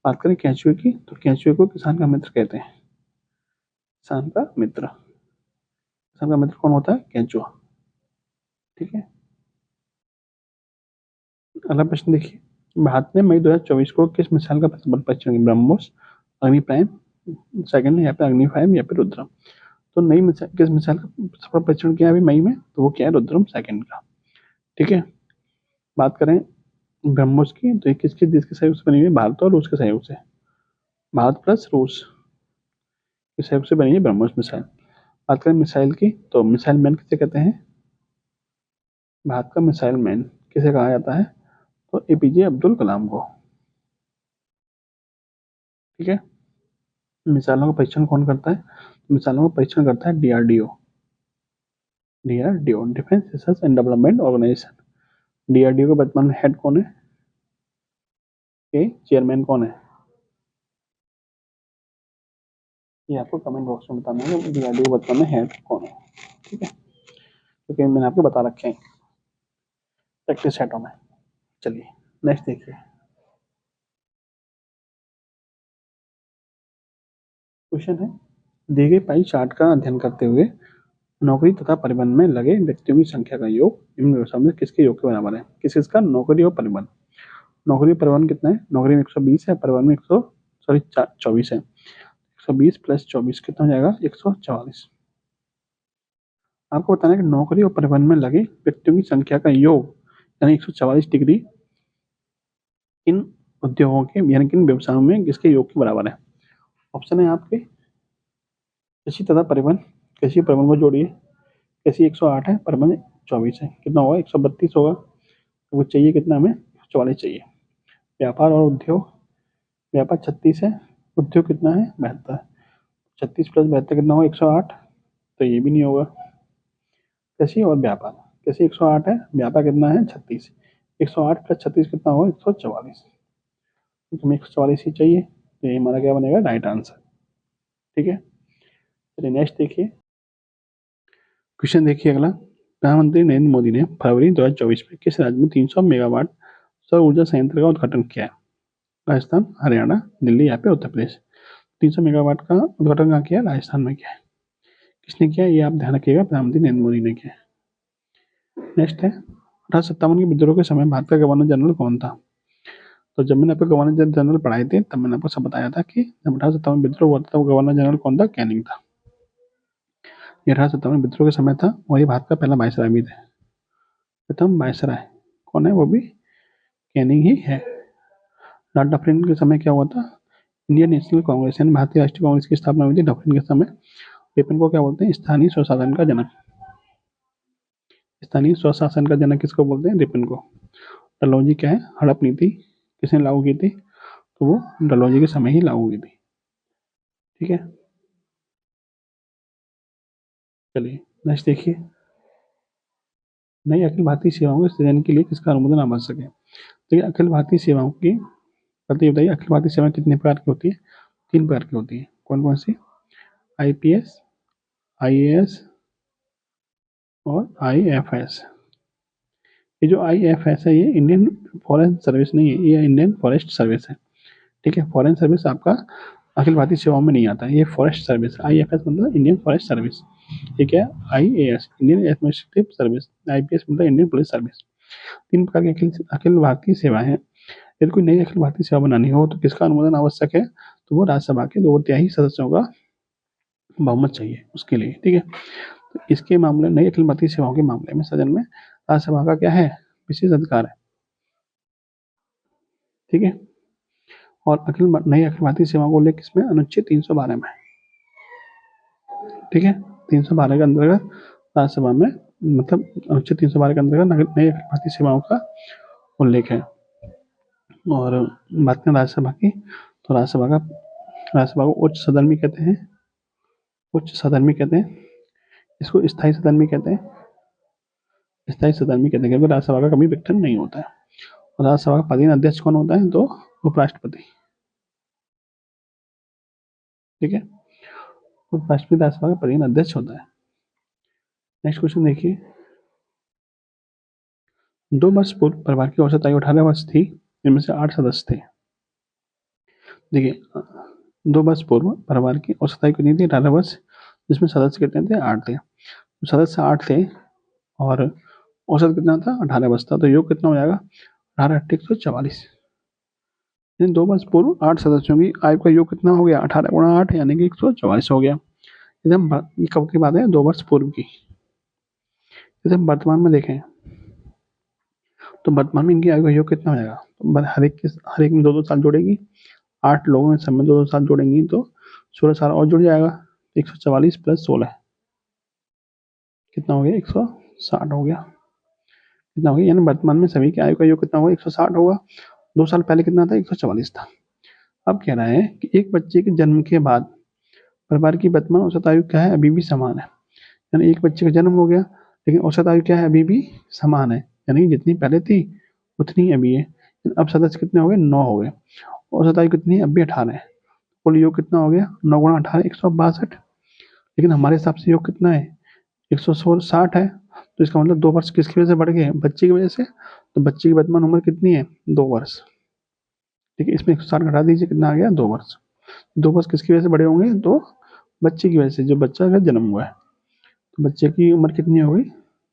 बात करें केंचुए की, तो केंचुए को किसान का मित्र कहते हैं। किसान का मित्र, किसान का मित्र कौन होता है? केंचुआ। ठीक है, अगला प्रश्न देखिए, भारत ने मई 2024 को किस मिसाइल का सफल परीक्षण किया? ब्रह्मोस, अग्नि प्राइम, सेकंड है यहाँ पे अग्नि 5 या फिर रुद्रम। तो नई मिसाइल, किस मिसाइल का सफल परीक्षण किया अभी मई में? तो वो क्या है? रुद्रम सेकंड का। ठीक है, बात करें ब्रह्मोस की, तो ये किसके देश के सहयोग से बनी हुई है? भारत और रूस के सहयोग से। भारत प्लस रूस के सहयोग से बनी है ब्रह्मोस मिसाइल। बात करें मिसाइल की, तो मिसाइल मैन किसे कहते हैं? भारत का मिसाइल मैन किसे कहा जाता है? तो एपीजे अब्दुल कलाम को। ठीक है, मिसाइलों का परीक्षण कौन करता है? मिसाइलों का परीक्षण करता है DRDO. DRDO, defence research and development organisation. DRDO का वर्तमान में हेड कौन है? के चेयरमैन कौन है? ये आपको कमेंट बॉक्स में बताना है कि डीआरडीओ का वर्तमान में हेड कौन है। ठीक है, क्योंकि मैंने आपको बता रखे हैं प्रैक्टिस सेटों में। चलिए नेक्स्ट देखिए, क्वेश्चन है, दिए गए पाई चार्ट का अध्ययन करते हुए नौकरी तथा परिवहन में लगे व्यक्तियों की संख्या का योग निम्न व्यवस्था में किसके योग के बराबर है? किस किसका? नौकरी और परिवहन। नौकरी परिवहन कितना है? नौकरी में 120 है, परिवहन में 24 है। 120 प्लस 24 कितना हो जाएगा? 144। आपको बताना है कि नौकरी और परिवहन में लगे व्यक्तियों की संख्या का योग यानी 144 डिग्री इन उद्योगों के यानी कि इन व्यवसायों में किसके योग के बराबर है? ऑप्शन है आपके कृषि तथा परिवहन। कृषि परिवहन को जोड़िए, कृषि 108 है, परिवहन 24 है, कितना होगा? 132 होगा। तो वो चाहिए कितना हमें? 44 चाहिए। व्यापार और उद्योग, व्यापार 36 है, उद्योग कितना है? 72। 36 प्लस 72 कितना होगा? 108। तो ये भी नहीं होगा। कृषि और व्यापार, कृषि 108 है, व्यापार कितना है? 36। 108 प्लस 36 कितना होगा? 144। तो हमें 144 ही चाहिए, तो ये हमारा क्या बनेगा? Right answer. ठीक है, चलिए नेक्स्ट देखिए क्वेश्चन। देखिए अगला, प्रधानमंत्री नरेंद्र मोदी ने फरवरी 2024 में किस राज्य में 300 मेगावाट सौर ऊर्जा संयंत्र का उद्घाटन किया है? राजस्थान, हरियाणा, दिल्ली या फिर उत्तर प्रदेश? 300 मेगावाट का उद्घाटन कहाँ किया? राजस्थान में किया है। किसने किया ये आप ध्यान रखिएगा, प्रधानमंत्री नरेंद्र मोदी ने किया। नेक्स्ट है, 1857 के विद्रोह के समय भारत का गवर्नर जनरल कौन था? तो जब मैंने आपको गवर्नर जनरल पढ़ाए थे तब मैंने आपको सब बताया था कि जब 1857 विद्रोह हुआ था तब गवर्नर जनरल कौन था? कैनिंग था। ये 1857 विद्रोह के समय था और ये भारत का पहला वायसराय भी थे। प्रथम वायसराय कौन है? वो भी कैनिंग ही है। लॉर्ड डफरिन के समय क्या हुआ था? इंडियन नेशनल कांग्रेस यानी भारतीय राष्ट्रीय कांग्रेस की स्थापना हुई थी डफरिन के समय। रिपन को क्या बोलते हैं? स्थानीय स्वशासन का जनक। स्थानीय स्वशासन का जनक किसको बोलते हैं? रिपन को। डलहौजी क्या है? हड़प नीति किसने लागू की थी? तो वो डलहौजी के समय ही लागू की थी। ठीक है, चलिए नेक्स्ट देखिए, नई अखिल भारतीय सेवाओं के सृजन के लिए किसका अनुमोदन आवश्यक है? देखिए अखिल भारतीय सेवाओं की बताइए, अखिल भारतीय सेवाएं कितने प्रकार की होती है? 3 प्रकार की होती है। कौन कौन सी? आईपीएस, आईएएस और आईएफएस। ये जो आईएफएस है ये इंडियन फॉरेन सर्विस नहीं है, ये इंडियन फॉरेस्ट सर्विस है। ठीक है, फॉरेन सर्विस आपका अखिल भारतीय सेवाओं में नहीं आता है, ये फॉरेस्ट सर्विस। आईएफएस मतलब इंडियन फॉरेस्ट सर्विस। ठीक है, IAS Indian administrative service, IPS मतलब इंडियन पुलिस सर्विस। 3 प्रकार की अखिल भारतीय सेवा है। यदि कोई नई अखिल भारतीय सेवा बनानी हो तो किसका अनुमोदन आवश्यक है? तो वो राज्यसभा के 2/3 सदस्यों का बहुमत चाहिए उसके लिए। ठीक है, तो इसके मामले नई अखिल भारतीय सेवाओं के मामले में सदन में राज्यसभा का क्या है? विशेष अधिकार है। ठीक है, और नई अखिल भारतीय सेवाओं को उल्लेख किसमें? अनुच्छेद 312 में। ठीक है, 312 के अंतर्गत राज्यसभा में मतलब अनुच्छेद 312 के अंतर्गत नई अखिल भारतीय सेवाओं का उल्लेख है। और बात करें राज्यसभा की, तो राज्यसभा को उच्च सदन भी कहते हैं, उच्च सदन भी कहते हैं, इसको स्थायी सदन भी कहते हैं, स्थायी सदन भी कहते हैं, क्योंकि राज्यसभा का कभी विघटन नहीं होता है। और राज्यसभा का पदेन अध्यक्ष कौन होता है? तो उपराष्ट्रपति। ठीक है, उपराष्ट्रपति राज्यसभा का पदेन अध्यक्ष होता है। नेक्स्ट क्वेश्चन देखिए, 2 वर्ष पूर्व परिवार की औसत आयु 18 वर्ष थी, इनमें से 8 सदस्य थे। देखिए 2 वर्ष पूर्व परिवार की औसत आयु कितनी थी? 18 वर्ष, जिसमें सदस्य कितने थे? 8 थे। सदस्य 8 थे और औसत कितना था? 18 वर्ष था, तो योग कितना हो जाएगा? 18 8 144। 2 वर्ष पूर्व 8 सदस्यों की आयु का योग कितना हो गया? 18 गुणा 8 यानी कि 144 हो गया। ये कब की बात है? 2 वर्ष पूर्व की। यदि हम वर्तमान में देखें तो वर्तमान में इनकी आयु का योग कितना हो जाएगा? तो हर एक में 2-2 साल जोड़ेगी, 8 लोगों में सब में 2-2 साल जोड़ेंगी तो 16 साल और जुड़ जाएगा। 144 प्लस 16 कितना हो गया? 160 हो गया। कितना हो गया? यानी वर्तमान में सभी की आयु का योग कितना होगा? 160 होगा। 2 साल पहले कितना था? 144 था। अब कह रहा है कि एक बच्चे के जन्म के बाद परिवार की वर्तमान औसत आयु क्या है? अभी भी समान है। यानी एक बच्चे का जन्म हो गया लेकिन औसत आयु क्या है? अभी भी समान है, यानी जितनी पहले थी उतनी ही अभी है। अब सदस्य कितने हो गए? 9 हो गए। औसत आयु कितनी है? अब भी 18 है। कुल योग कितना हो गया? 9 गुणा 18 162। लेकिन हमारे हिसाब से योग कितना है? 160 है। तो इसका मतलब 2 वर्ष किसकी वजह से बढ़ गए? बच्चे की वजह से। तो बच्चे की वर्तमान उम्र कितनी है? 2 वर्ष। ठीक है, इसमें 160 घटा दीजिए, कितना आ गया? 2 वर्ष। 2 वर्ष किसकी वजह से बड़े होंगे? तो बच्चे की वजह से, जो बच्चा का जन्म हुआ है। तो बच्चे की उम्र कितनी हो गई?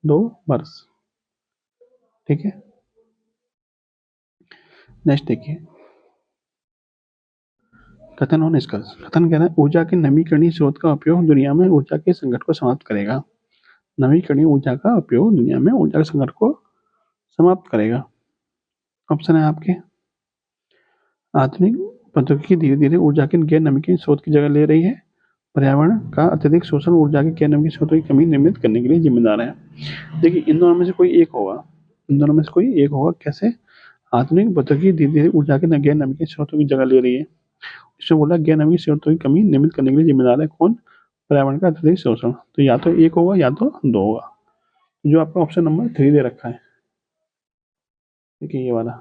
2 वर्ष। ठीक है, नेक्स्ट देखिए, कथन और निष्कर्ष। कथन कह रहा है ऊर्जा के नवीकरणीय स्रोत का उपयोग दुनिया में ऊर्जा के संकट को समाप्त करेगा। नवीकरणीय ऊर्जा का उपयोग दुनिया में ऊर्जा के संकट को समाप्त करेगा। ऑप्शन है आपके, आधुनिक प्रौद्योगिकी धीरे धीरे ऊर्जा के गैर नवीकरणीय स्रोत की जगह ले रही है। पर्यावरण का अत्यधिक शोषण ऊर्जा के गैर नवीकरणीय स्रोतों की कमी निर्मित करने के लिए जिम्मेदार है। देखिए इन दोनों में से कोई एक होगा, इन दोनों में से कोई एक होगा। कैसे? आधुनिक प्रौद्योगिकी धीरे धीरे ऊर्जा के गैर नवीकरणीय स्रोतों की जगह ले रही है। इसमें बोला गैर नवीकरणीय स्रोतों की कमी निर्मित करने के लिए जिम्मेदार है कौन? पर्यावरण का अत्यधिक शोषण। तो या तो एक होगा या तो 2 होगा, जो आपका ऑप्शन नंबर 3 दे रखा है। देखिए ये वाला,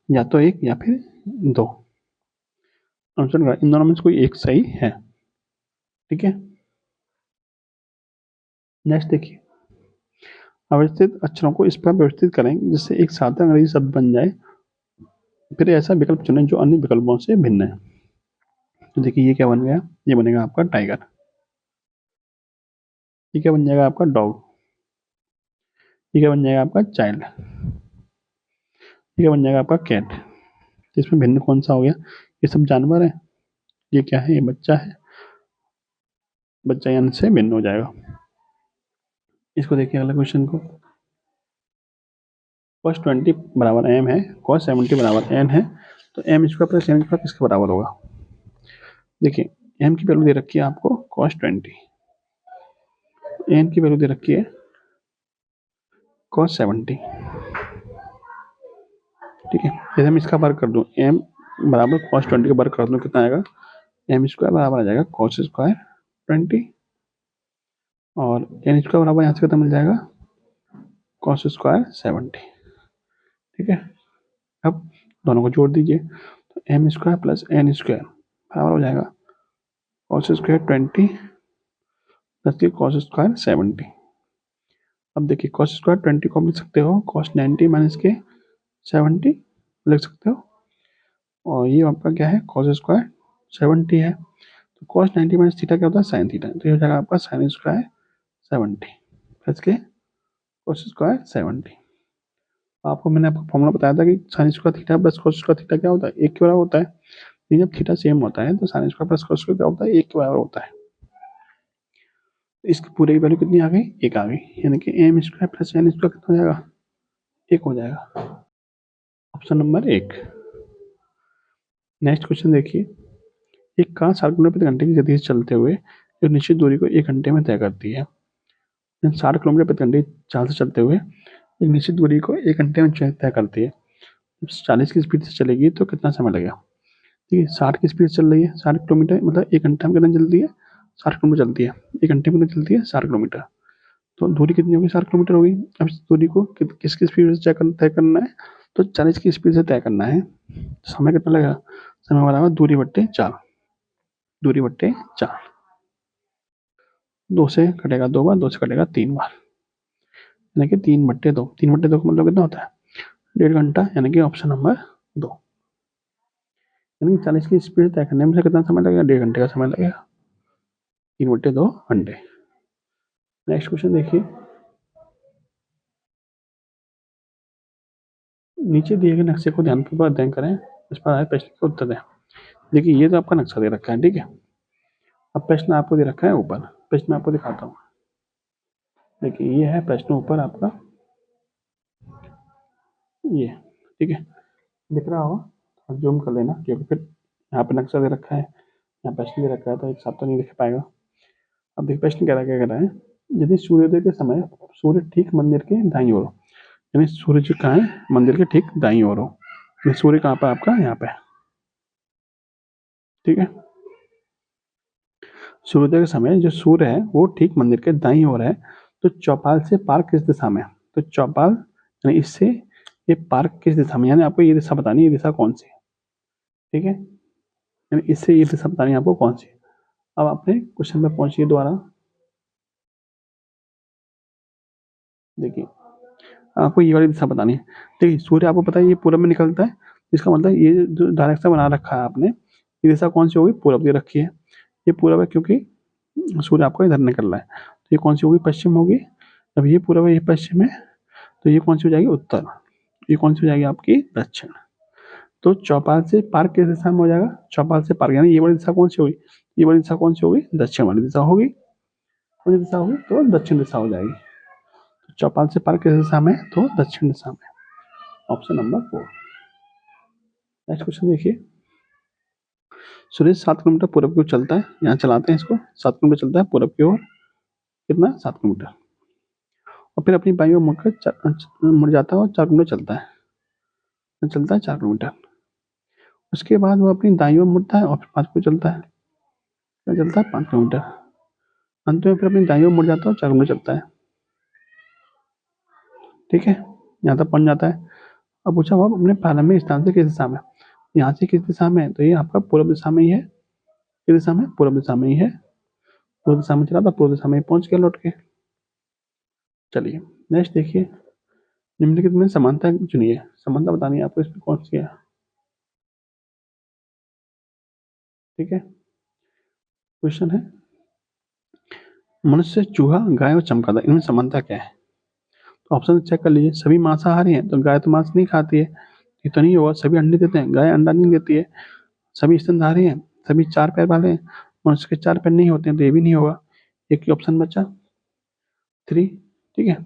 या तो एक या फिर दो। आंसर इन दोनों में से कोई एक सही है। ठीक है, नेक्स्ट देखिए, अव्यवस्थित अक्षरों को इस पर व्यवस्थित करें जिससे एक साधारण अंग्रेजी शब्द बन जाए, फिर ऐसा विकल्प चुनें जो अन्य विकल्पों से भिन्न है। तो देखिए ये क्या बन गया, ये बनेगा आपका टाइगर। ये क्या बन जाएगा आपका डॉग। ये क्या बन जाएगा आपका चाइल्ड। ये क्या बन जाएगा आपका कैट। इसमें भिन्न कौन सा हो गया, ये सब जानवर है, ये क्या है, ये बच्चा है, बच्चा यानी से भिन्न हो जाएगा। इसको देखिए अगले क्वेश्चन को, cos 20 बराबर m है, cos 70 बराबर n है, तो m square plus n square किसके बराबर होगा। देखिए m की वैल्यू दे रखी है आपको cos 20, n की वैल्यू दे रखी है cos 70। ठीक है, जैसे मैं इसका वर्ग कर दूं, m बराबर cos 20 का वर्ग कर दूं, कितना आएगा, m स्क्वायर बराबर आ जाएगा cos स्क्वायर 20, और n स्क्वायर बराबर यहाँ से कितना मिल जाएगा cos स्क्वायर 70। ठीक है, अब दोनों को जोड़ दीजिए, तो m square plus n square बराबर हो जाएगा cos स्क्वायर 20 प्लस के cos स्क्वायर 70। अब देखिए cos स्क्वायर 20 को लिख सकते हो cos 90 माइनस के 70 लिख सकते हो, और ये आपका क्या है cos स्क्वायर 70 है, तो cos 90 माइनस थीटा क्या होता है sin थीटा, तो ये हो जाएगा आपका sin स्क्वायर 70 प्लस के cos स्क्वायर 70। आपको मैंने आपको फॉर्मूला बताया था कि sin square theta plus cos square theta क्या होता है, एक के बराबर होता है। लेकिन जब थीटा सेम होता है तो sin square plus cos square क्या होता है, एक के बराबर होता है। इसकी पूरे की वैल्यू कितनी आ गई, एक आ गई, यानी कि m square plus n square कितना हो जाएगा, एक हो जाएगा। ऑप्शन नंबर एक। नेक्स्ट क्वेश्चन देखिए, एक कार 60 किलोमीटर प्रति घंटे की गति से चलते हुए एक निश्चित दूरी को 1 घंटे में तय करती है। 60 किलोमीटर प्रति घंटे की चाल से चलते हुए एक निश्चित दूरी को 1 घंटे में तय करती है। 40 की स्पीड से चलेगी तो कितना समय लगेगा। ठीक है, 60 की स्पीड चल रही है, 60 किलोमीटर मतलब 1 घंटा में कितना चलती है, 60 किलोमीटर चलती है, 1 घंटे में कितना चलती है 60 किलोमीटर। तो दूरी कितनी होगी, 60 किलोमीटर होगी। अब इस दूरी को किसकी स्पीड से तय करना है, तो 40 की स्पीड से तय करना है। समय कितना लगेगा, समय बराबर दूरी बट्टे 4, दूरी बट्टे 4, 2 से कटेगा 2 बार, 2 से कटेगा 3 बार, यानी कि 3/2, 3/2 का मतलब कितना होता है 1.5 घंटा, यानी कि ऑप्शन नंबर 2। यानी कि 40 की स्पीड तय करने में से कितना समय लगेगा, 1.5 घंटे का समय लगेगा, 3/2 घंटे। नेक्स्ट क्वेश्चन देखिए, नीचे दिए गए नक्शे को ध्यानपूर्वक अध्ययन करें, इस पर आए प्रश्न के उत्तर दें। देखिए ये तो आपका नक्शा दे रखा है, ठीक है। अब प्रश्न आपको दे रखा है ऊपर, प्रश्न आपको दिखाता हूँ। देखिए ये है प्रश्न ऊपर आपका, ये ठीक है, दिख रहा होगा, जूम कर लेना क्योंकि फिर यहाँ पे नक्शा दे रखा है, यहाँ प्रश्न दे रखा है, तो एक साथ तो नहीं दिख पाएगा। अब देखिए प्रश्न क्या कह रहा है, यदि सूर्योदय के समय सूर्य ठीक मंदिर के दाईं ओर हो, यानी सूर्य कहाँ है, मंदिर के ठीक दाईं ओर हो, सूर्य कहाँ पर आपका, यहाँ पे, ठीक है। सूर्योदय के समय जो सूर्य है वो ठीक मंदिर के दाईं ओर है, तो चौपाल से पार्क किस दिशा में है, तो चौपाल यानी इससे ये पार्क किस दिशा में, यानी आपको ये दिशा बतानी है, ये दिशा कौन सी है, ठीक है, यानी इससे ये दिशा बतानी है आपको कौन सी है। अब अपने क्वेश्चन में पहुंचिए दोबारा। देखिए आपको ये वाली दिशा बतानी है। देखिए सूर्य आपको पता है ये पूरब में निकलता है, इसका मतलब ये जो डायरेक्शन बना रखा है आपने, ये दिशा कौन सी होगी, पूरब दे रखी है, ये पूरब है क्योंकि सूर्य आपको इधर निकल रहा है, तो ये कौन सी होगी, पश्चिम होगी। अब ये पूरब है, ये पश्चिम है, तो ये कौन सी हो जाएगी, उत्तर। ये कौन सी हो जाएगी आपकी, दक्षिण। तो चौपाल से पार्क किस दिशा में हो जाएगा, चौपाल से पार्क, यानी ये वाली दिशा कौन सी होगी, ये वाली दिशा कौन सी होगी, दक्षिण वाली दिशा होगी। कौन सी दिशा होगी, तो दक्षिण दिशा हो जाएगी। तो चौपाल से पार्क किस दिशा में, तो दक्षिण दिशा में, ऑप्शन नंबर 4। नेक्स्ट क्वेश्चन देखिए, सूर्य 7 किलोमीटर पूरब की ओर चलता है, यहाँ चलाते हैं इसको, 7 किलोमीटर चलता है पूरब की ओर, कितना 7 किलोमीटर, और फिर अपनी बाईं ओर मुड़कर मुड़ जाता है और 4 किलोमीटर चलता है, 4 किलोमीटर। उसके बाद वो अपनी दाईं ओर मुड़ता है और फिर 5 किलोमीटर चलता है, चलता है 5 किलोमीटर। अंत में फिर अपनी दाईं ओर मुड़ जाता है और 4 किलोमीटर चलता है, ठीक है। यहाँ तक पहुँच जाता है। अब पूछा हुआ अपने प्रारंभिक स्थान से किस दिशा में, यहाँ से किस दिशा में है, तो ये आपका पूर्व दिशा में ही है। किस दिशा में, पूर्व दिशा में ही है। पूर्व दिशा में चला था, पूर्व दिशा में ही पहुंच गया लौट के। चलिए नेक्स्ट देखिए, निम्नलिखित में समानता चुनिए। समानता बतानी है आपको, इसमें कौन सी है, ठीक है। क्वेश्चन है, मनुष्य, चूहा, गाय और चमगादड़, इनमें समानता क्या है। तो ऑप्शन चेक कर लीजिए। सभी मांसाहारी हैं, तो गाय तो मांस नहीं खाती है, ये तो नहीं होगा। सभी अंडे देते हैं, गाय अंडा नहीं देती है। सभी स्तनधारी हैं, सभी 4 पैर वाले हैं, मनुष्य के 4 पैर नहीं होते हैं, तो ये भी नहीं होगा। एक ही ऑप्शन बचा 3, ठीक है।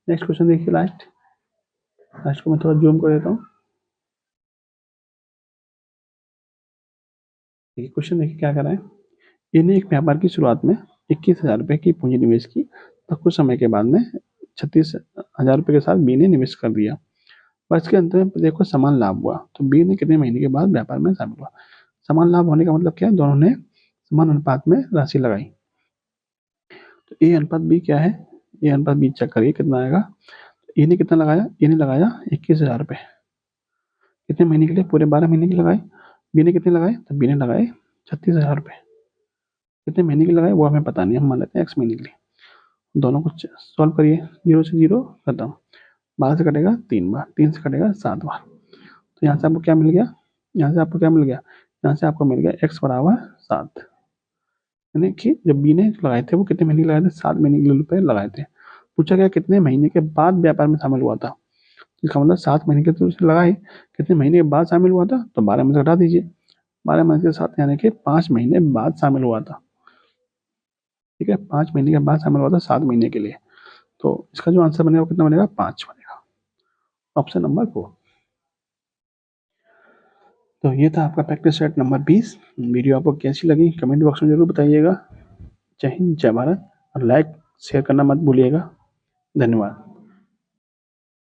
नेक्स्ट क्वेश्चन देखिए, लास्ट को मैं थोड़ा जूम कर देता हूँ। देखिए क्वेश्चन देखिए क्या कर रहा है। इन्हें एक व्यापार की शुरुआत में 21,000 रुपए की पूंजी निवेश की, तो कुछ समय के बाद में 36,000 रुपए के साथ बी ने निवेश कर दिया। वर्ष के अंत में देखो समान लाभ हुआ, तो बी ने कितने महीने के बाद व्यापार में शामिल हुआ। समान लाभ होने का मतलब क्या है, दोनों ने समान अनुपात में राशि लगाई। तो ए अनुपात बी क्या है, ए अनुपात बी चेक करिए कितना आएगा। ए ने कितना लगाया, ए ने लगाया 21,000 रुपए। कितने महीने के लिए, पूरे 12 महीने के लगाए। बी ने कितने लगाए, तो बी ने लगाए 36,000 रुपए। कितने महीने के लगाए वो हमें पता नहीं, हम मान लेते हैं x महीने के लिए। दोनों को सॉल्व करिए, 0 से 0 खत्म, 12 से कटेगा 3 बार, 3 से कटेगा 7 बार। तो यहाँ से आपको क्या मिल गया, यहाँ से आपको क्या मिल गया, यहाँ से आपको मिल गया x बराबर 7। यानी कि जब बी ने लगाए थे वो कितने महीने के लगाए थे, 7 महीने के लिए रुपए लगाए थे। पूछा गया कितने महीने के बाद व्यापार में शामिल हुआ था, इसका मतलब 7 महीने के तो उसने लगाए, कितने महीने के बाद शामिल हुआ था, तो 12 में से घटा दीजिए। 12 में से 7 यानी कि 5 महीने बाद शामिल हुआ था, ठीक है। 5 महीने के बाद शामिल हुआ था 7 महीने के लिए। तो इसका जो आंसर बनेगा कितना बनेगा, 5 बनेगा, ऑप्शन नंबर 4। तो ये था आपका प्रैक्टिस सेट नंबर 20। वीडियो आपको कैसी लगी कमेंट बॉक्स में जरूर बताइएगा। जय हिंद, जय भारत, और लाइक शेयर करना मत भूलिएगा। धन्यवाद।